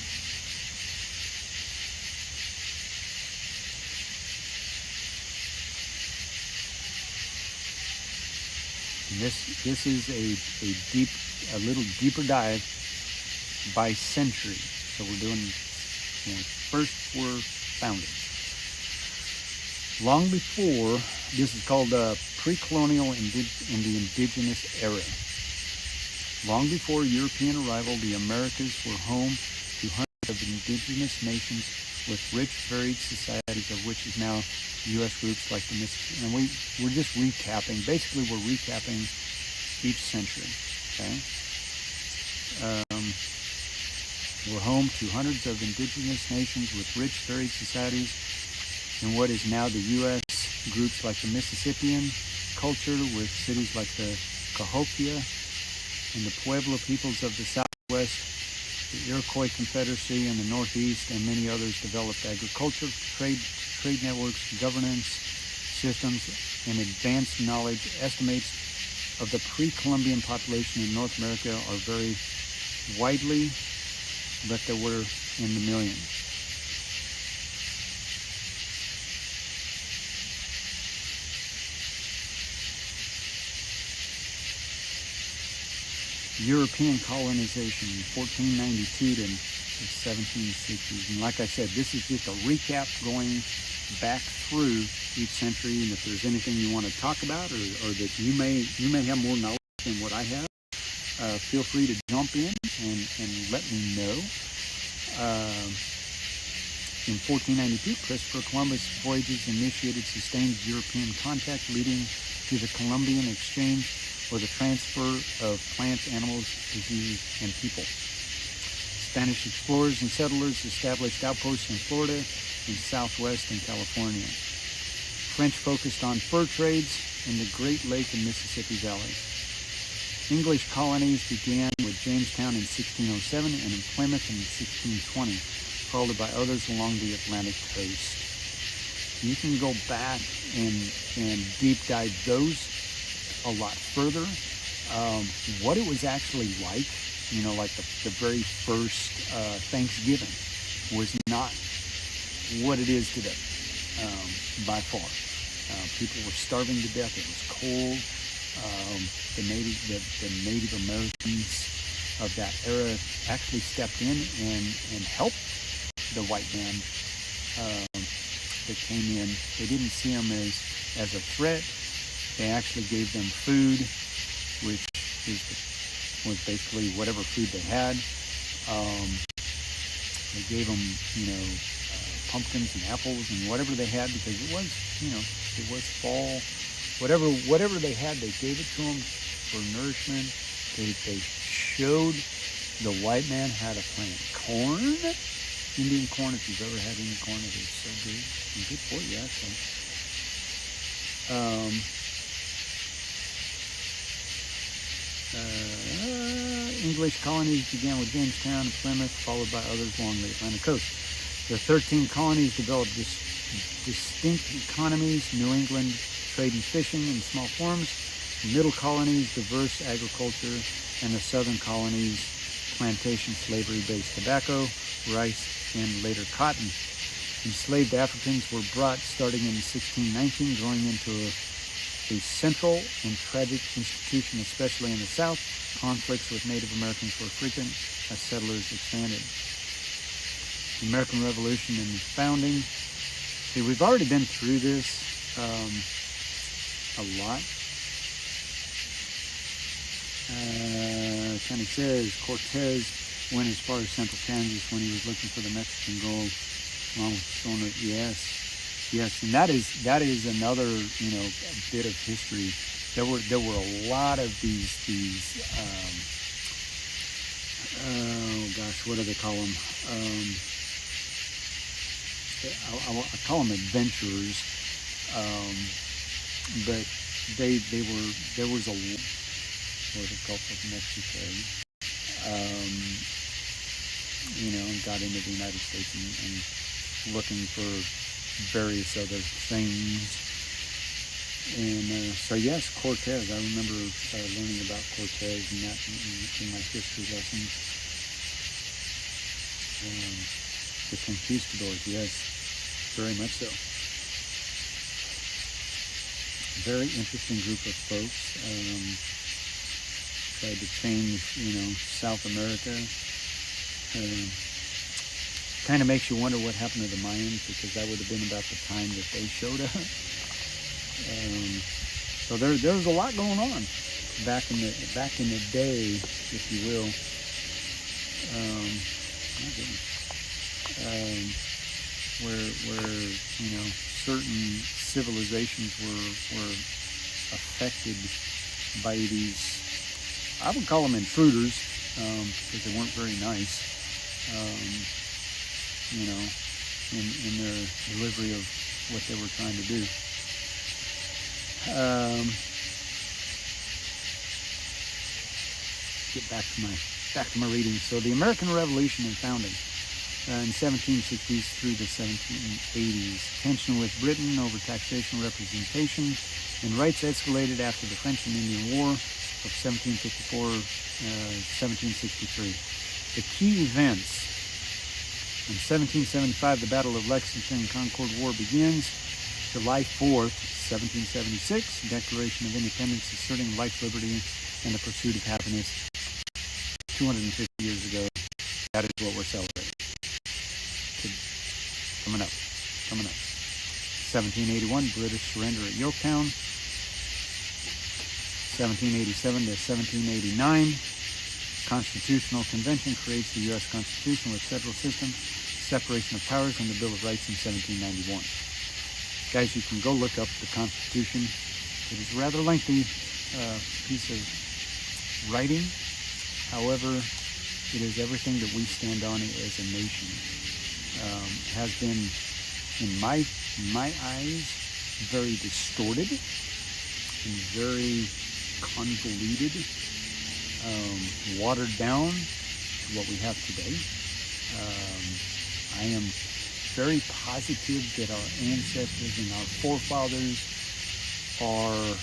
And this is a little deeper dive by century. So we're doing first we're founded. Long before, this is called pre-colonial and the indigenous era. Long before European arrival, the Americas were home to hundreds of indigenous nations with rich, varied societies, of which is now U.S. groups like the Mississippi. And we're just recapping. Basically, we're recapping each century. Okay. We're home to hundreds of indigenous nations with rich, varied societies in what is now the U.S. groups like the Mississippian culture, with cities like the Cahokia and the Pueblo peoples of the Southwest, the Iroquois Confederacy in the Northeast, and many others developed agriculture, trade networks, governance systems, and advanced knowledge. Estimates of the pre-Columbian population in North America are very widely, but they were in the millions. European colonization, 1492 to the 1760s. And like I said, this is just a recap going back through each century. And if there's anything you want to talk about, or that you may have more knowledge than what I have, feel free to jump in and let me know. In 1492, Christopher Columbus' voyages initiated sustained European contact, leading to the Columbian exchange, or the transfer of plants, animals, diseases, and people. Spanish explorers and settlers established outposts in Florida and Southwest and California. French focused on fur trades in the Great Lake and Mississippi Valley. English colonies began with Jamestown in 1607 and in Plymouth in 1620, followed by others along the Atlantic coast. You can go back and deep dive those a lot further. What it was actually like, like the very first Thanksgiving was not what it is today, by far. People were starving to death. It was cold. The Native Americans of that era actually stepped in and helped the white man that came in. They didn't see them as a threat. They actually gave them food, which was basically whatever food they had. They gave them, pumpkins and apples and whatever they had, because it was fall. Whatever they had, they gave it to them for nourishment. They showed the white man how to plant corn, Indian corn. If you've ever had Indian corn, it is so good and good for you, actually. English colonies began with Jamestown and Plymouth, followed by others along the Atlantic coast. The 13 colonies developed distinct economies. New England, trade and fishing in small forms. The middle colonies, diverse agriculture, and the southern colonies, plantation, slavery-based tobacco, rice, and later cotton. Enslaved Africans were brought starting in 1619, growing into a central and tragic institution, especially in the South. Conflicts with Native Americans were frequent as settlers expanded. The American Revolution and founding. See, we've already been through this a lot. Kind of says Cortez went as far as central Kansas when he was looking for the Mexican gold, along with Sona. Yes, and that is another bit of history. There were a lot of these what do they call them? I call them adventurers, but there was a the Gulf of Mexico, and got into the United States and looking for various other things. And so yes, Cortez. I remember learning about Cortez and that in my history lessons. The conquistadors, yes, very much so. Very interesting group of folks. Tried to change, South America. Kind of makes you wonder what happened to the Mayans, because that would have been about the time that they showed up. So there was a lot going on back in the day, if you will. Where certain civilizations were affected by these, I would call them intruders, because they weren't very nice, in their delivery of what they were trying to do. Get back to my reading. So the American Revolution and founding in 1760s through the 1780s. Tension with Britain over taxation, representation, and rights escalated after the French and Indian War of 1754-1763. The key events. In 1775, the Battle of Lexington and Concord War begins. July 4th, 1776, Declaration of Independence asserting life, liberty, and the pursuit of happiness. 250 years ago, that is what we're celebrating. Coming up. 1781, British surrender at Yorktown. 1787 to 1789, Constitutional Convention creates the U.S. Constitution with federal system, separation of powers, and the Bill of Rights in 1791. Guys, you can go look up the Constitution. It is a rather lengthy piece of writing. However, it is everything that we stand on as a nation. Has been, in my eyes, very distorted and very convoluted watered down to what we have today. I am very positive that our ancestors and our forefathers are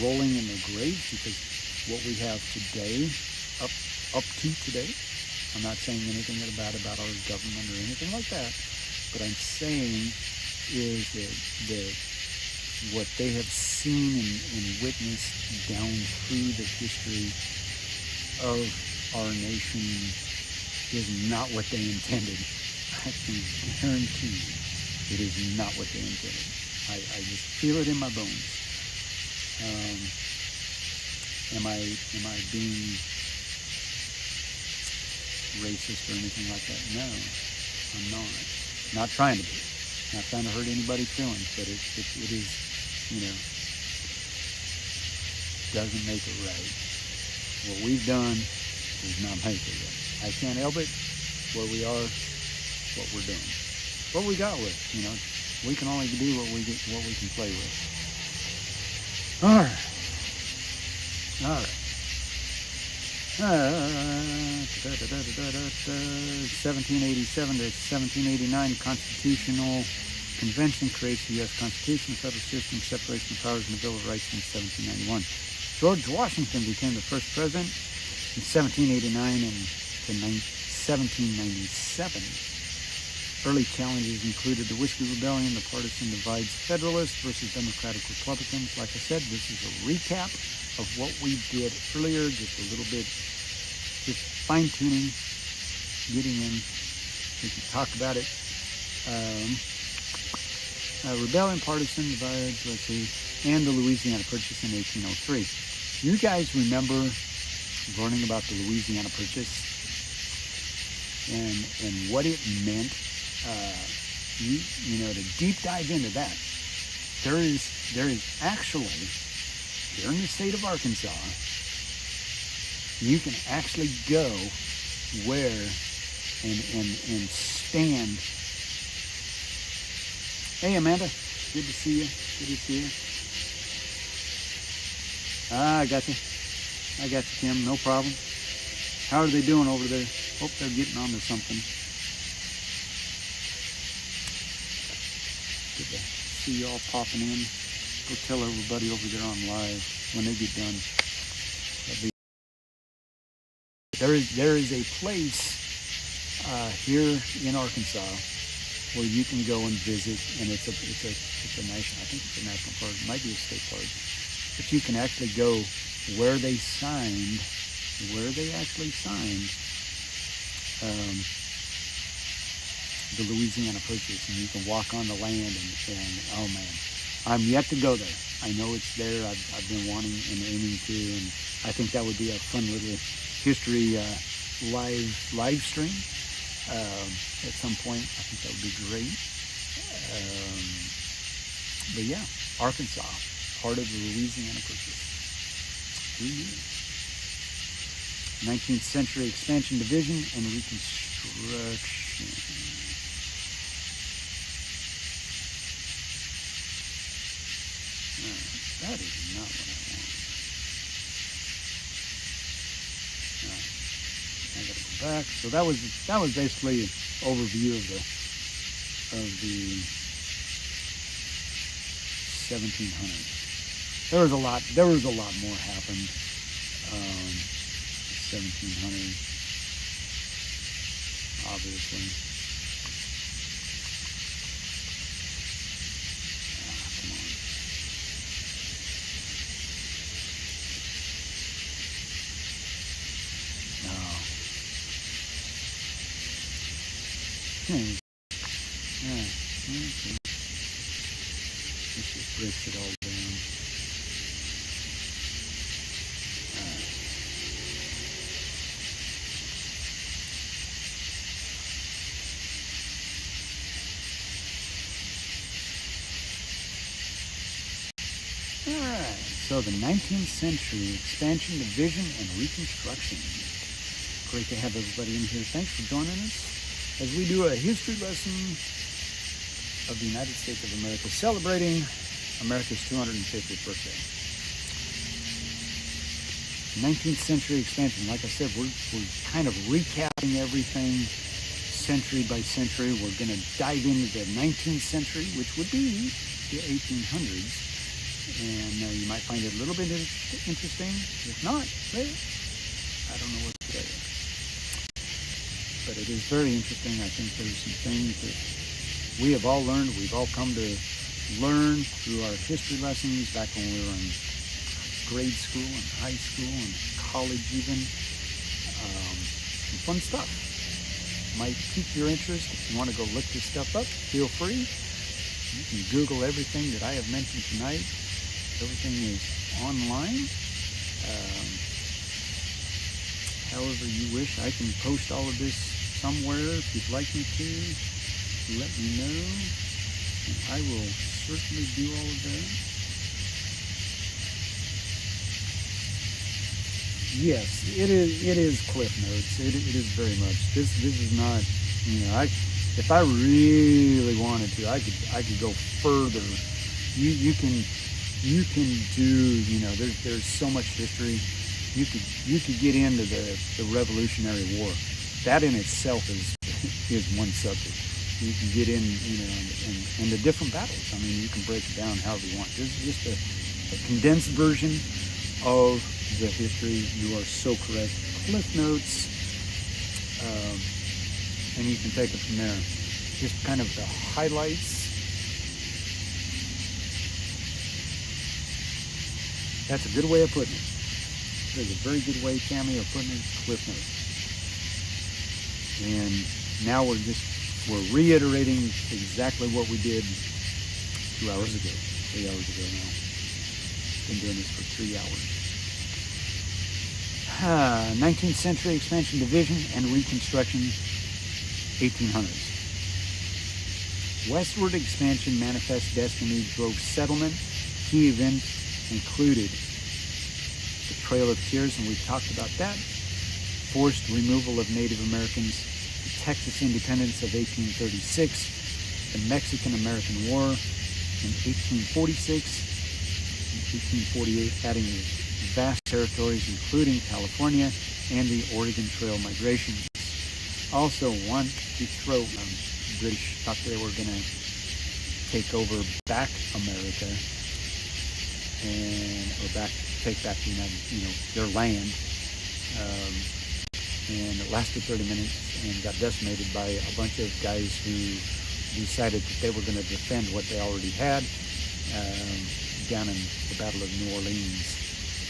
rolling in their graves, because what we have today, up to today, I'm not saying anything bad about our government or anything like that, but I'm saying is that what they have seen and witnessed down through the history of our nation is not what they intended. I can guarantee you it is not what they intended. I just feel it in my bones. Am I being racist or anything like that? No, I'm not. Not trying to be. Not trying to hurt anybody's feelings, but it is, doesn't make it right. What we've done does not make it right. I can't help it. Where we are, what we're doing, what we got with. We can only do what we can play with. All right. 1787 to 1789 Constitutional Convention creates the U.S. Constitution, federal system, separation of powers, and the Bill of Rights in 1791. George Washington became the first president in 1789 and to 1797. Early challenges included the Whiskey Rebellion, the partisan divides, Federalists versus Democratic Republicans. Like I said, this is a recap of what we did earlier, just a little bit, just fine-tuning, getting in. We can talk about it. Rebellion, partisan divides, let's see, and the Louisiana Purchase in 1803. You guys remember learning about the Louisiana Purchase and what it meant? To deep dive into that, there is actually, here in the state of Arkansas, you can actually go where and stand. Hey Amanda, good to see you. I got you, Kim, no problem. How are they doing over there? Hope they're getting onto something. Good to see y'all popping in. Go tell everybody over there on live when they get done. There is a place here in Arkansas where you can go and visit, and it's a national. I think it's a national park. It might be a state park, but you can actually go where they actually signed the Louisiana Purchase, and you can walk on the land and oh man, I'm yet to go there. I know it's there. I've been wanting and aiming to, and I think that would be a fun little history live stream at some point. I think that would be great. But yeah, Arkansas, part of the Louisiana Purchase. Who knew? 19th century expansion, division, and reconstruction. That is not what I want. I gotta go back. So that was basically an overview of the 1700s. There was a lot more happened. 1700s, obviously. Come on. No. Yeah. Okay. Let's just breaks it all down. Alright, so the 19th century expansion, division, and reconstruction. Great to have everybody in here. Thanks for joining us as we do a history lesson of the United States of America, celebrating America's 250th birthday. 19th century expansion. Like I said, we're kind of recapping everything century by century. We're going to dive into the 19th century, which would be the 1800s. And you might find it a little bit interesting. If not, well, I don't know what to tell you. But it is very interesting. I think there's some things that we have all learned, we've all come to learn through our history lessons back when we were in grade school and high school and college even. Some fun stuff. Might pique your interest. If you want to go look this stuff up, feel free. You can Google everything that I have mentioned tonight. Everything is online. However you wish, I can post all of this somewhere. If you'd like me to, let me know. And I will certainly do all of that. Yes, it is Cliff Notes. It is very much. This is not, if I really wanted to, I could go further. You can do, there's so much history. You could get into the Revolutionary War. That in itself is one subject. You can get in, and the different battles. I mean, you can break it down however you want. This is just a condensed version of the history. You are so correct. Cliff Notes, and you can take it from there. Just kind of the highlights. That's a good way of putting it. There's a very good way, Tammy, of putting it. Cliff Notes. And now we're reiterating exactly what we did 3 hours ago now. Been doing this for 3 hours. 19th century expansion, division, and reconstruction, 1800s. Westward expansion, manifest destiny, drove settlement. Key events included the Trail of Tears, and we've talked about that. Forced removal of Native Americans, the Texas independence of 1836, the Mexican-American War in 1846, 1848, adding vast territories including California and the Oregon Trail migration. Also, one deep throat, British thought they were going to take over back America take back the United, their land. And it lasted 30 minutes and got decimated by a bunch of guys who decided that they were going to defend what they already had down in the Battle of New Orleans.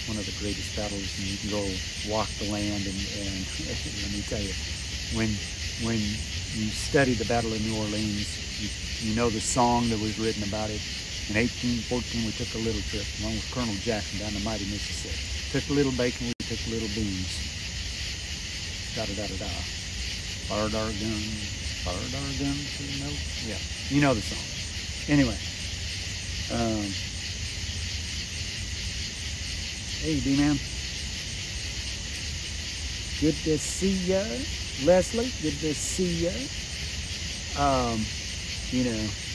One of the greatest battles, and you can go walk the land and let me tell you, when you study the Battle of New Orleans, you know the song that was written about it. In 1814, we took a little trip, along with Colonel Jackson, down the mighty Mississippi. Took a little bacon, we took a little beans. Da-da-da-da-da. Fired our gun to the note. Yeah, you know the song. Anyway. Hey, D-Man. Good to see ya. Leslie, good to see ya.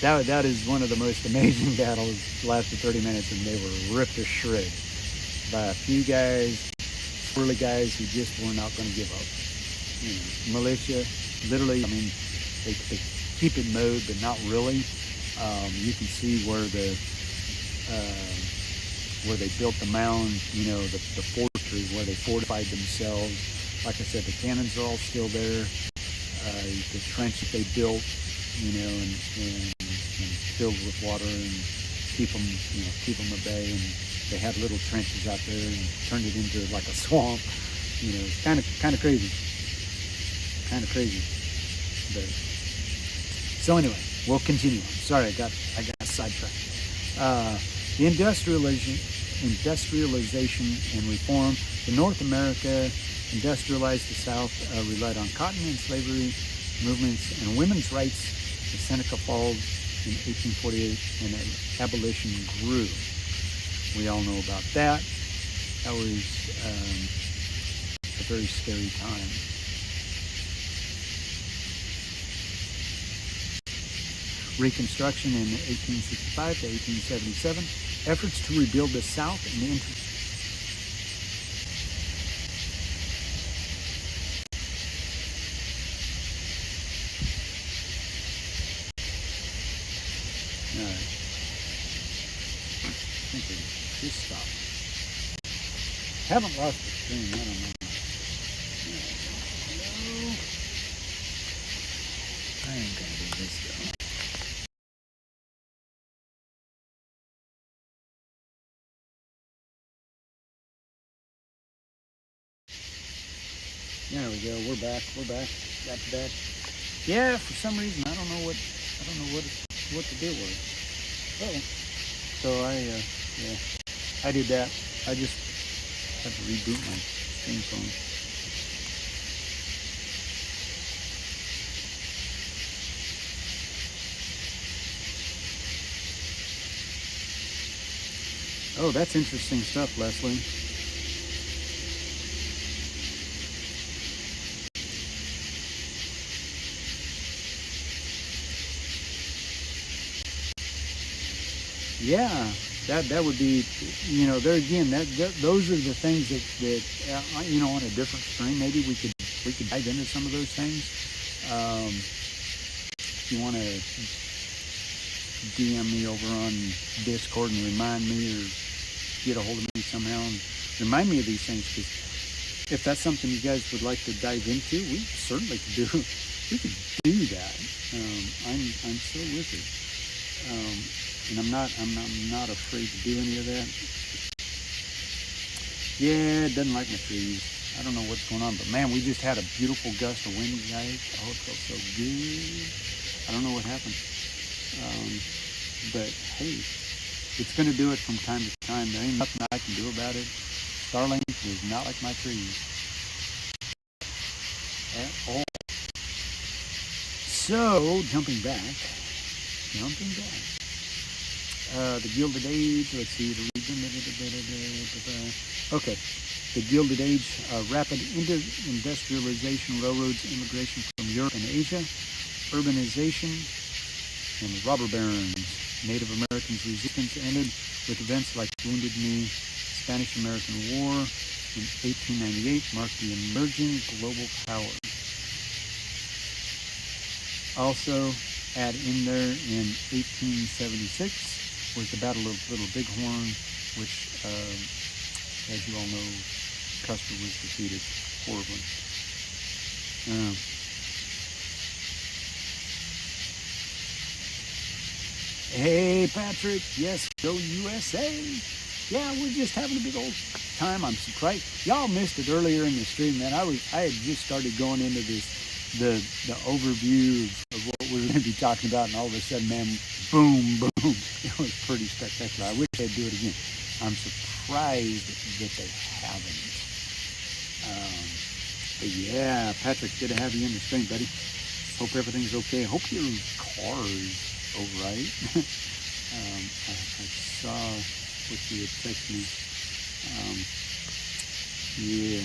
That is one of the most amazing battles. Lasted 30 minutes, and they were ripped to shreds by a few guys, early guys who just were not going to give up. Militia, literally, they keep it mode, but not really. You can see where they built the mound, the fortress, where they fortified themselves. Like I said, the cannons are all still there. The trench that they built, and filled with water and keep them at bay. And they had little trenches out there and turned it into like a swamp. Kind of crazy. But so anyway, we'll continue on. Sorry, I got sidetracked. The industrialization and reform. The North America industrialized the South, relied on cotton and slavery movements and women's rights. The Seneca Falls in 1848, and abolition grew. We all know about that. That was a very scary time. Reconstruction in 1865 to 1877. Efforts to rebuild the South and think they just stopped. Haven't lost the stream. I don't know. Hello. I ain't gonna do this though. There we go. We're back. We're back. Got you back. Yeah. For some reason, I don't know what the deal was. Oh. So yeah, I did that. I just had to reboot my stream phone. Oh, that's interesting stuff, Leslie. Yeah, that would be, there again. Those are the things that on a different stream, maybe we could dive into some of those things. If you want to DM me over on Discord and remind me, or get a hold of me somehow and remind me of these things, because if that's something you guys would like to dive into, we certainly could do. We could do that. I'm so with it. And I'm not afraid to do any of that. Yeah, it doesn't like my trees. I don't know what's going on, but man, we just had a beautiful gust of wind, guys. Oh, it felt so good. I don't know what happened. But hey, it's going to do it from time to time. There ain't nothing I can do about it. Starlink is not like my trees at all. So, jumping back. The Gilded Age, let's see, okay, the Gilded Age, rapid industrialization, railroads, immigration from Europe and Asia, urbanization, and robber barons. Native Americans' resistance ended with events like Wounded Knee, Spanish-American War in 1898 marked the emerging global power. Also, add in there in 1876 was the Battle of Little Bighorn, which, as you all know, Custer was defeated horribly. Hey, Patrick, yes, go USA. Yeah, we're just having a big old time. I'm surprised. Y'all missed it earlier in the stream, man. I had just started going into this, the overview of what we were going to be talking about, and all of a sudden, man, boom, boom. It was pretty spectacular. I wish they'd do it again. I'm surprised that they haven't. But yeah, Patrick, good to have you in the stream, buddy. Hope everything's okay. Hope your car is all right. I saw what you had texted me. Yeah.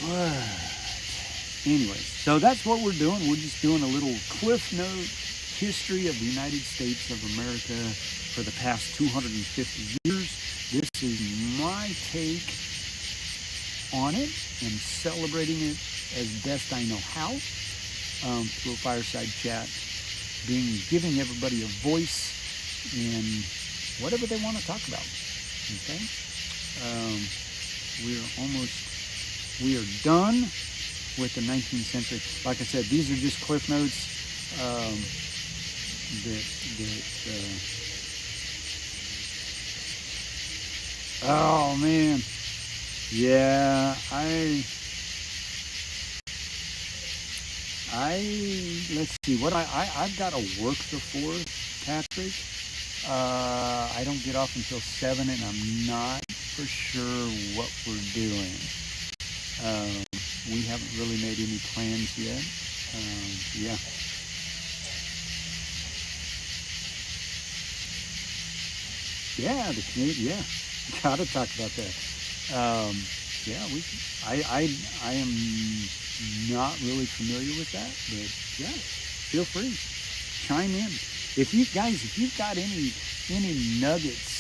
But anyway, so that's what we're doing. We're just doing a little Cliff Note history of the United States of America for the past 250 years. This is my take on it and celebrating it as best I know how, through a fireside chat, giving everybody a voice in whatever they want to talk about. Okay, we are done with the 19th century. Like I said, these are just cliff notes. Oh man, yeah, let's see what I've got to work the 4th, Patrick. I don't get off until 7, and I'm not for sure what we're doing. We haven't really made any plans yet. Yeah. Yeah, the Canadian, yeah. Gotta talk about that. Yeah, I am not really familiar with that, but yeah, feel free. Chime in. If you've got any nuggets,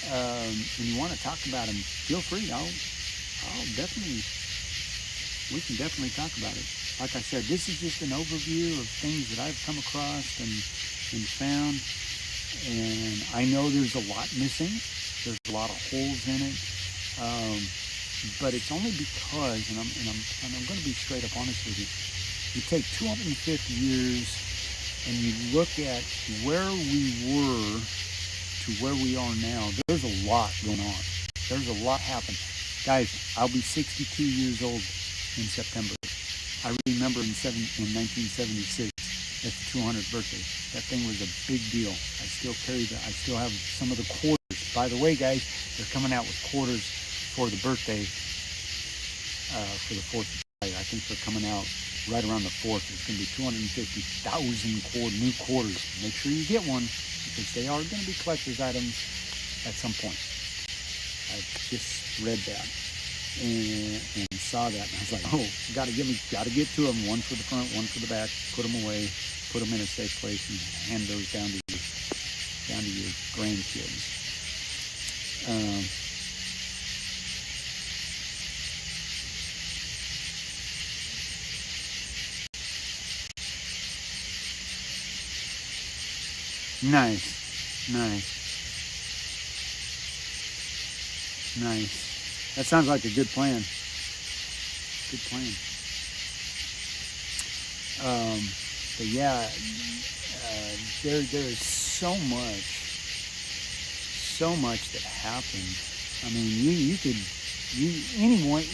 and you want to talk about them, feel free. We can definitely talk about it. Like I said, this is just an overview of things that I've come across and found. and I know there's a lot missing. There's a lot of holes in it, but it's only because, and I'm going to be straight up honest with you. You take 250 years and you look at where we were to where we are now. There's a lot going on. There's a lot happened, guys. I'll be 62 years old in September. I remember in 1976. At the 200th birthday. That thing was a big deal. I still carry that. I still have some of the quarters. By the way, guys, they're coming out with quarters for the birthday, for the 4th of July. I think they're coming out right around the 4th. It's going to be 250,000 new quarters. Make sure you get one because they are going to be collector's items at some point. I just read that and saw that, and I was like, oh, got to get to them. One for the front, one for the back. Put them away. Put them in a safe place and hand those down to your grandkids. Nice. That sounds like a good plan. Good plan. But yeah, there is so much that happened. I mean,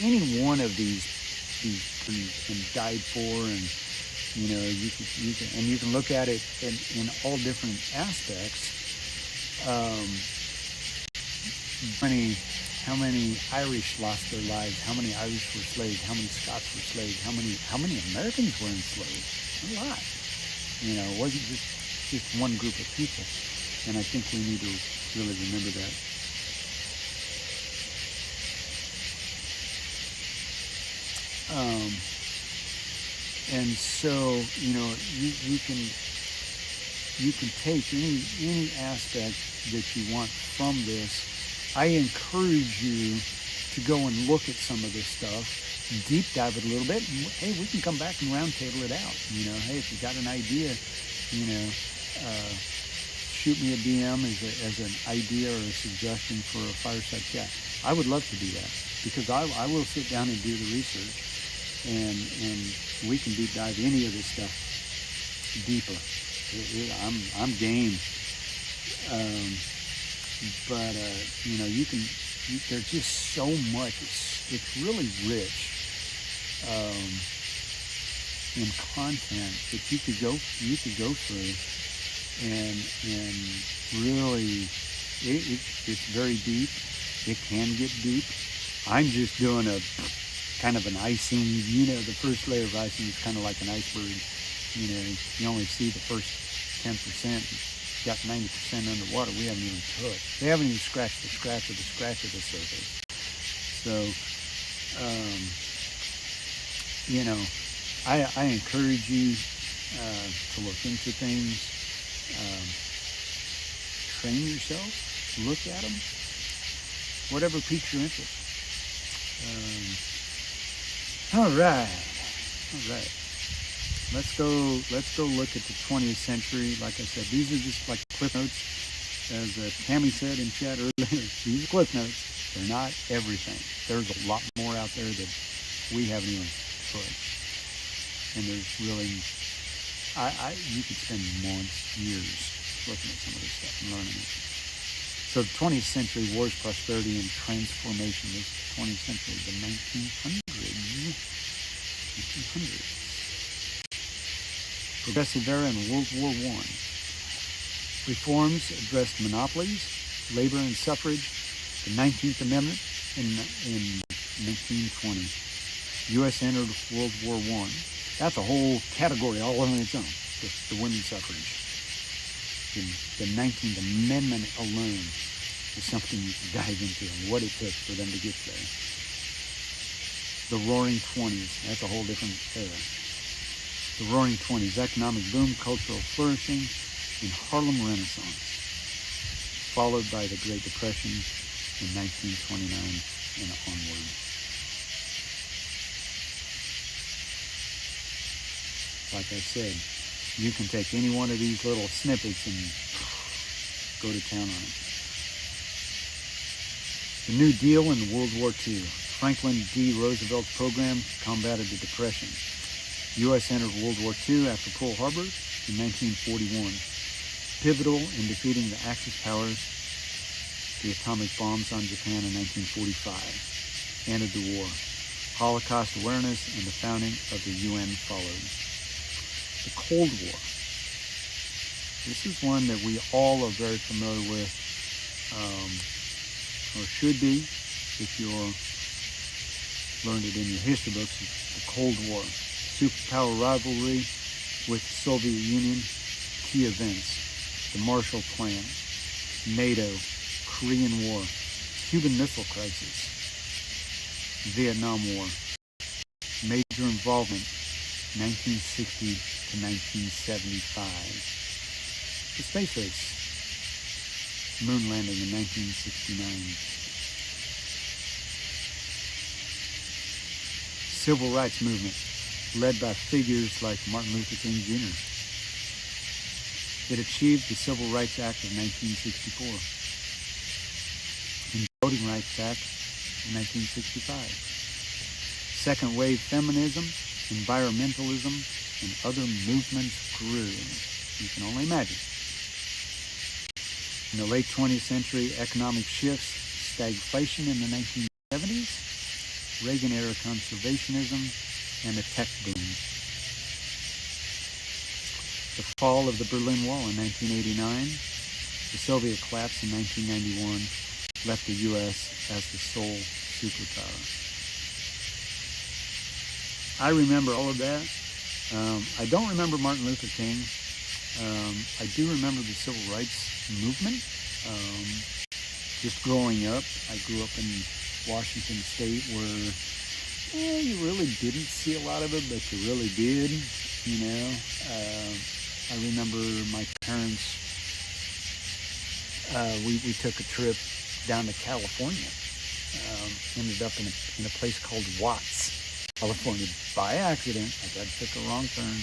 any one of these been died for, and you can look at it in all different aspects. How many Irish lost their lives? How many Irish were enslaved? How many Scots were enslaved? How many Americans were enslaved? A lot. It wasn't just one group of people. And I think we need to really remember that. And so, you can take any aspect that you want from this. I encourage you to go and look at some of this stuff, deep dive it a little bit, and hey, we can come back and roundtable it out. Hey, if you got an idea, shoot me a DM as an idea or a suggestion for a fireside chat. I would love to do that because I will sit down and do the research, and we can deep dive any of this stuff deeper. I'm game. But there's just so much. It's really rich in content that you could go through, and really, it's very deep. It can get deep. I'm just doing a kind of an icing. The first layer of icing is kind of like an iceberg. You only see the first 10%. Got 90% underwater. We haven't even touched. They haven't even scratched the scratch of the surface. So, I encourage you to look into things, train yourself, look at them, whatever piques your interest. All right. Let's go look at the 20th century. Like I said, these are just like clip notes. As Tammy said in chat earlier, these are clip notes. They're not everything. There's a lot more out there that we haven't even put. And there's really, you could spend months, years looking at some of this stuff and learning it. So the 20th century, wars, prosperity, and transformation. This 20th century, the 1900s. Progressive era in World War I. Reforms addressed monopolies, labor and suffrage, the 19th Amendment in 1920. U.S. entered World War I. That's a whole category all on its own, the women's suffrage. The 19th Amendment alone is something you can dive into and what it took for them to get there. The Roaring Twenties, that's a whole different era. The Roaring Twenties, economic boom, cultural flourishing, and Harlem Renaissance, followed by the Great Depression in 1929 and onward. Like I said, you can take any one of these little snippets and go to town on it. The New Deal in World War II. Franklin D. Roosevelt's program combated the Depression. U.S. entered World War II after Pearl Harbor in 1941. Pivotal in defeating the Axis powers, the atomic bombs on Japan in 1945. Ended the war. Holocaust awareness and the founding of the UN followed. The Cold War. This is one that we all are very familiar with, or should be, if you're learned it in your history books. The Cold War. Superpower rivalry with the Soviet Union. Key events. The Marshall Plan. NATO. Korean War. Cuban Missile Crisis. Vietnam War. Major involvement 1960 to 1975. The space race. Moon landing in 1969. Civil rights movement led by figures like Martin Luther King Jr. It achieved the Civil Rights Act of 1964 and the Voting Rights Act of 1965. Second wave feminism, environmentalism, and other movements grew. You can only imagine. In the late 20th century, economic shifts, stagflation in the 1970s, Reagan-era conservationism, and the tech boom. The fall of the Berlin Wall in 1989, the Soviet collapse in 1991 left the U.S. as the sole superpower. I remember all of that. I don't remember Martin Luther King. I do remember the civil rights movement. Just growing up, I grew up in Washington State where you really didn't see a lot of it, but you really did, you know. I remember my parents, we took a trip down to California. Ended up in a place called Watts, California, by accident. I took a wrong turn.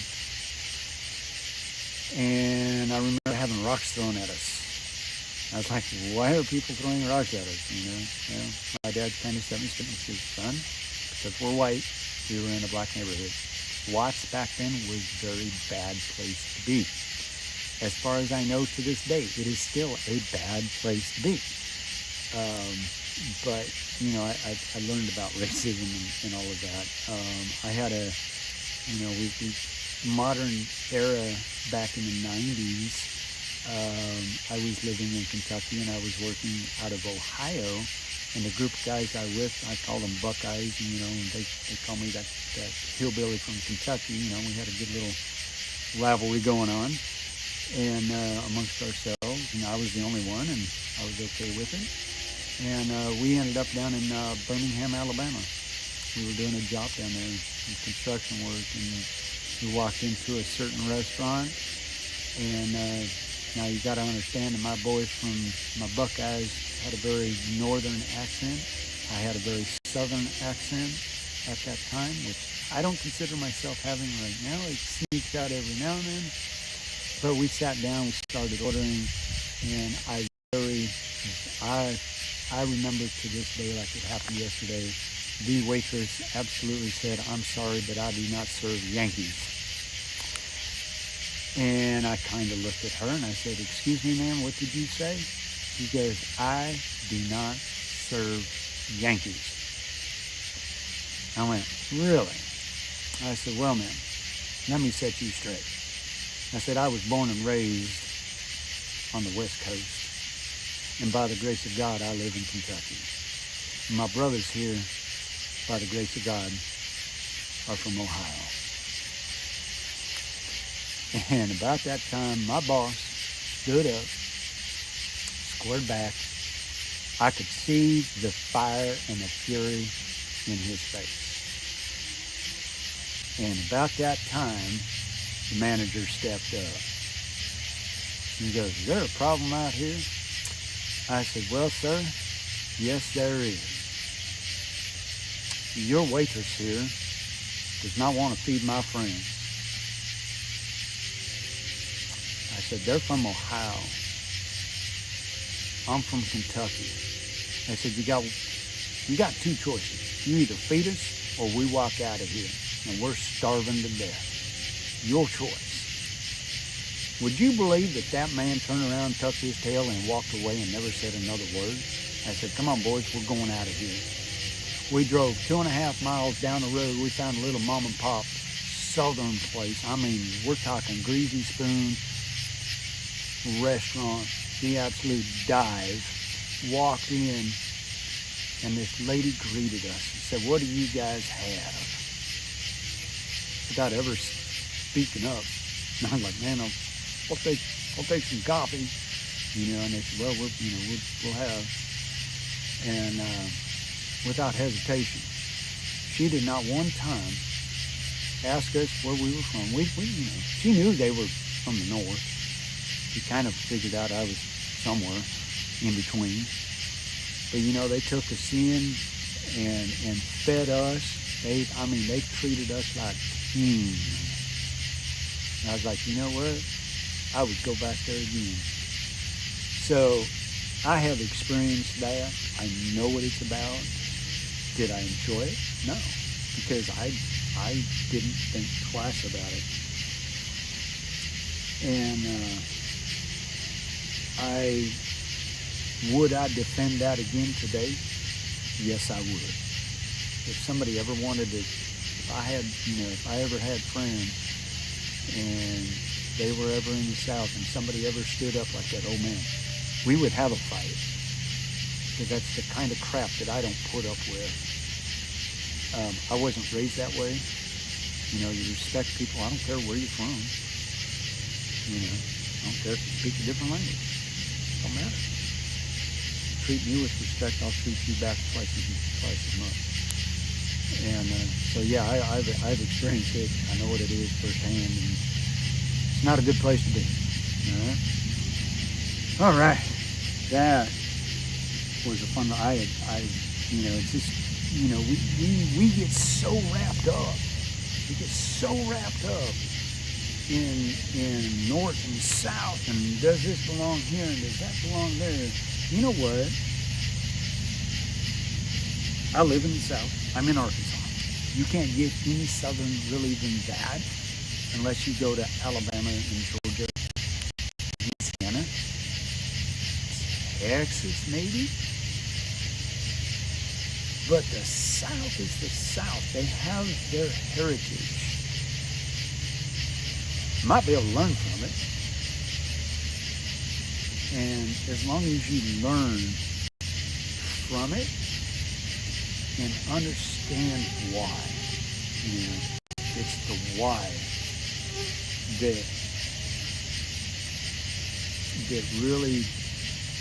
And I remember having rocks thrown at us. I was like, why are people throwing rocks at us? You know, my dad kind of said me, said, son, because we're white, we were in a black neighborhood. Watts back then was a very bad place to be. As far as I know to this day, it is still a bad place to be. But, you know, I learned about racism and all of that. I had a, you know, we modern era back in the 90s. I was living in Kentucky and I was working out of Ohio, and the group of guys I with, I call them Buckeyes, and, you know, and they call me that hillbilly from Kentucky. You know, we had a good little rivalry going on, and amongst ourselves, and I was the only one, and I was okay with it. And we ended up down in Birmingham, Alabama. We were doing a job down there, in construction work, and we walked into a certain restaurant, and now you got to understand that my boys from my Buckeyes had a very northern accent. I had a very southern accent at that time, which I don't consider myself having right now. It sneaks out every now and then. But we sat down, we started ordering, and I remember to this day like it happened yesterday. The waitress absolutely said, "I'm sorry, but I do not serve Yankees." And I kind of looked at her and I said, "Excuse me, ma'am, what did you say?" She goes, "I do not serve Yankees." I went, "Really?" I said, "Well, ma'am, let me set you straight." I said, "I was born and raised on the West Coast, and by the grace of God, I live in Kentucky. My brothers here, by the grace of God, are from Ohio." And about that time, my boss stood up, squared back. I could see the fire and the fury in his face. And about that time, the manager stepped up. He goes, "Is there a problem out here?" I said, "Well, sir, yes, there is. Your waitress here does not want to feed my friends." I said, "They're from Ohio. I'm from Kentucky. I said, you got two choices. You either feed us or we walk out of here. And we're starving to death. Your choice. Would you believe that man turned around, tucked his tail, and walked away and never said another word? I said, come on, boys, we're going out of here. We drove 2.5 miles down the road. We found a little mom and pop southern place. I mean, we're talking greasy spoon restaurant. The absolute dive. Walked in, and this lady greeted us and said, what do you guys have? Without ever speaking up. And I was like, man, I'll take some coffee, and they said, well, we'll have, and without hesitation, she did not one time ask us where we were from. She knew they were from the north. She kind of figured out I was somewhere in between. But they took us in and fed us. They treated us like kings. And I was like, you know what? I would go back there again. So I have experienced that. I know what it's about. Did I enjoy it? No, because I didn't think twice about it. And would I defend that again today? Yes, I would. If somebody ever wanted to, if I ever had friends and they were ever in the South and somebody ever stood up like that, oh man, we would have a fight. Because that's the kind of crap that I don't put up with. I wasn't raised that way. You respect people. I don't care where you're from. I don't care if you speak a different language. Don't matter. Treat me with respect, I'll treat you back twice as much. And so yeah, I've experienced it. I know what it is firsthand, and it's not a good place to be. All right, that was a fun. It's just we get so wrapped up. We get so wrapped up in north and south, and does this belong here and does that belong there? You know what? I live in the South. I'm in Arkansas. You can't get any southern really than that unless you go to Alabama and Georgia, Louisiana, Texas maybe. But the South is the South. They have their heritage. You might be able to learn from it. And as long as you learn from it and understand why, it's the why that really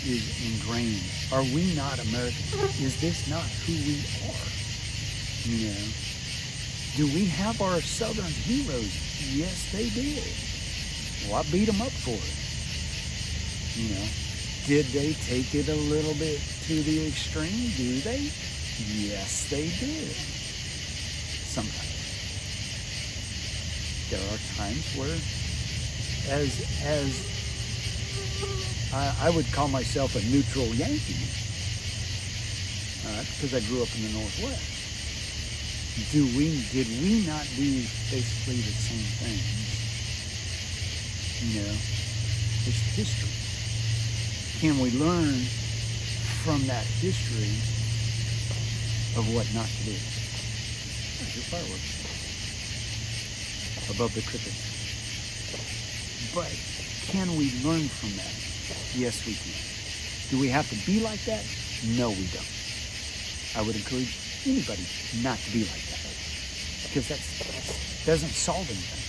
is ingrained. Are we not Americans? Is this not who we are? Do we have our Southern heroes? Yes, they did. Well, I beat them up for it. Did they take it a little bit to the extreme? Do they? Yes, they did. Sometimes. There are times where, as I would call myself a neutral Yankee, because I grew up in the Northwest. Did we not do basically the same things? It's history. Can we learn from that history of what not to do? There's your fireworks above the crickets. But can we learn from that? Yes, we can. Do we have to be like that? No, we don't. I would encourage anybody not to be like that, because that doesn't solve anything.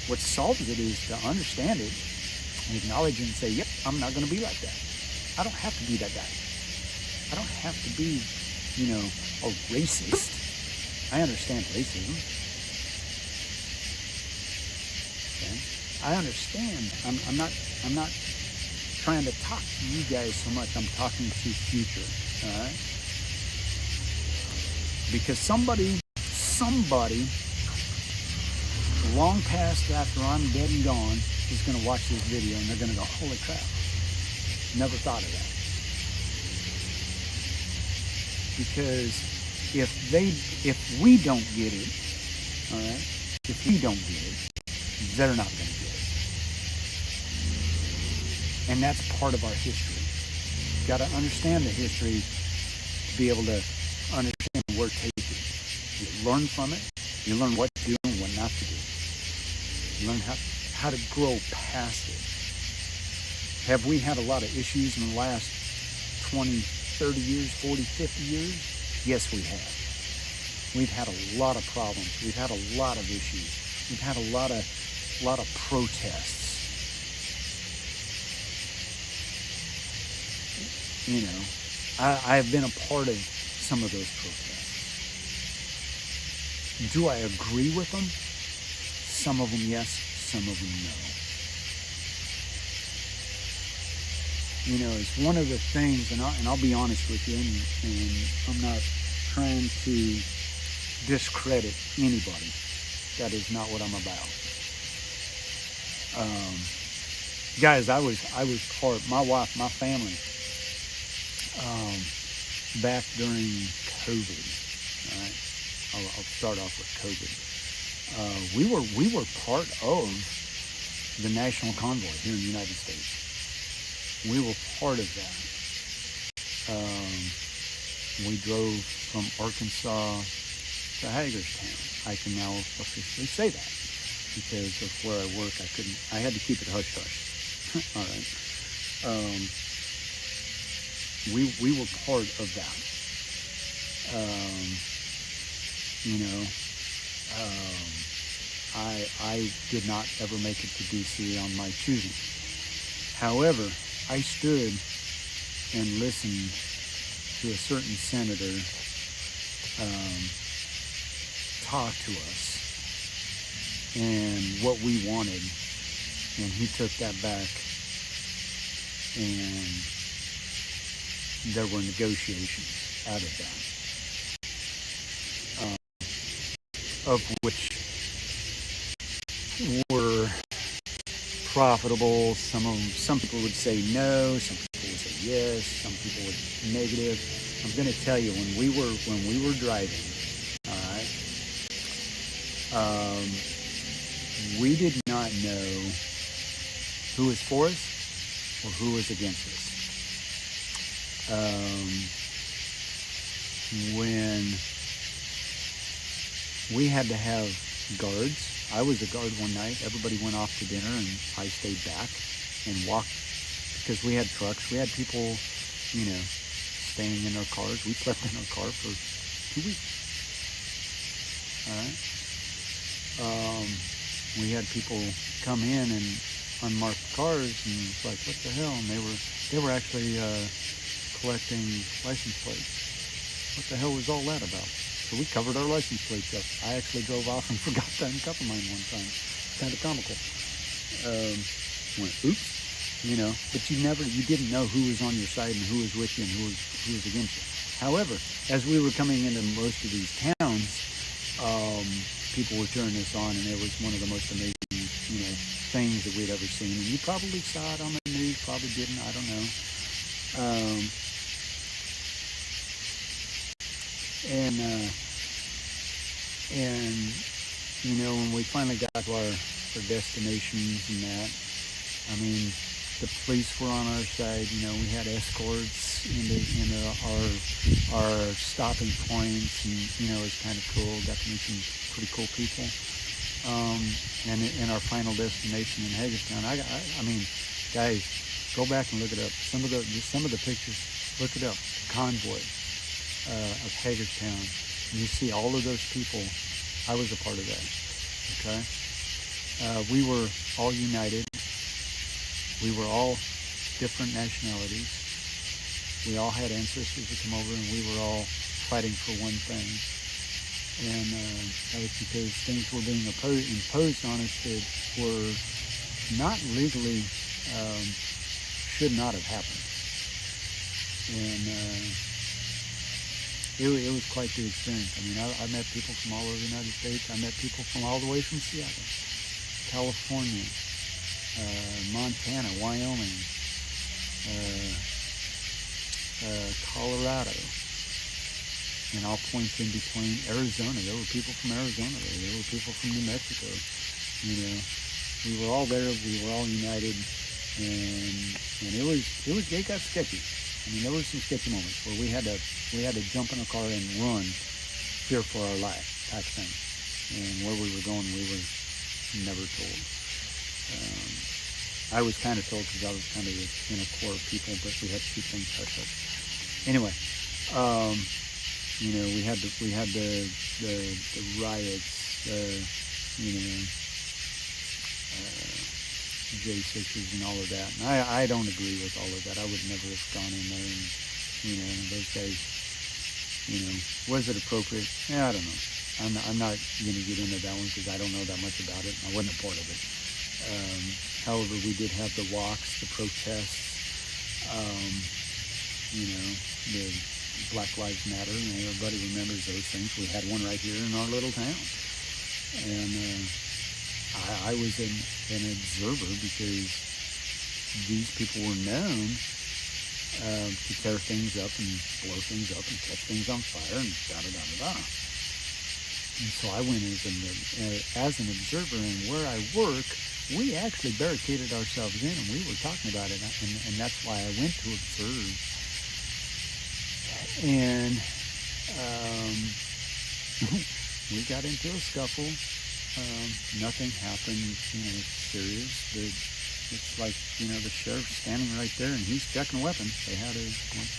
What solves it is to understand it and acknowledge it and say, yep, I'm not going to be like that. I don't have to be that guy. I don't have to be, a racist. I understand racism. Okay? I understand. I'm not trying to talk to you guys so much. I'm talking to future. All right? Because somebody long past after I'm dead and gone is going to watch this video and they're going to go, holy crap, Never thought of that. Because if we don't get it, all right, if we don't get it, they're not going to get it. And that's part of our history. You've got to understand the history to be able to understand where to take it. You learn from it. You learn what to do and what not to do. You learn how to grow past it. Have we had a lot of issues in the last 20, 30 years, 40, 50 years? Yes, we have. We've had a lot of problems. We've had a lot of issues. We've had a lot of protests. You know, I have been a part of some of those protests. Do I agree with them? Some of them yes, some of them no. You know, it's one of the things, and I'll be honest with you, and I'm not trying to discredit anybody. That is not what I'm about. Guys, I was part, my wife, my family, back during COVID. All right, I'll start off with COVID. We were part of the national convoy here in the United States. We were part of that. We drove from Arkansas to Hagerstown. I can now officially say that because of where I work. I had to keep it hush hush. All right. We were part of that. You know, I did not ever make it to DC on my choosing. However, I stood and listened to a certain senator talk to us and what we wanted, and he took that back, and there were negotiations out of that, of which were profitable. Some people would say no, some people would say yes, some people would negative. I'm going to tell you, when we were driving, all right, we did not know who was for us or who was against us. When we had to have guards, I was a guard one night. Everybody went off to dinner, and I stayed back and walked because we had trucks. We had people, you know, staying in their cars. We slept in our car for 2 weeks. All right. We had people come in and unmarked cars, and it's like, what the hell? And they were actually collecting license plates. What the hell was all that about? So we covered our license plates up. I actually drove off and forgot to uncover mine one time. Kind of comical. Went, oops, you know. But you didn't know who was on your side and who was with you and who was against you. However, as we were coming into most of these towns, people were turning this on, and it was one of the most amazing, you know, things that we'd ever seen. And you probably saw it on the news, probably didn't. I don't know. And you know, when we finally got to our destinations and that, I mean, the police were on our side. You know, we had escorts into our stopping points, and you know, it was kind of cool. Got to meet some pretty cool people. And in our final destination in Hagerstown, I mean, guys, go back and look it up. Some of the pictures, look it up. Convoy of Hagerstown. And you see all of those people. I was a part of that. Okay. We were all united. We were all different nationalities. We all had ancestors that come over, and we were all fighting for one thing. And that was because things were being imposed on us that were not legally, should not have happened. And it was quite the experience. I mean, I met people from all over the United States. I met people from all the way from Seattle, California, Montana, Wyoming, uh, Colorado, and all points in between. Arizona, there were people from Arizona there. There were people from New Mexico. You know, we were all there. We were all united, and it got sketchy. I mean, there were some sketchy moments where we had to jump in a car and run, fear for our life type thing. And where we were going, we were never told. I was kind of told because I was kind of in a core of people, but we had to keep things hush hush. Anyway, you know, we had the riots, you know, J6s and all of that. And I don't agree with all of that. I would never have gone in there, and you know, those guys, you know, was it appropriate? Yeah, I don't know. I'm not going to get into that one because I don't know that much about it. I wasn't a part of it. However, we did have the walks, the protests, you know, the Black Lives Matter, and everybody remembers those things. We had one right here in our little town. And I was an observer because these people were known to tear things up and blow things up and catch things on fire and da-da-da-da-da. And so I went as an observer, and where I work, we actually barricaded ourselves in, and we were talking about it, and that's why I went to observe. And we got into a scuffle. Nothing happened, you know, serious. It's like, you know, the sheriff's standing right there, and he's checking weapons.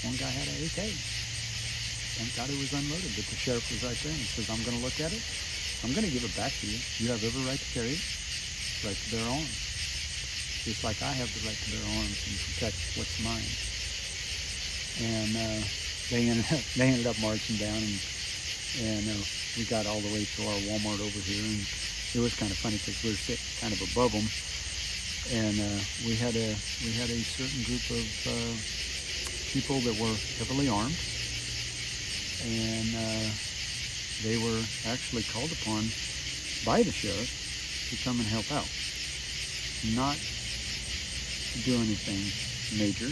One guy had an AK. Thank God it was unloaded, but the sheriff was right there, and he says, I'm going to look at it. I'm going to give it back to you. You have every right to carry it, right to bear arms. Just like I have the right to bear arms and protect what's mine. And they ended up marching down, and we got all the way to our Walmart over here, and it was kind of funny because we were sitting kind of above them, and we had a certain group of people that were heavily armed, and they were actually called upon by the sheriff to come and help out, not to do anything major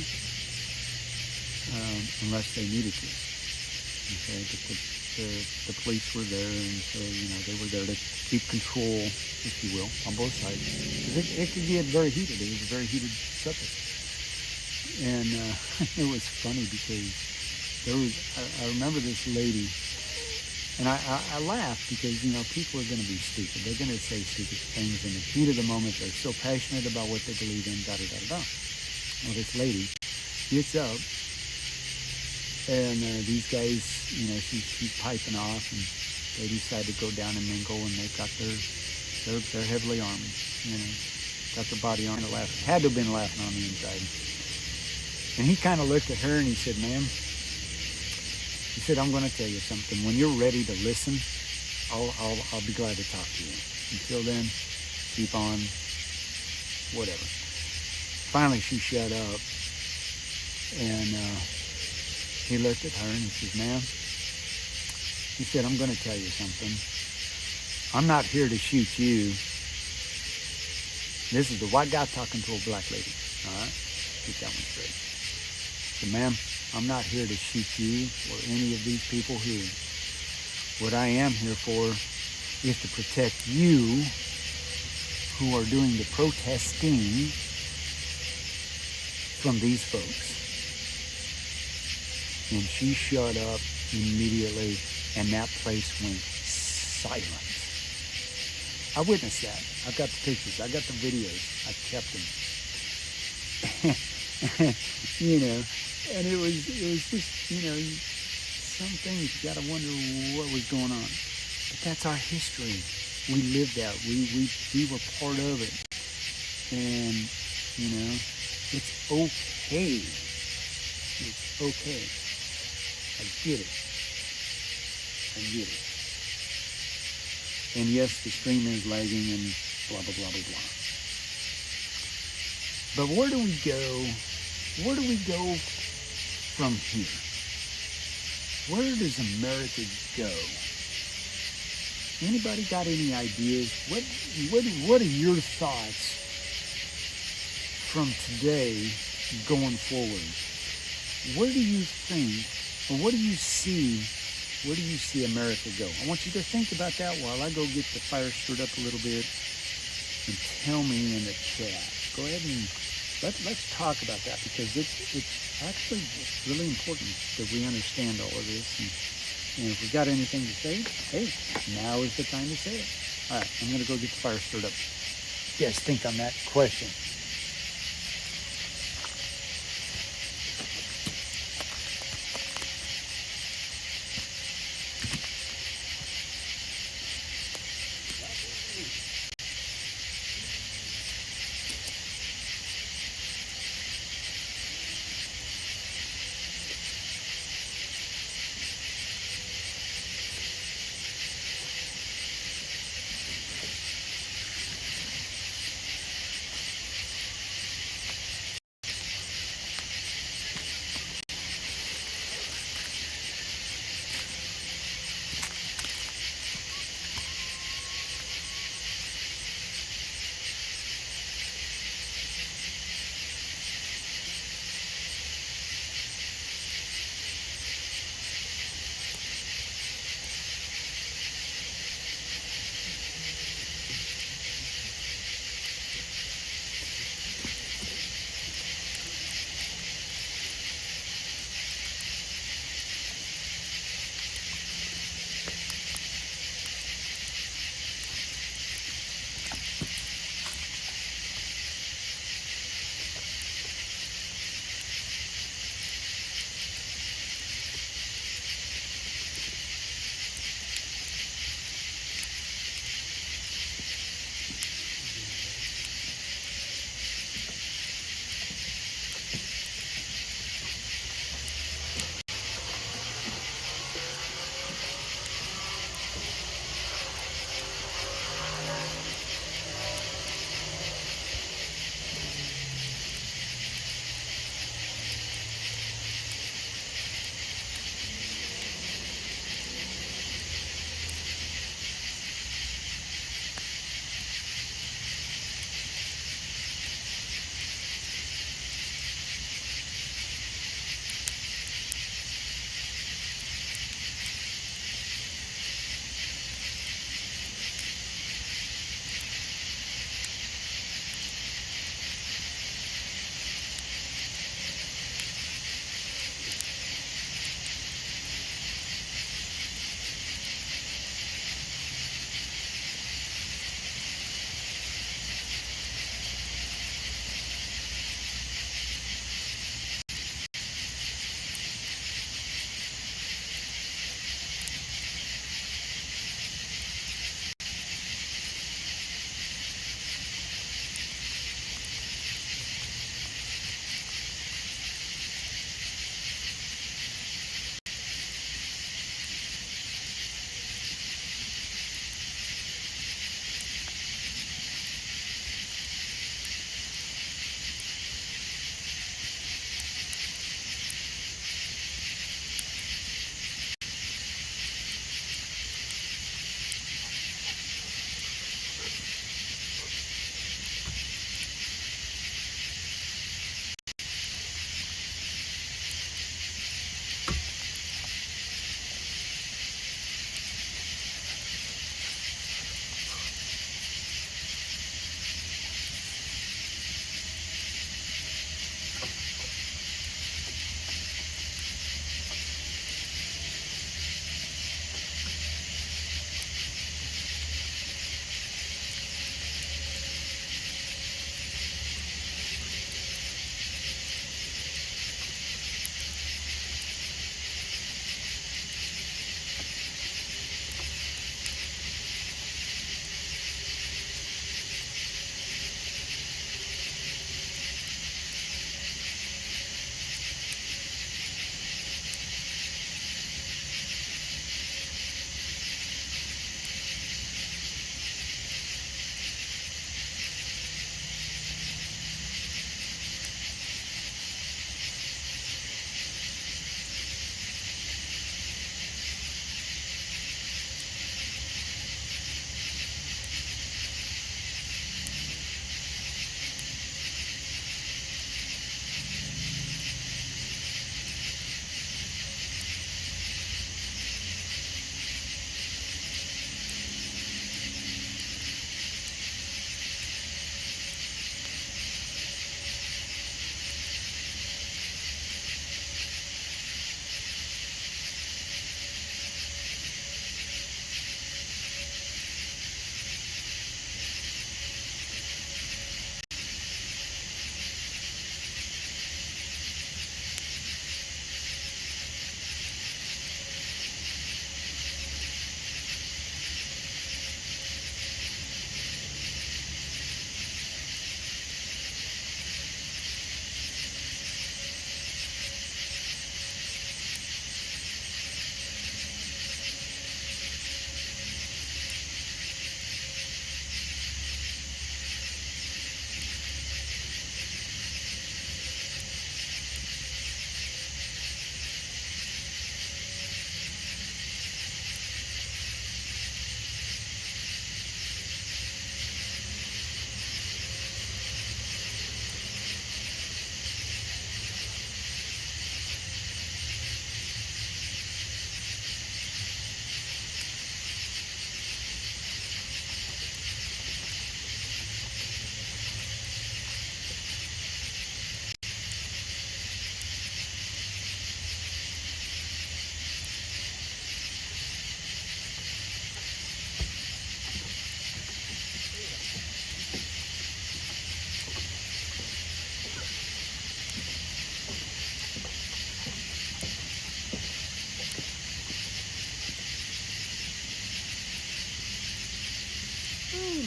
unless they needed to. Okay, but the police were there, and so, you know, they were there to keep control, if you will, on both sides. Because it could get very heated. It was a very heated subject. And it was funny because I remember this lady, and I laughed because, you know, people are going to be stupid. They're going to say stupid things in the heat of the moment. They're so passionate about what they believe in, da-da-da-da-da. Well, this lady gets up, and these guys, you know, she's piping off, and they decide to go down and mingle, and they've got they're heavily armed, you know, got their body on the laugh. Had to have been laughing on the inside. And he kind of looked at her and he said, ma'am, he said, I'm going to tell you something. When you're ready to listen, I'll be glad to talk to you. Until then, keep on, whatever. Finally, she shut up, and he looked at her and he says, ma'am, he said, I'm going to tell you something. I'm not here to shoot you. This is the white guy talking to a black lady. All right? Get that one straight. So, ma'am, I'm not here to shoot you or any of these people here. What I am here for is to protect you who are doing the protesting from these folks. And she shut up immediately, and that place went silent. I witnessed that. I've got the pictures. I got the videos. I kept them. You know, and it was just, you know, some things you got to wonder what was going on. But that's our history. We lived that. We were part of it. And, you know, it's okay. It's okay. I get it. And yes, the stream is lagging and blah, blah, blah, blah, blah. But where do we go? Where do we go from here? Where does America go? Anybody got any ideas? What are your thoughts from today going forward, where do you think, or what do you see, where do you see America go? I want you to think about that while I go get the fire stirred up a little bit, and tell me in the chat. Go ahead and let's talk about that, because it's actually really important that we understand all of this. And if we've got anything to say, hey, now is the time to say it. All right, I'm going to go get the fire stirred up. You guys think on that question?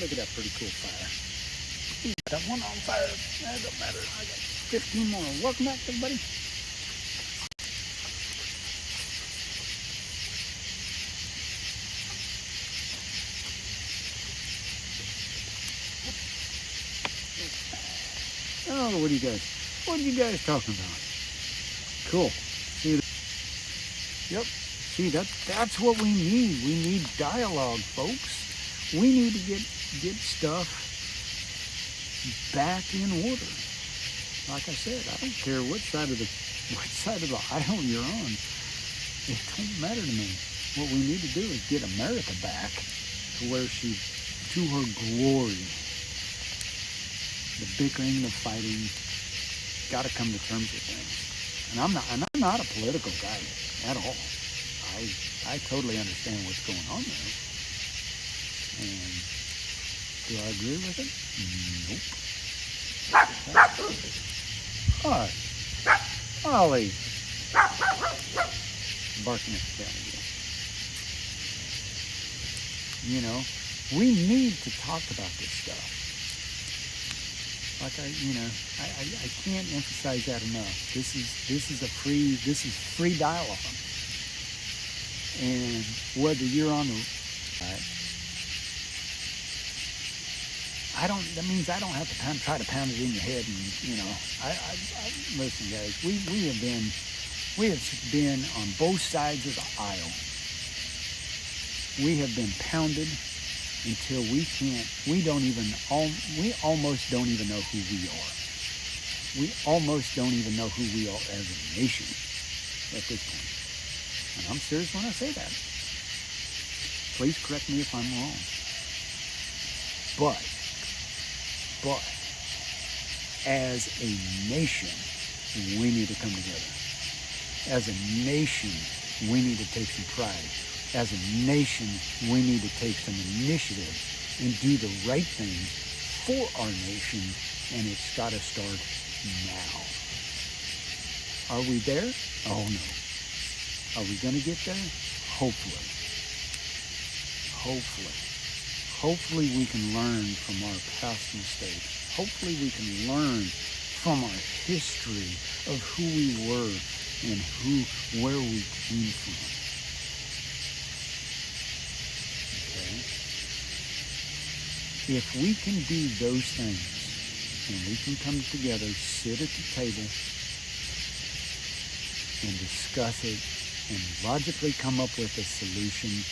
Look at that pretty cool fire. Got one on fire. That don't matter. I got 15 more. Welcome back, everybody. Oh, what are you guys talking about? Cool. See, yep. See, that's what we need. We need dialogue, folks. We need to get stuff back in order. Like I said, I don't care which side of the aisle you're on. It don't matter to me. What we need to do is get America back to where to her glory. The bickering, the fighting, got to come to terms with things. And I'm not a political guy at all. I totally understand what's going on there. And do I agree with it? Nope. Hi. Ollie. Barking at the cat again. You know, we need to talk about this stuff. Like I can't emphasize that enough. This is free dialogue. And whether you're on the that means I don't have to try to pound it in your head. And listen, guys, we have been on both sides of the aisle. We have been pounded until we almost don't even know who we are. We almost don't even know who we are as a nation at this point. And I'm serious when I say that. Please correct me if I'm wrong. But as a nation, we need to come together. As a nation, we need to take some pride. As a nation, we need to take some initiative and do the right thing for our nation, and it's got to start now. Are we there? Oh no. Are we going to get there? Hopefully. Hopefully we can learn from our past mistakes. Hopefully we can learn from our history of who we were and where we came from. Okay? If we can do those things, and we can come together, sit at the table, and discuss it, and logically come up with a solution,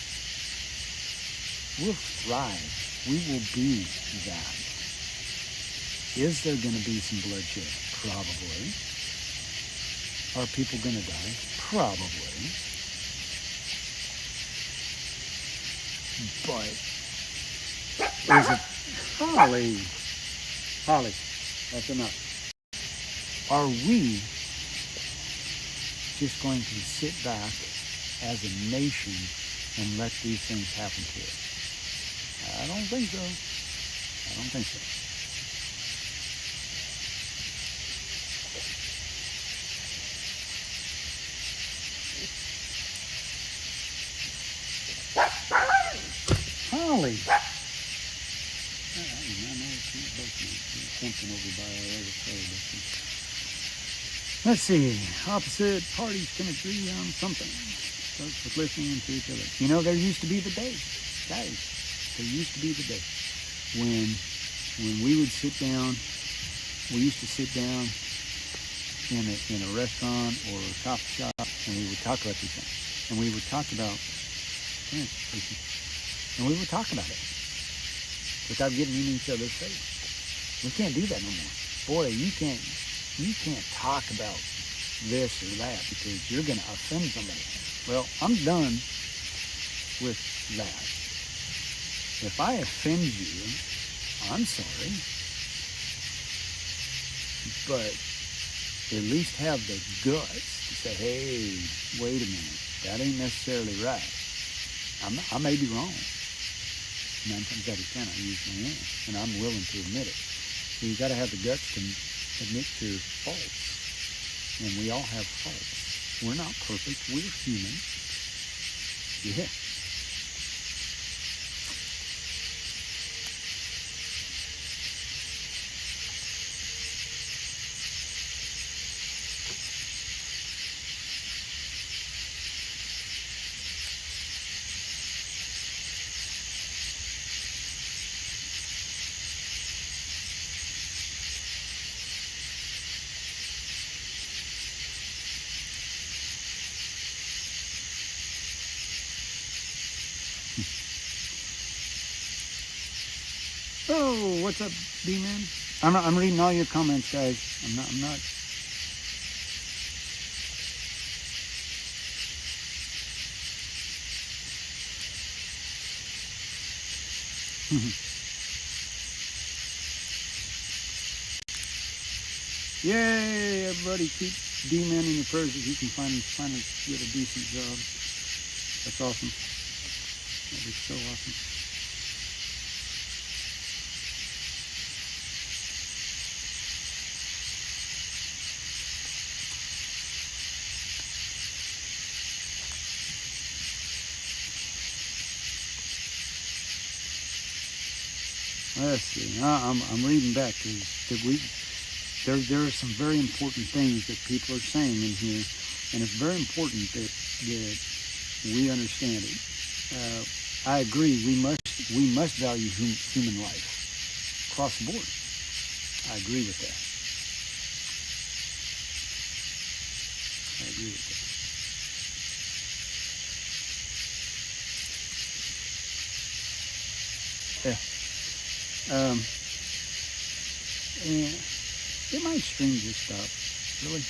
we'll thrive. We will be that. Is there going to be some bloodshed? Probably. Are people going to die? Probably. But is it... Holly, that's enough. Are we just going to sit back as a nation and let these things happen to us? I don't think so. Holly! Something over by our other side. Let's see. Opposite parties can agree on something. Starts with listening to each other. You know, there used to be the day, guys. There used to be the day when we would sit down. We used to sit down in a restaurant or a coffee shop, and we would talk about these things. And we would talk about it without getting in each other's face. We can't do that no more. Boy, you can't talk about this or that because you're going to offend somebody. Well, I'm done with that. If I offend you, I'm sorry. But at least have the guts to say, hey, wait a minute. That ain't necessarily right. I may be wrong. 9 times out of 10, I usually am. And I'm willing to admit it. So you got to have the guts to admit your faults. And we all have faults. We're not perfect. We're human. Yeah. what's up, B-Man? I'm reading all your comments, guys. I'm not. Yay, everybody, keep D-Man in your prayers if you can find get a decent job. That's awesome. That'd be so awesome. Let's see. I'm reading back because there are some very important things that people are saying in here, and it's very important that we understand it. I agree. We must value human life across the board. I agree with that. I agree with that. Yeah. And it might stream just stop. Really?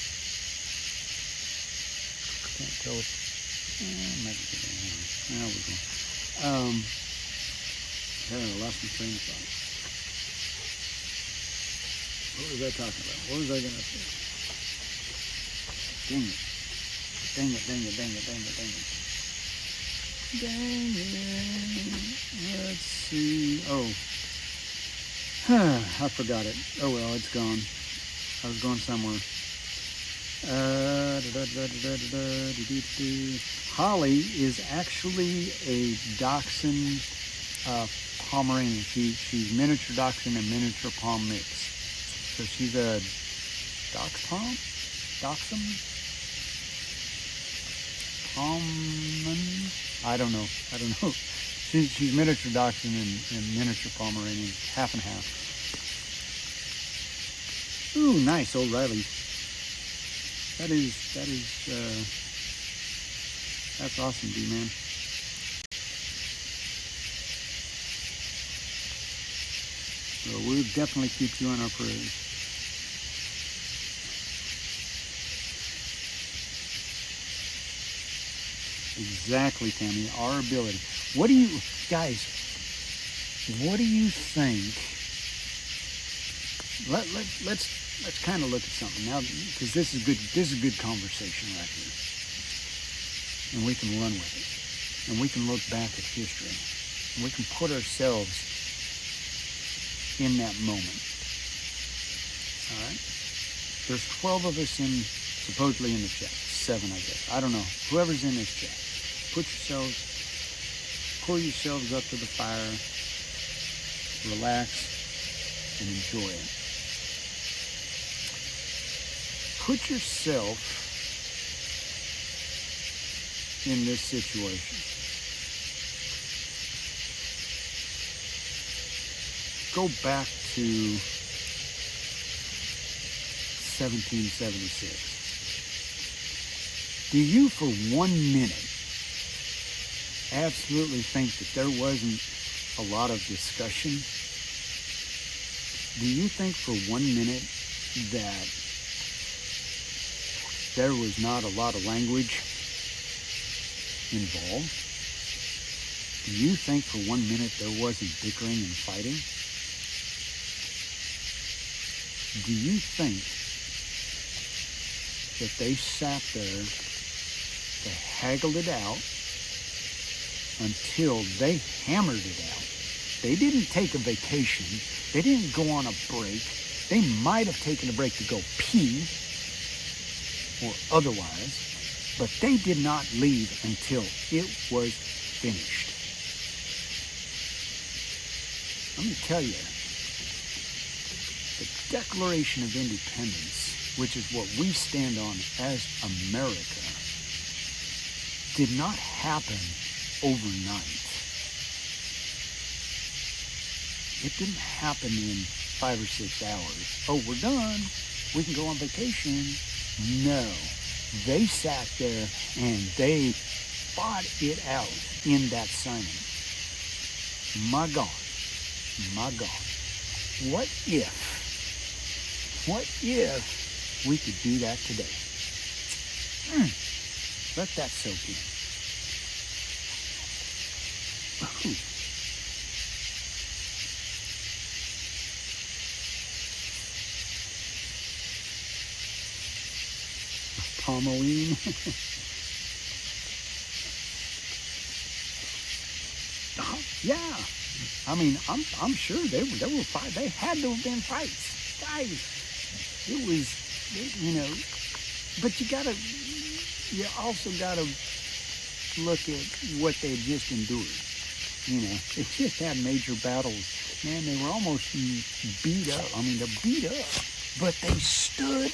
Can't tell if maybe there we go. I lost my train of thought. What was I talking about? What was I gonna say? Dang it. Dang it, dang it, dang it, dang it, dang it. Dang it. Let's see. Oh. I forgot it. Oh well, it's gone. I was going somewhere. Holly is actually a Dachshund Pomeranian. She's miniature Dachshund and miniature Pom mix. So she's a Dachshund? Pomman? I don't know. She's miniature Dachshund and miniature Pomeranian, half and half. Ooh, nice, O'Reilly. That's awesome, D-Man. So we'll definitely keep you in our prayers. Exactly, Tammy. Our ability. What do you think? Let's kind of look at something now, because this is good conversation right here, and we can run with it, and we can look back at history, and we can put ourselves in that moment. All right. There's 12 of us supposedly in the chat. 7, I guess. I don't know. Whoever's in this chat, pour yourselves up to the fire, relax, and enjoy it. Put yourself in this situation. Go back to 1776. Do you for 1 minute absolutely think that there wasn't a lot of discussion? Do you think for 1 minute that there was not a lot of language involved? Do you think for 1 minute there wasn't bickering and fighting? Do you think that they sat there, they haggled it out until they hammered it out? They didn't take a vacation. They didn't go on a break. They might have taken a break to go pee or otherwise, but they did not leave until it was finished. Let me tell you, the Declaration of Independence, which is what we stand on as America, did not happen overnight. It didn't happen in 5 or 6 hours. Oh, we're done. We can go on vacation. No. They sat there and they fought it out in that signing. My God. My God. What if we could do that today? Let that soak in. Ooh. Pommeline. Yeah. I mean, I'm sure there were fight. They had to have been fights, guys. It was, but you also gotta look at what they just endured. They just had major battles. Man, they were almost beat up. I mean, they're beat up, but they stood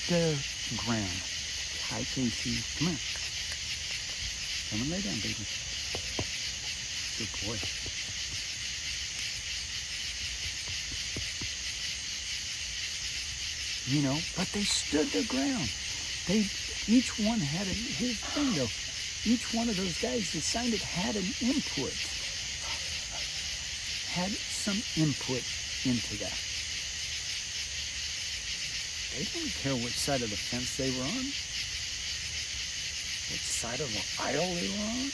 their ground. Hi, Casey. Come here. Come and lay down, baby. Good boy. But they stood their ground. Each one had his thing though. Each one of those guys that signed it had an input, had some input into that. They didn't care which side of the fence they were on, which side of the aisle they were on.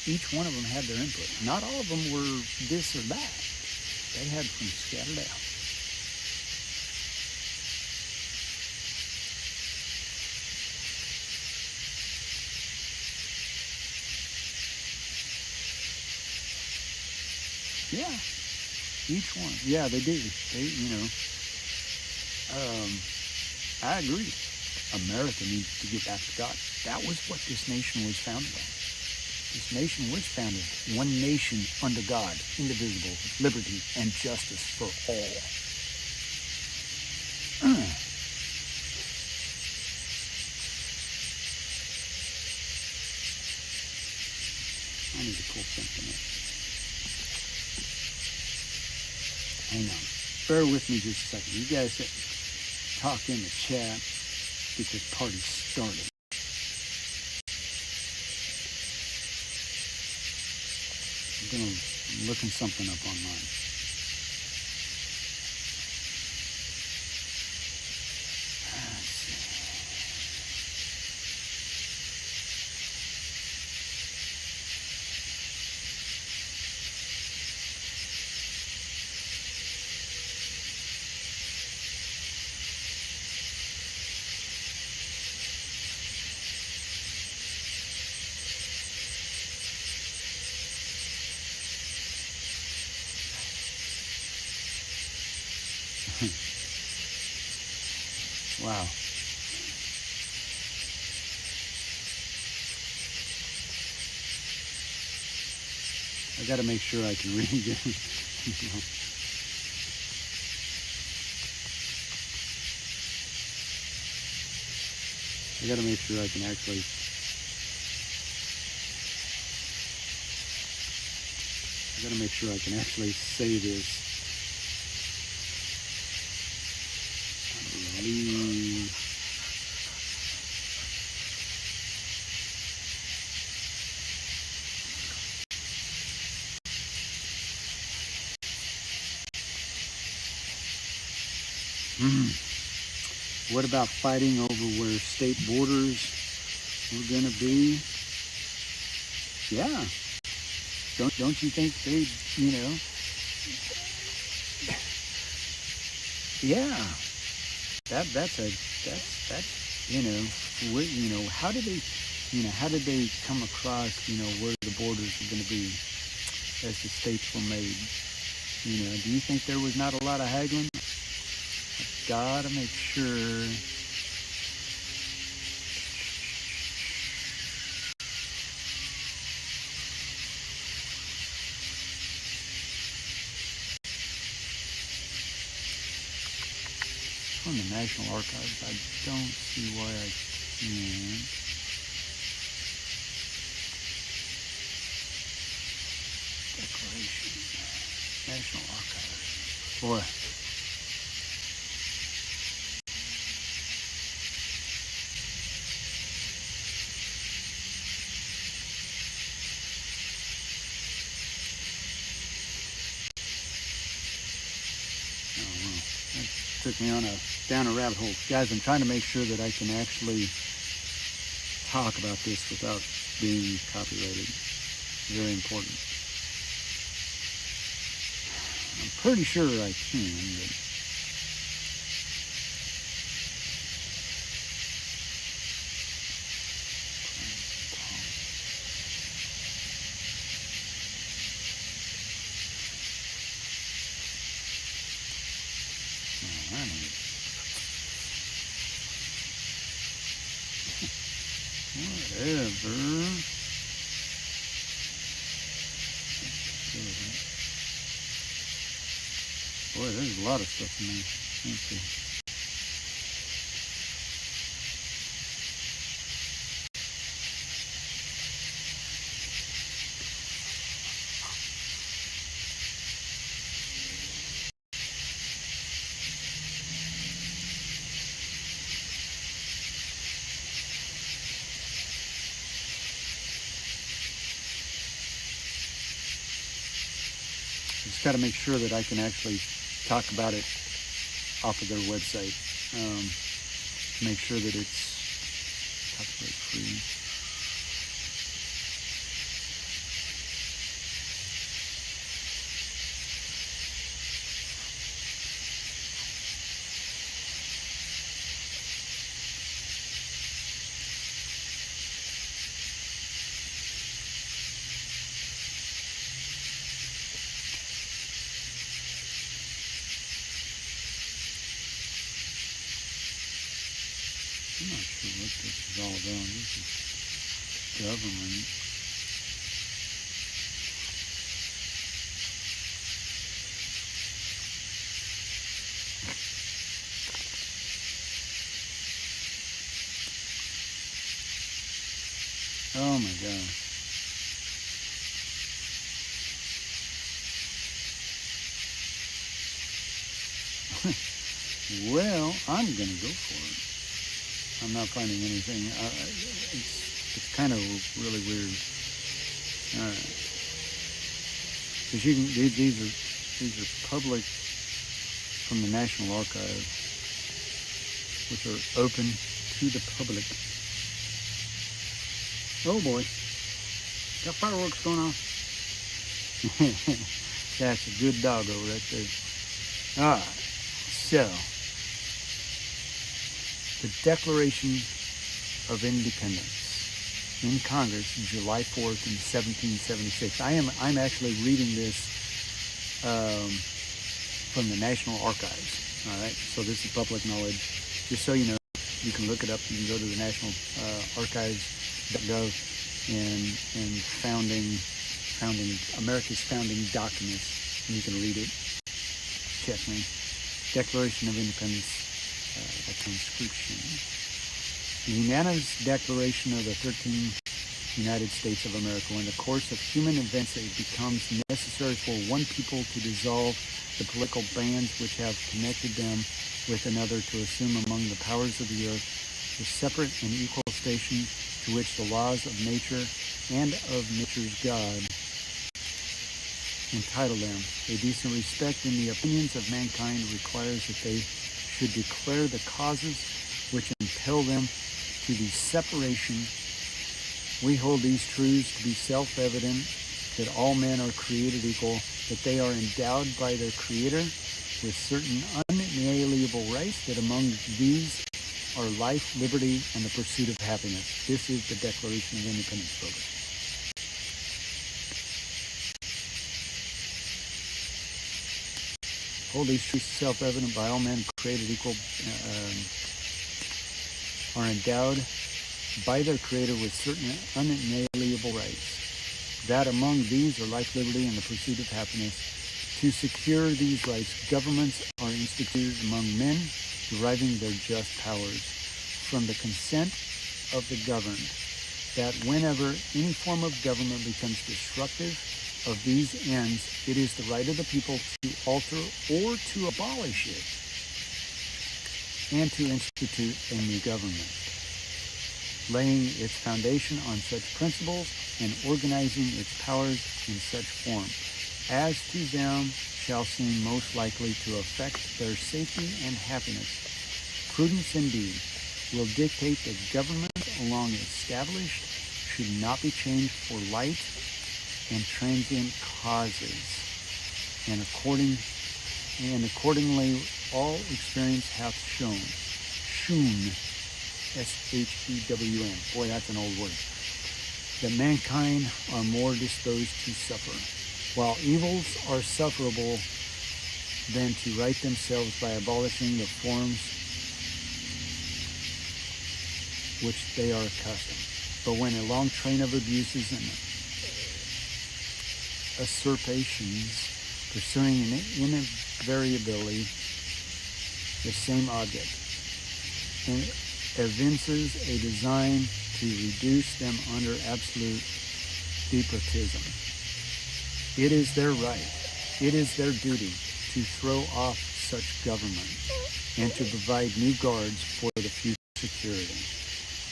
Each one of them had their input. Not all of them were this or that. They had some scattered out. Yeah, each one. Yeah, they do. I agree. America needs to get back to God. That was what this nation was founded on. This nation was founded, one nation under God, indivisible, liberty, and justice for all. I need to pull something up. Hang on. Bear with me just a second. You guys talk in the chat, get this party started. I'm looking something up online. Let's see. Wow. I got to make sure I can read it. I got to make sure I can actually. I got to make sure I can actually say this. What about fighting over where state borders were going to be? Yeah. Don't you think they, yeah. That's how did they come across, where the borders were going to be as the states were made? Do you think there was not a lot of haggling? Gotta make sure. From the National Archives, I don't see why I can't. Declaration. National Archives. Boy. took me on down a rabbit hole. Guys, I'm trying to make sure that I can actually talk about this without being copyrighted. Very important. I'm pretty sure I can, but whatever. Boy, there's a lot of stuff in there. Let's see. Just got to make sure that I can actually talk about it off of their website. Make sure that it's copyright free. I'm not sure what this is all about. This is government. Oh my gosh. Well, I'm going to go for it. I'm not finding anything. It's kind of really weird. All right, because you can these are public from the National Archives, which are open to the public. Oh boy, got fireworks going on. That's a good doggo right there. All right, so. The Declaration of Independence in Congress, July 4th in 1776. I'm actually reading this from the National Archives. All right, so this is public knowledge. Just so you know, you can look it up. You can go to the National Archives.gov and America's founding documents, and you can read it. Check me. Declaration of Independence. A conscription. The unanimous declaration of the 13 United States of America. In the course of human events, it becomes necessary for one people to dissolve the political bands which have connected them with another, to assume among the powers of the earth the separate and equal station to which the laws of nature and of nature's God entitle them. A decent respect in the opinions of mankind requires that they should declare the causes which impel them to the separation. We hold these truths to be self-evident, that all men are created equal, that they are endowed by their Creator with certain unalienable rights, that among these are life, liberty, and the pursuit of happiness. This is the Declaration of Independence, folks. Hold these truths self-evident, by all men created equal, are endowed by their Creator with certain unalienable rights, that among these are life, liberty, and the pursuit of happiness. To secure these rights, governments are instituted among men, deriving their just powers from the consent of the governed, that whenever any form of government becomes destructive of these ends, it is the right of the people to alter or to abolish it, and to institute a new government, laying its foundation on such principles and organizing its powers in such form as to them shall seem most likely to affect their safety and happiness. Prudence indeed will dictate that government long established should not be changed for light and transient causes, and accordingly all experience hath shown, S-H-E-W-N, boy that's an old word, that mankind are more disposed to suffer, while evils are sufferable, than to right themselves by abolishing the forms which they are accustomed. But when a long train of abuses and usurpations, pursuing invariably the same object, and evinces a design to reduce them under absolute despotism, it is their right, it is their duty to throw off such government and to provide new guards for the future security.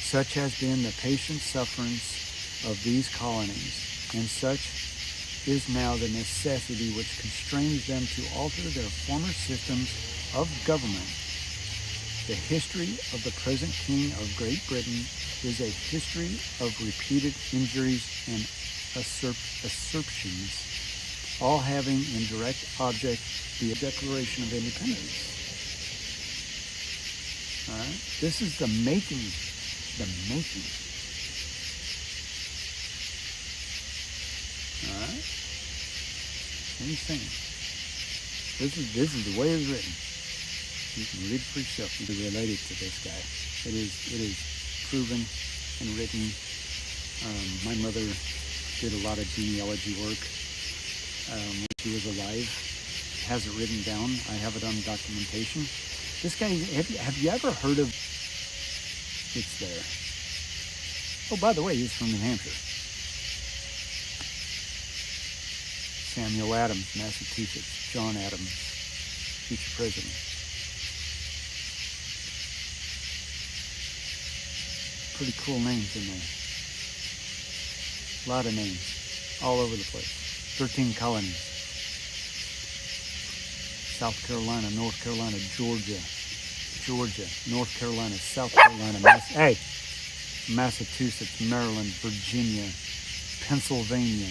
Such has been the patient sufferance of these colonies, and such is now the necessity which constrains them to alter their former systems of government. The history of the present King of Great Britain is a history of repeated injuries and usurpations, all having in direct object the Declaration of Independence. All right? This is the making. All right? What are you saying? This is the way it's written. You can read it for yourself. You can relate it to this guy. It is proven and written. My mother did a lot of genealogy work when she was alive. Has it written down. I have it on documentation. This guy, have you ever heard of? It's there. Oh, by the way, he's from New Hampshire. Samuel Adams, Massachusetts. John Adams, future president. Pretty cool names in there. A lot of names, all over the place. 13 colonies. South Carolina, North Carolina, Georgia, North Carolina, South Carolina, Massachusetts, Maryland, Virginia, Pennsylvania,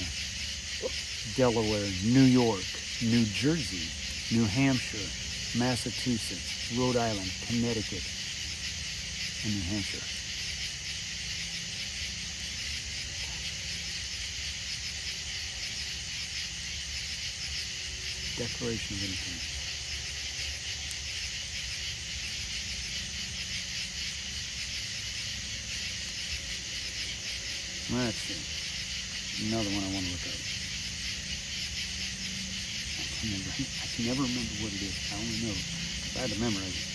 Delaware, New York, New Jersey, New Hampshire, Massachusetts, Rhode Island, Connecticut, and New Hampshire. Declaration of Independence. Let's see. Another one I want to look at. I can never remember what it is. I only know because I had to memorize it.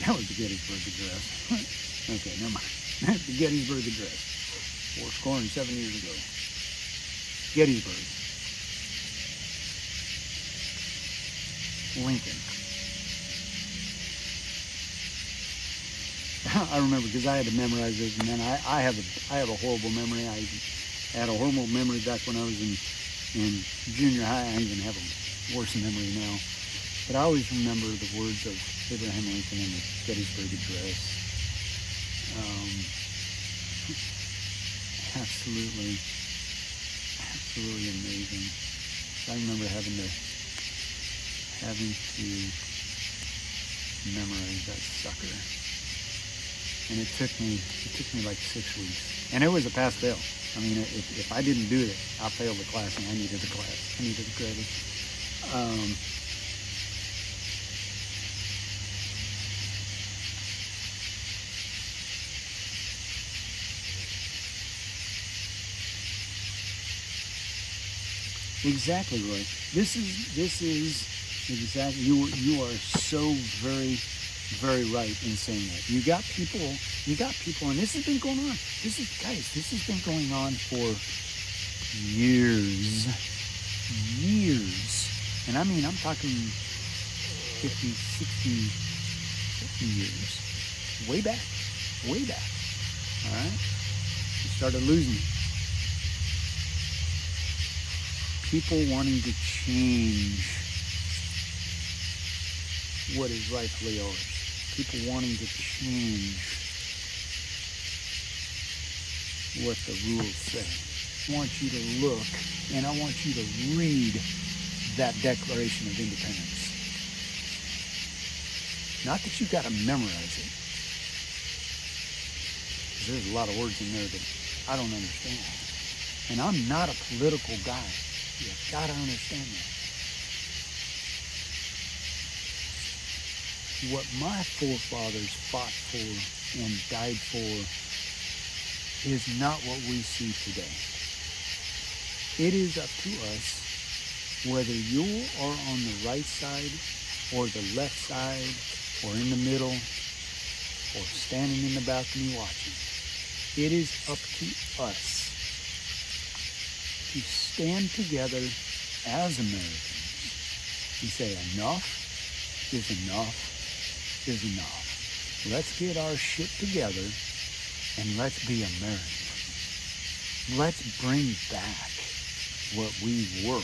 That was the Gettysburg Address. Okay, never mind. The Gettysburg Address. 7 years ago. Gettysburg. Lincoln. I remember because I had to memorize this, and then I have a horrible memory. I had a horrible memory back when I was in junior high. I even have a worse memory now. But I always remember the words of Abraham Lincoln in the Gettysburg Address. Absolutely amazing. I remember having to memorize that sucker. And it took me like 6 weeks. And it was a pass fail. I mean, if I didn't do it, I failed the class, and I needed the class. I needed the credit. Exactly, Roy. This is exactly, you are so very, very right in saying that. You got people, and this has been going on. This has been going on for years. And I mean, I'm talking 50, 60, years, way back, all right? You started losing it. People wanting to change what is rightfully ours. People wanting to change what the rules say. I want you to look and I want you to read that Declaration of Independence. Not that you got to memorize it. There's a lot of words in there that I don't understand. And I'm not a political guy. You got to understand that. What my forefathers fought for and died for is not what we see today. It is up to us whether you are on the right side or the left side or in the middle or standing in the balcony watching. It is up to us to stand together as Americans and say enough is enough is enough. Let's get our shit together and let's be American. Let's bring back what we were.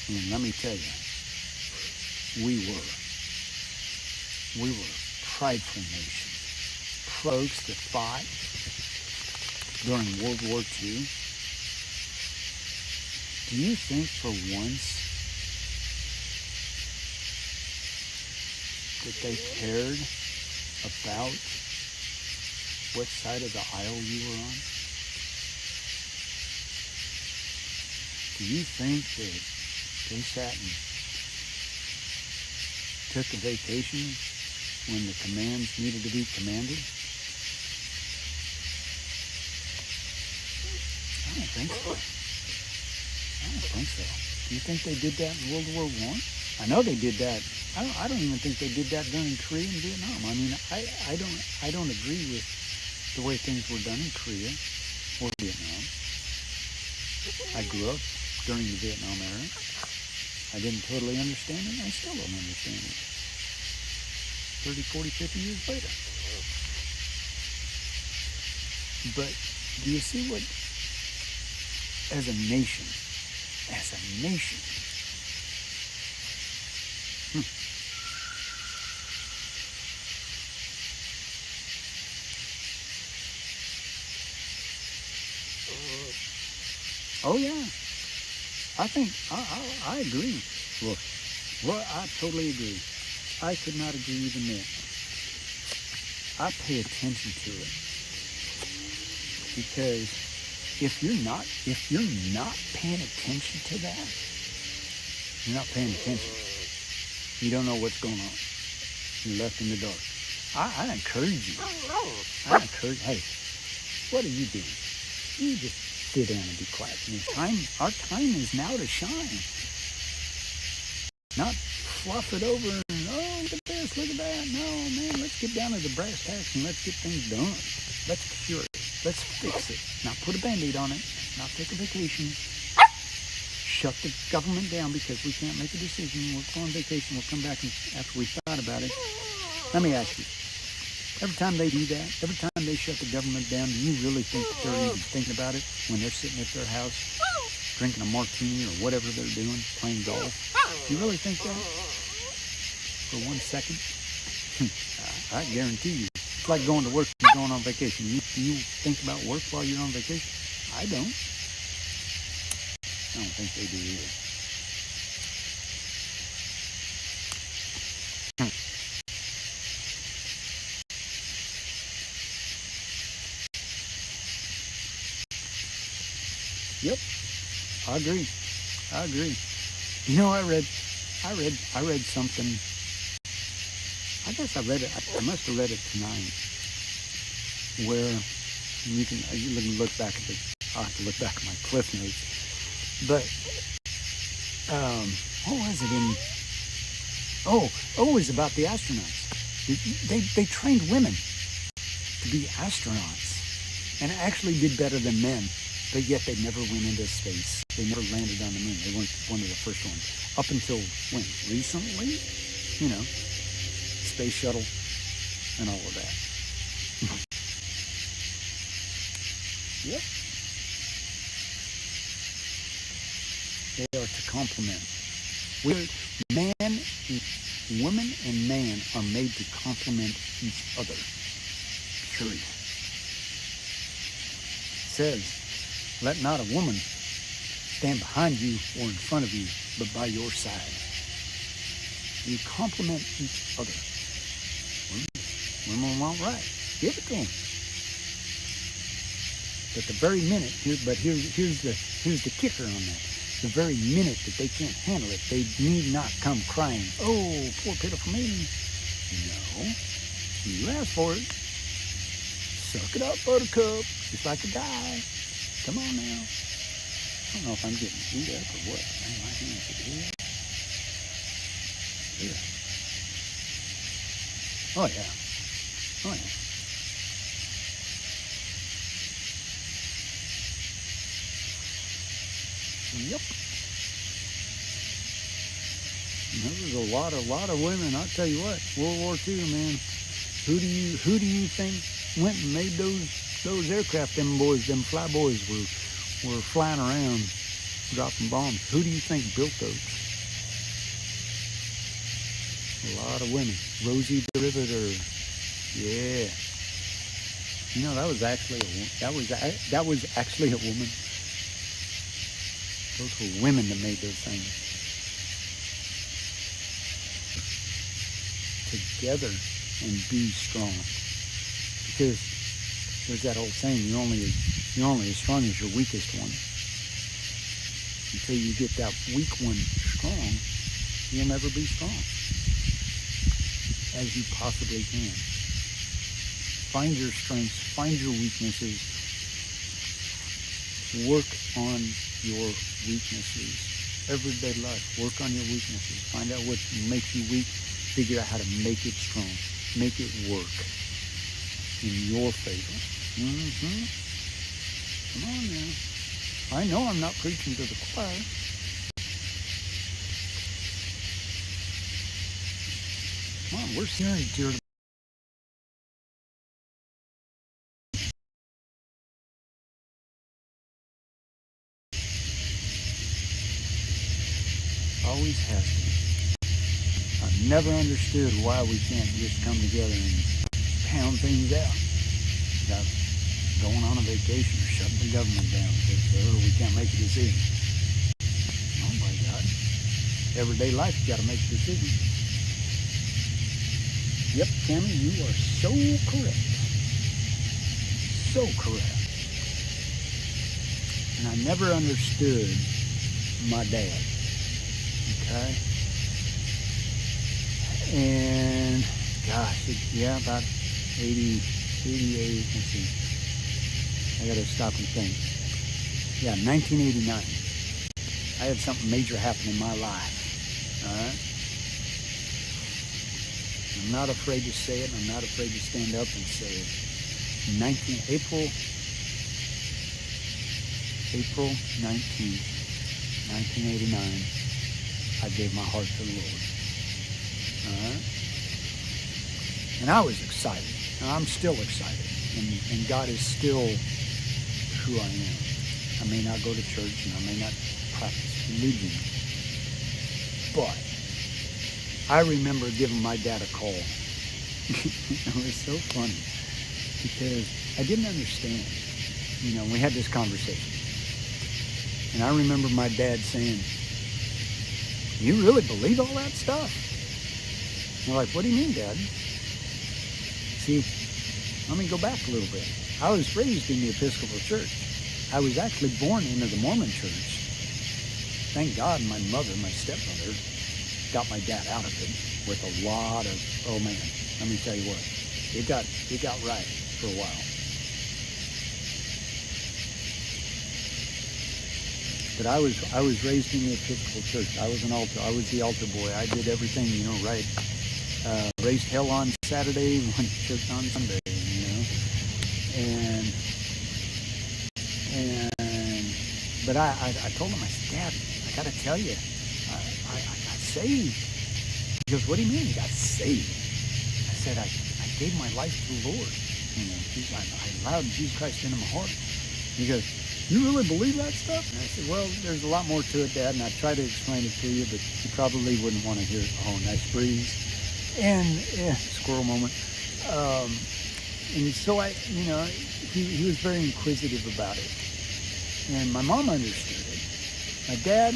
And let me tell you, we were a prideful nation. Folks that fought during World War II. Do you think for once that they cared about what side of the aisle you were on? Do you think that they sat and took a vacation when the commands needed to be commanded? I don't think so. Do you think they did that in World War I? I know they did that. I don't even think they did that during Korea and Vietnam. I mean, I don't agree with the way things were done in Korea or Vietnam. I grew up during the Vietnam era. I didn't totally understand it. I still don't understand it. 30, 40, 50 years later. But do you see what, as a nation, oh yeah, I think, I agree. Look, I totally agree. I could not agree even more. I pay attention to it because if you're not paying attention to that, you're not paying attention. You don't know what's going on. You're left in the dark. I encourage you. Hey, what are you doing? You just sit down and be quiet. Our time is now to shine. Not fluff it over and, oh, look at this, look at that. No, man, let's get down to the brass tacks and let's get things done. Let's cure it. Let's fix it. Not put a Band-Aid on it. Not take a vacation. Shut the government down because we can't make a decision. We'll go on vacation. We'll come back after we thought about it. Let me ask you. Every time they do that, every time they shut the government down, do you really think that they're even thinking about it when they're sitting at their house drinking a martini or whatever they're doing, playing golf? You really think that? For 1 second? I guarantee you. It's like going to work and going on vacation. You think about work while you're on vacation? I don't. I don't think they do either. Yep, I agree. You know, I read something. I guess I read it. I must have read it tonight. Where you can look back at the. I'll have to look back at my Cliff Notes. But what was it in? Oh, it was about the astronauts. They trained women to be astronauts, and actually did better than men. But yet they never went into space. They never landed on the moon. They weren't one of the first ones. Up until when? Recently? You know, space shuttle, and all of that. Yep. They are to complement. Woman and man are made to complement each other. Period. It says, let not a woman stand behind you or in front of you, but by your side. You complement each other. Women want right. Give it to them. But the very minute, here's the kicker on that. The very minute that they can't handle it, they need not come crying, oh, poor pitiful me. No. You asked for it. Suck it up, buttercup. Just like a guy. Come on now. I don't know if I'm getting beat up or what. Man, my hands are here. Here. Oh, yeah. Oh, yeah. Yep. And there was a lot of women. I'll tell you what, World War II, man. Who do you think went and made those aircraft? Them fly boys were flying around, dropping bombs. Who do you think built those? A lot of women. Rosie the Riveter. Yeah. You know that was actually a woman. Those were women that made those things. Together and be strong. Because there's that old saying, you're only as strong as your weakest one. Until you get that weak one strong, you'll never be strong. As you possibly can. Find your strengths, find your weaknesses, work on your weaknesses. Everyday life, work on your weaknesses. Find out what makes you weak. Figure out how to make it strong. Make it work in your favor. Come on now. I know I'm not preaching to the choir. Come on, we're serious here. Always has been. I've never understood why we can't just come together and pound things out without going on a vacation or shutting the government down because we can't make a decision. Oh my God. Everyday life, you got to make a decision. Yep, Tammy, you are so correct. So correct. And I never understood my dad. Okay. And gosh, about 88, let's see. I gotta stop and think. Yeah, 1989. I had something major happen in my life. Alright? I'm not afraid to say it, I'm not afraid to stand up and say it. April 19th, 1989. I gave my heart to the Lord. Alright? And I was excited. And I'm still excited. And God is still who I am. I may not go to church and I may not practice religion. But I remember giving my dad a call. It was so funny. Because I didn't understand. You know, we had this conversation. And I remember my dad saying, "You really believe all that stuff?" And I'm like, "What do you mean, Dad?" See, let me go back a little bit. I was raised in the Episcopal Church. I was actually born into the Mormon Church. Thank God my mother, my stepmother, got my dad out of it with a lot of, oh man, let me tell you what, it got right for a while. But I was raised in the Episcopal Church. I was the altar boy. I did everything, right. Raised hell on Saturday, went to church on Sunday, But I told him, I said, "Dad, I got to tell you, I got saved." He goes, "What do you mean you got saved?" said, I gave my life to the Lord. I allowed Jesus Christ into my heart. He goes, you really believe that stuff? And I said, well, there's a lot more to it, Dad, and I tried to explain it to you, but you probably wouldn't want to hear it. Oh, nice breeze. And squirrel moment. And so he was very inquisitive about it. And my mom understood it. My dad,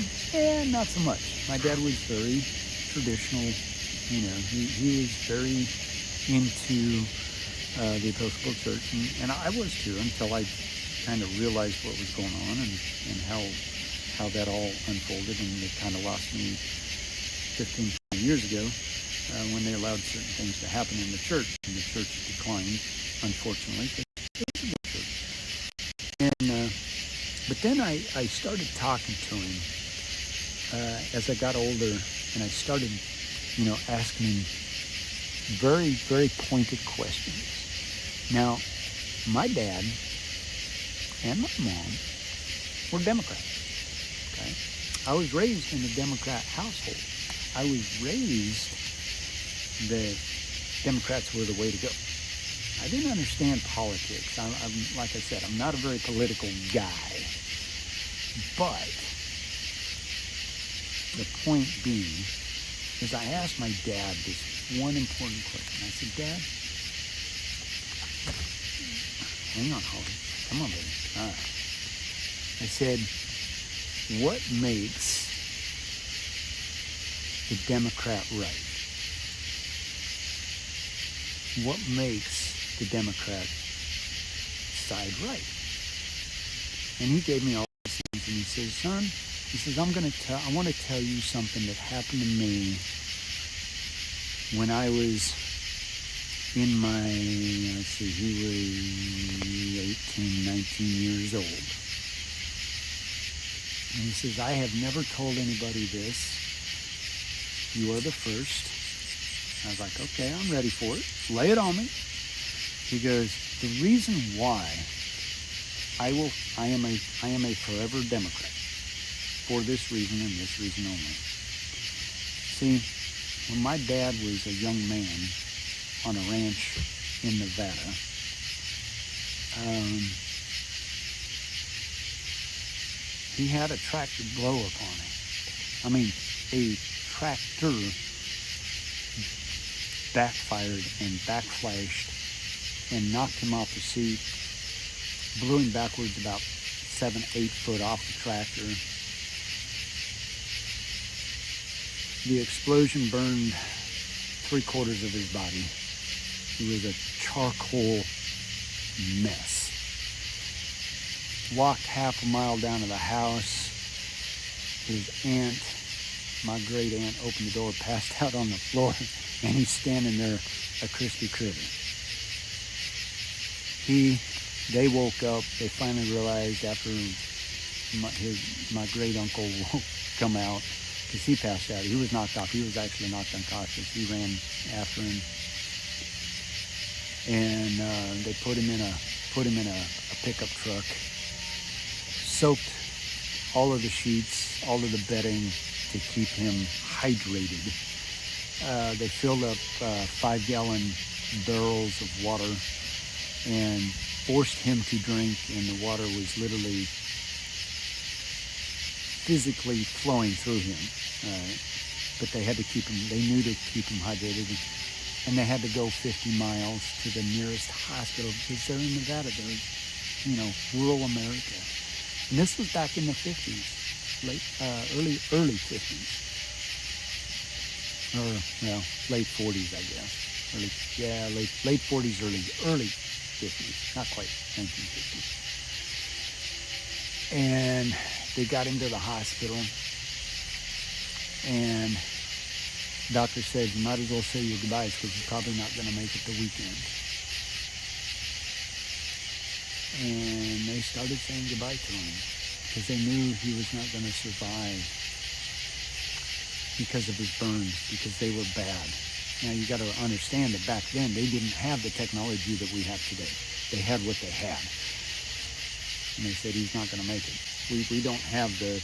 not so much. My dad was very traditional. He was very into the Episcopal Church, and I was too, until I kind of realized what was going on and how that all unfolded, and it kind of lost me 15, 20 years ago when they allowed certain things to happen in the church, and the church declined, unfortunately. But it was a good church. But then I started talking to him as I got older, and I started, asking him very, very pointed questions. Now, my dad and my mom were Democrats. Okay, I was raised in a Democrat household. I was raised that Democrats were the way to go. I didn't understand politics. I'm like I said, I'm not a very political guy. But the point being is I asked my dad this one important question. I said, Dad, hang on, Holly. Come on, baby. All right. I said, what makes the Democrat right? What makes the Democrat side right? And he gave me all these things, and he says, son, he says, I want to tell you something that happened to me when I was in my, he was 18, 19 years old. And he says, I have never told anybody this. You are the first. I was like, okay, I'm ready for it. Lay it on me. He goes, the reason why I am a forever Democrat for this reason and this reason only. See, when my dad was a young man on a ranch in Nevada, he had a tractor blow up on him. I mean, a tractor backfired and backflashed and knocked him off the seat, blew him backwards about 7-8 foot off the tractor. The explosion burned 3/4 of his body. He was a charcoal mess. Walked half a mile down to the house. His aunt, my great aunt, opened the door, passed out on the floor, and he's standing there, a crispy critter. They woke up. They finally realized after my great uncle come out, because he passed out. He was knocked off. He was actually knocked unconscious. He ran after him, and they put him in a pickup truck. Soaked all of the sheets, all of the bedding to keep him hydrated. They filled up 5-gallon barrels of water and forced him to drink, and the water was literally physically flowing through him. But they had to keep him, they knew to keep him hydrated, and they had to go 50 miles to the nearest hospital because they're in Nevada, they're, rural America. And this was back in the 50s, early 50s. Or, late 40s, I guess. Late 40s, early 50s, not quite 1950s. And they got him to the hospital, and the doctor said, you might as well say your goodbyes because you're probably not going to make it the weekend. And they started saying goodbye to him because they knew he was not going to survive because of his burns, because they were bad. Now you got to understand that back then they didn't have the technology that we have today. They had what they had. And they said he's not going to make it. we don't have the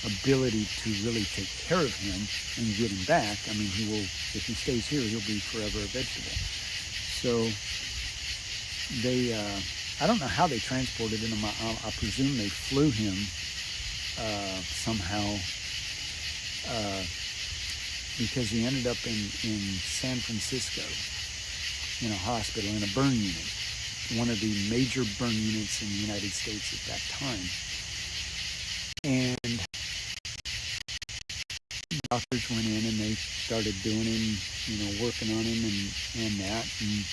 ability to really take care of him and get him back. I mean, he will, if he stays here, he'll be forever a vegetable. So they, I don't know how they transported him. I presume they flew him somehow, because he ended up in San Francisco in a hospital, in a burn unit, one of the major burn units in the United States at that time. And doctors went in and they started doing him, working on him and that. And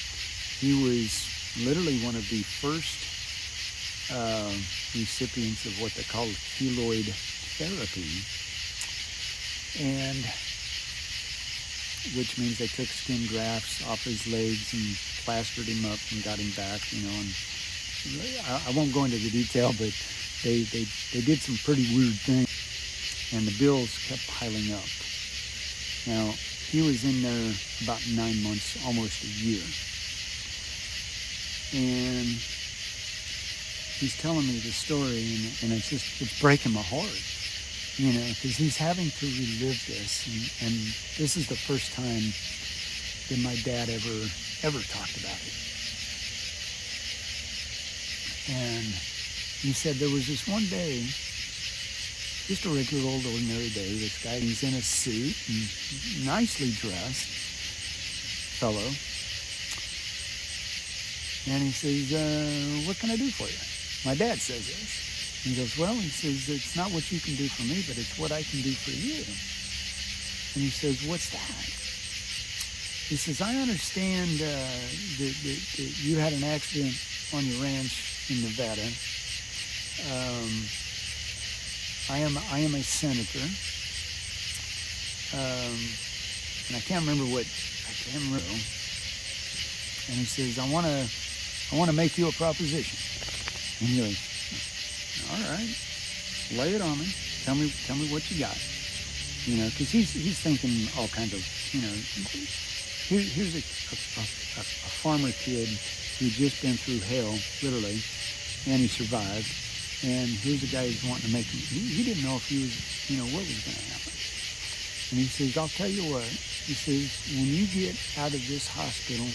he was literally one of the first recipients of what they call keloid therapy, and which means they took skin grafts off his legs and plastered him up and got him back, and I won't go into the detail, but they did some pretty weird things, and the bills kept piling up. Now, he was in there about 9 months, almost a year, and he's telling me the story, and it's breaking my heart, because he's having to relive this, and this is the first time that my dad ever talked about it. And he said there was this one day, just a regular old ordinary day, this guy, he's in a suit, and nicely dressed fellow, and he says, what can I do for you? My dad says this. He goes, well, he says, it's not what you can do for me, but it's what I can do for you. And he says, what's that? He says, I understand that you had an accident on your ranch in Nevada. I am a senator. And I can't remember. And he says, I want to make you a proposition. And you're like, all right, lay it on me. Tell me what you got. Because he's thinking all kinds of, here's a farmer kid who'd just been through hell, literally, and he survived. And here's a guy who's wanting to make him. He didn't know if he was, what was going to happen. And he says, I'll tell you what. He says, when you get out of this hospital,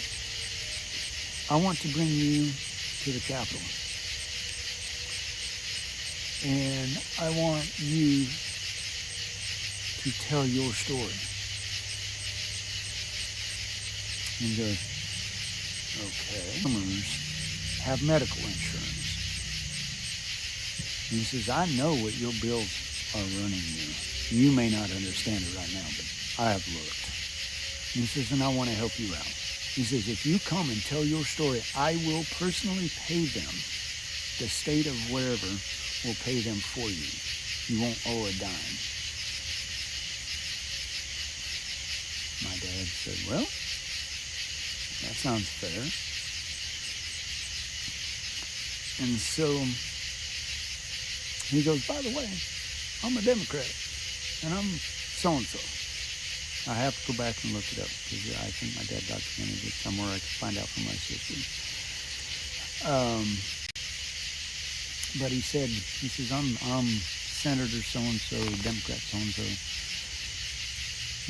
I want to bring you to the Capitol. And I want you to tell your story. And he goes, okay. Farmers have medical insurance. And he says, I know what your bills are running you. You may not understand it right now, but I have looked. And he says, and I want to help you out. He says, if you come and tell your story, I will personally pay them. The state of wherever will pay them for you. You won't owe a dime. My dad said, well, that sounds fair. And so he goes, by the way, I'm a Democrat, and I'm so-and-so. I have to go back and look it up, because I think my dad documented it somewhere. I could find out from my sister. But he says, I'm Senator so-and-so, Democrat so-and-so.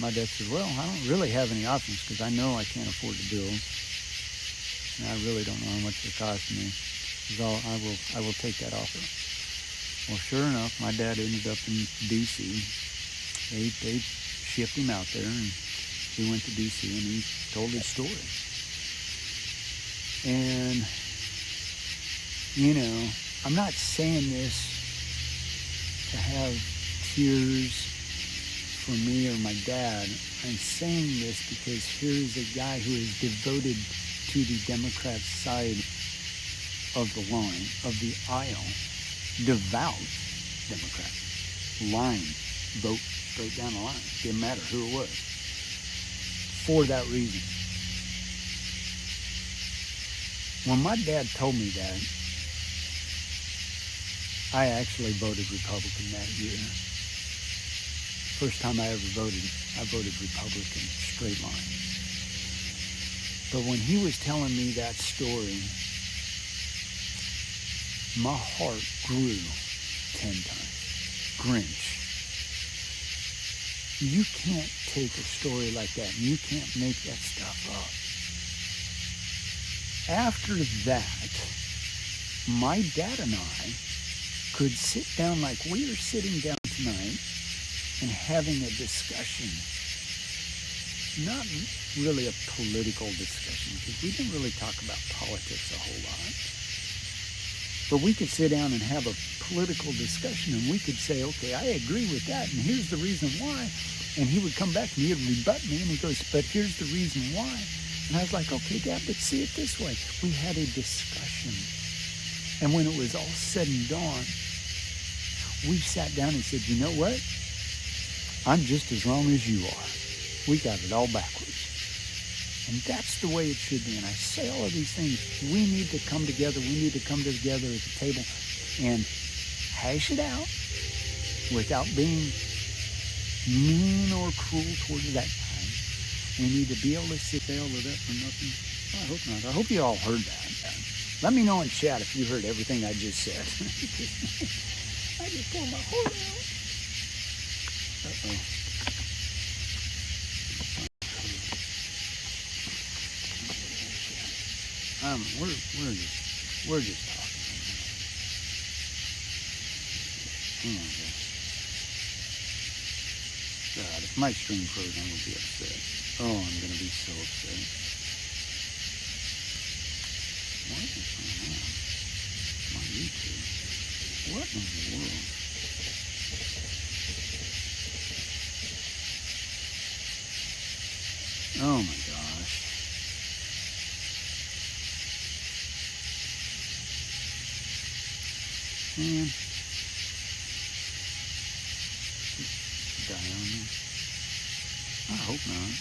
My dad said, well, I don't really have any options, because I know I can't afford the bills. And I really don't know how much it costs me. I will take that offer. Well, sure enough, my dad ended up in D.C. They shipped him out there, and he went to D.C. and he told his story. And, I'm not saying this to have tears for me or my dad. I'm saying this because here's a guy who is devoted to the Democrat side of the line, of the aisle. Devout Democrat. Line. Vote straight down the line. Didn't matter who it was. For that reason. When my dad told me that, I actually voted Republican that year. First time I ever voted, I voted Republican, straight line. But when he was telling me that story, my heart grew 10 times. Grinch. You can't take a story like that and you can't make that stuff up. After that, my dad and I could sit down like we are sitting down tonight and having a discussion. Not really a political discussion, because we didn't really talk about politics a whole lot. But we could sit down and have a political discussion, and we could say, okay, I agree with that, and here's the reason why. And he would come back and he would rebut me, and he goes, but here's the reason why. And I was like, okay, Dad, but see it this way. We had a discussion. And when it was all said and done, we sat down and said, you know what? I'm just as wrong as you are. We got it all backwards. And that's the way it should be. And I say all of these things. We need to come together. We need to come together at the table and hash it out without being mean or cruel towards that time. We need to be able to sit there with that for nothing. I hope not. I hope you all heard that. Let me know in chat if you heard everything I just said. I just pulled my heart out. Uh-oh. We're just talking. Oh my gosh. God, if my stream froze, I'm gonna be upset. Oh, I'm gonna be so upset. What is going on? My YouTube. What in the world? Oh my gosh. Man. Die on me. I hope not.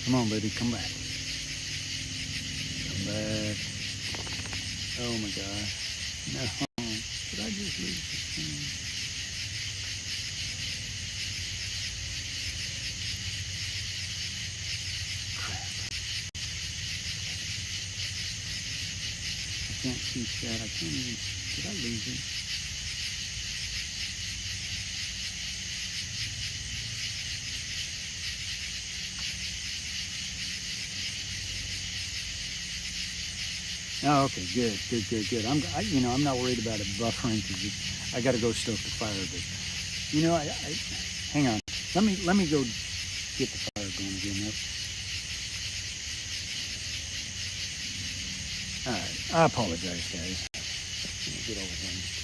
Come on, baby, come back. Come back. Oh my gosh. No. Did I just lose this thing? I can't see chat. I can't even. Did I lose it? Oh, okay, good. I'm not worried about it buffering because I got to go stoke the fire. But I hang on. Let me go get the fire going again. Yep. All right. I apologize, guys. Get over things.